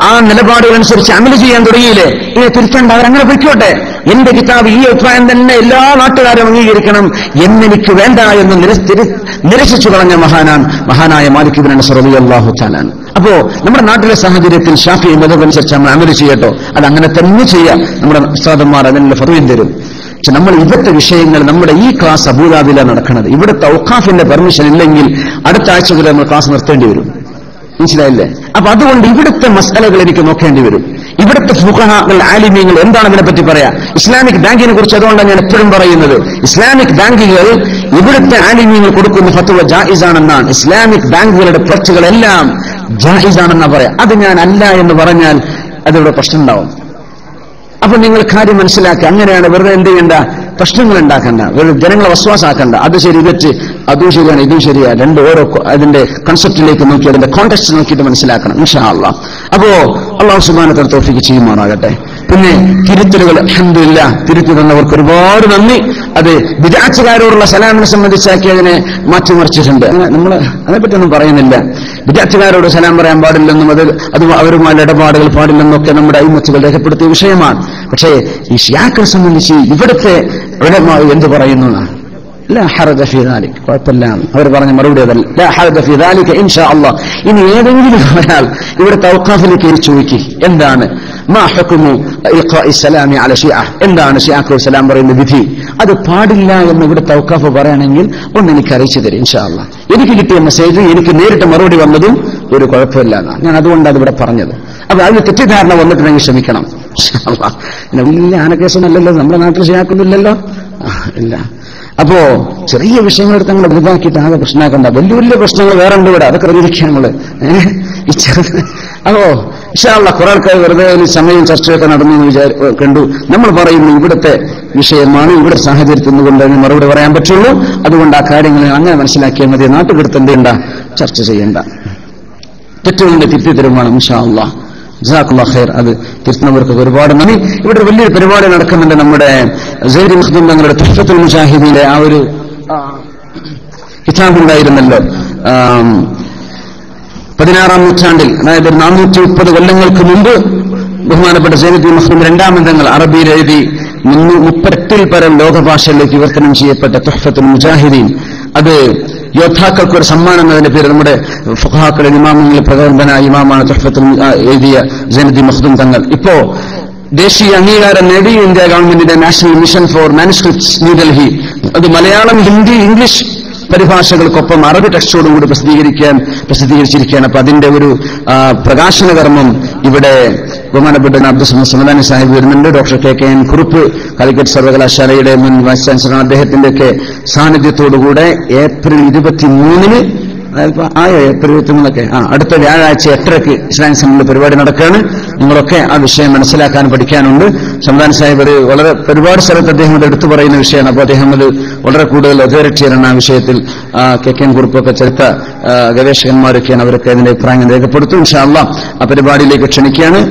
ആ നിലപാടുകൾ അനുസരിച്ച് അമൽ ചെയ്യാൻ തുടങ്ങിയില്ലേ. ഇങ്ങനെ തിരിച്ചണ്ട, അവരങ്ങനെ പൊയ്ക്കോട്ടെ. എന്റെ കിതാബ് ഈ അഭിപ്രായം തന്നെ എല്ലാ നാട്ടുകാരും അംഗീകരിക്കണം എന്നെനിക്ക് വേണ്ട എന്ന് നിരസിച്ചു കളഞ്ഞ മഹാനായ മാലിക് ഇബ്നു അനസ് റളിയല്ലാഹു തആല. അപ്പോ നമ്മുടെ നാട്ടിലെ സാഹചര്യത്തിൽ ഷാഫിഈ മദ്ഹബ് അനുസരിച്ച് നമ്മൾ അമൽ ചെയ്യട്ടോ, അത് അങ്ങനെ തന്നെ ചെയ്യാം. നമ്മുടെ ഉസ്താദന്മാർ അതിനുള്ള ഫത്വയും തരും. പക്ഷെ നമ്മൾ ഇവിടുത്തെ വിഷയങ്ങൾ, നമ്മുടെ ഈ ക്ലാസ് അബൂദാബിയിലാണ് നടക്കുന്നത്. ഇവിടുത്തെ ഔഖാഫിന്റെ പെർമിഷൻ ഇല്ലെങ്കിൽ അടുത്ത ആഴ്ച മുതൽ നമ്മൾ ക്ലാസ് നിർത്തേണ്ടി വരും. മനസ്സിലായില്ലേ? അപ്പൊ അതുകൊണ്ട് ഇവിടുത്തെ മസലകൾ എനിക്ക് നോക്കേണ്ടി വരും. ഇവിടുത്തെ ഫുഖഹാകൾ, ആലിമീങ്ങൾ എന്താണ് ഇതിനെപ്പറ്റി പറയാ? ഇസ്ലാമിക് ബാങ്കിനെ കുറിച്ച് അതുകൊണ്ടാണ് ഞാൻ എപ്പോഴും പറയുന്നത്, ഇസ്ലാമിക് ബാങ്കുകൾ ഇവിടുത്തെ ആലിമീങ്ങൾ കൊടുക്കുന്ന ഫത്വ ജായിസാണെന്നാണ്. ഇസ്ലാമിക് ബാങ്കുകളുടെ പ്രൊജക്റ്റുകളെല്ലാം ജായിസാണെന്നാ പറയാം. അത് ഞാൻ അല്ല എന്ന് പറഞ്ഞാൽ അതിവിടെ പ്രശ്നം ഉണ്ടാവും. അപ്പൊ നിങ്ങൾ കാര്യം മനസ്സിലാക്കുക. അങ്ങനെയാണ് വെറുതെ എന്ത് ചെയ്യണ്ട, പ്രശ്നങ്ങൾ ഉണ്ടാക്കണ്ട, വെറുതെ ജനങ്ങളെ വസ്വാസാക്കണ്ട. അത് ശരി, തെറ്റ്, അതും ശരിയാണ്, ഇതും ശരിയാണ്. രണ്ട് ഓരോ അതിന്റെ കൺസെപ്റ്റിലേക്ക് നോക്കി അതിന്റെ കോണ്ടെക്സ്റ്റ് നോക്കിയിട്ട് മനസ്സിലാക്കണം ഇൻഷാ അല്ലാഹ്. അപ്പോ അല്ലാഹു സുബ്ഹാനഹു വ തആല തൗഫീഖ് ചെയ്യുമാറാകട്ടെ. പിന്നെ തിരുത്തലുകൾ അൽഹംദുലില്ലാഹ് തിരുത്തി തന്നവർക്ക് ഒരുപാട് നന്ദി. അത് ബിദ്അത്തുകാരോടുള്ള സലാമിനെ സംബന്ധിച്ചാക്കി അതിനെ മാറ്റിമറിച്ചിട്ടുണ്ട്. നമ്മൾ അതേപ്പറ്റിയൊന്നും പറയുന്നില്ല. ബിദ്അത്തുകാരോട് സലാം പറയാൻ പാടില്ലെന്നും അത് അവരുമായി ഇടപാടുകൾ പാടില്ലെന്നൊക്കെ നമ്മുടെ അയിമ്മത്തുകൾ രേഖപ്പെടുത്തിയ വിഷയമാണ്. പക്ഷേ ഈ ശിയാക്കളെ സംബന്ധിച്ച് ഇവിടുത്തെ ഉലമാ എന്ത് പറയുന്നു? ലാ ഹറജ ഫീ ദാലിക്, കുഴപ്പമില്ല. അവർ പറഞ്ഞ മറുപടി അതല്ല, ലാ ഹറജ ഫീ ദാലിക ഇൻഷാ അല്ലാഹ്. ഇനി ഏതെങ്കിലും ഒരാൾ ഇവിടുത്തെ ഔഖാഫിലേക്ക് ചോദിക്കി എന്താണ് മാ ഹുക്മു ഇൽഖാഇ സലാമി അല ശിഅ, എന്താണ് ശിഅക്ക് സലാം പറയുന്ന വിധി? അത് പാടില്ല എന്ന് ഇവിടുത്തെ ഔഖാഫ് പറയുകയാണെങ്കിൽ ഒന്ന് എനിക്ക് അറിയിച്ചു തരും ഇൻഷാ അല്ലാഹ്. എനിക്ക് കിട്ടിയ മെസ്സേജ് എനിക്ക് നേരിട്ട് മറുപടി വന്നതും ഒരു കുഴപ്പമില്ല എന്നാണ്. ഞാൻ അതുകൊണ്ടാണ് ഇവിടെ പറഞ്ഞത്. അപ്പൊ അതിന് തെറ്റിദ്ധാരണ വന്നിട്ടുണ്ടെങ്കിൽ ക്ഷമിക്കണം ഇൻഷാ അല്ലാഹ്. വലിയ ആനക്കേസൊന്നല്ലല്ലോ നമ്മുടെ നാട്ടിൽ ശിയാക്കുന്നില്ലല്ലോ, ഇല്ല. അപ്പോ ചെറിയ വിഷയങ്ങളെടുത്ത് നമ്മൾ വലുതാക്കിയിട്ട് ആകെ പ്രശ്നമാക്കണ്ട. വലിയ വലിയ പ്രശ്നങ്ങൾ വേറെ ഉണ്ട് ഇവിടെ, അതൊക്കെ അറിഞ്ഞിരിക്കുക നമ്മള്. ഈ ചെറുത് അപ്പോ ഇൻഷാ അല്ലാഹ് കുറെ ആൾക്കാർ വെറുതെ ഒരു സമയം ചർച്ചയൊക്കെ നടന്നു എന്ന് കണ്ടു. നമ്മൾ പറയുന്നു ഇവിടുത്തെ വിഷയമാണ്, ഇവിടെ സാഹചര്യത്തിൽ നിന്നുകൊണ്ട് അതിന് മറുപടി പറയാൻ പറ്റുള്ളൂ. അതുകൊണ്ട് ആ കാര്യങ്ങൾ അങ്ങനെ മനസ്സിലാക്കിയാൽ മതി. നാട്ടുകടുത്ത് എന്തെയ്യണ്ട, ചർച്ച ചെയ്യണ്ട. തെറ്റുകളുടെ തിരുത്തി തരുമാണ് ഇൻഷാ അല്ലാഹ്. ജസാക്കല്ലാഹു ഖൈർ. അത് തിരുത്തുന്നവർക്ക് ഒരുപാട് നന്ദി. ഇവിടെ വലിയൊരു പരിപാടി നടക്കുന്നുണ്ട്. നമ്മുടെ സൈദ് മഖ്ദൂം തങ്ങളുടെ തുഹ്ഫത്തുൽ മുജാഹിദീന്റെ ആ ഒരു കിതാബ് ഉണ്ടായിരുന്നല്ലോ 16-ാം നൂറ്റാണ്ടിൽ, അതായത് 430 കൊല്ലങ്ങൾക്ക് മുമ്പ് ബഹുമാനപ്പെട്ട സൈദ് മഖ്ദൂം രണ്ടാമന്തങ്ങൾ അറബിയിൽ എഴുതി 38-ൽ പരം ലോകഭാഷയിലേക്ക് വിവർത്തനം ചെയ്യപ്പെട്ട തുഹ്ഫത്തുൽ മുജാഹിദീൻ. അത് യോദ്ധാക്കൾക്ക് ഒരു സമ്മാനം എന്നതിന്റെ പേര് നമ്മുടെ ഫുഖഹാക്കളിൽ ഇമാമുകളിൽ പ്രഗത്ഭനായ ഇമാമാണ് തുഹ്ഫത്തുൽ എഴുതിയ സൈനുദ്ദീൻ മഖ്ദൂം തങ്ങൾ. ഇപ്പോ ദേശീയ അംഗീകാരം നേടി ഇന്ത്യ ഗവൺമെന്റിന്റെ national mission four manuscripts New Delhi. അത് മലയാളം, ഹിന്ദി, ഇംഗ്ലീഷ് പരിഭാഷകൾക്കൊപ്പം അറബി ടെക്സ്റ്റോടും കൂടി പ്രസിദ്ധീകരിച്ചിരിക്കുകയാണ്. അപ്പൊ അതിന്റെ ഒരു പ്രകാശന കർമ്മം ഇവിടെ ബഹുമാനപ്പെട്ട അബ്ദുൽ സമദാനി സാഹിബ് വരുന്നുണ്ട്. Doctor K N. കുറുപ്പ് കാലിക്കറ്റ് സർവകലാശാലയുടെ മുൻ വൈസ് ചാൻസലർ, അദ്ദേഹത്തിന്റെയൊക്കെ സാന്നിധ്യത്തോടുകൂടെ ഏപ്രിൽ 23-ന്, ഏപ്രിൽ 23-ഒക്കെ അടുത്ത വ്യാഴാഴ്ച 8:30 ഇസ്ലാമിക് സെന്ററിൽ പരിപാടി നടക്കുകയാണ്. നിങ്ങളൊക്കെ ആ വിഷയം മനസ്സിലാക്കാൻ പഠിക്കാനുണ്ട്. സമദാനി സാഹിബ് അത് വളരെ ഒരുപാട് സ്ഥലത്ത് അദ്ദേഹം അത് എടുത്തു പറയുന്ന വിഷയമാണ്. അപ്പോൾ അദ്ദേഹം അത് വളരെ കൂടുതൽ അതോറിറ്റിയാണ് ആ വിഷയത്തിൽ. കെ.എൻ. കുറുപ്പൊക്കെ ചരിത്ര ഗവേഷകന്മാരൊക്കെയാണ്, അവരൊക്കെ അതിന്റെ അഭിപ്രായങ്ങൾ രേഖപ്പെടുത്തും. ഇൻഷാ അല്ലാഹ് ആ പരിപാടിയിലേക്ക് ക്ഷണിക്കുകയാണ്.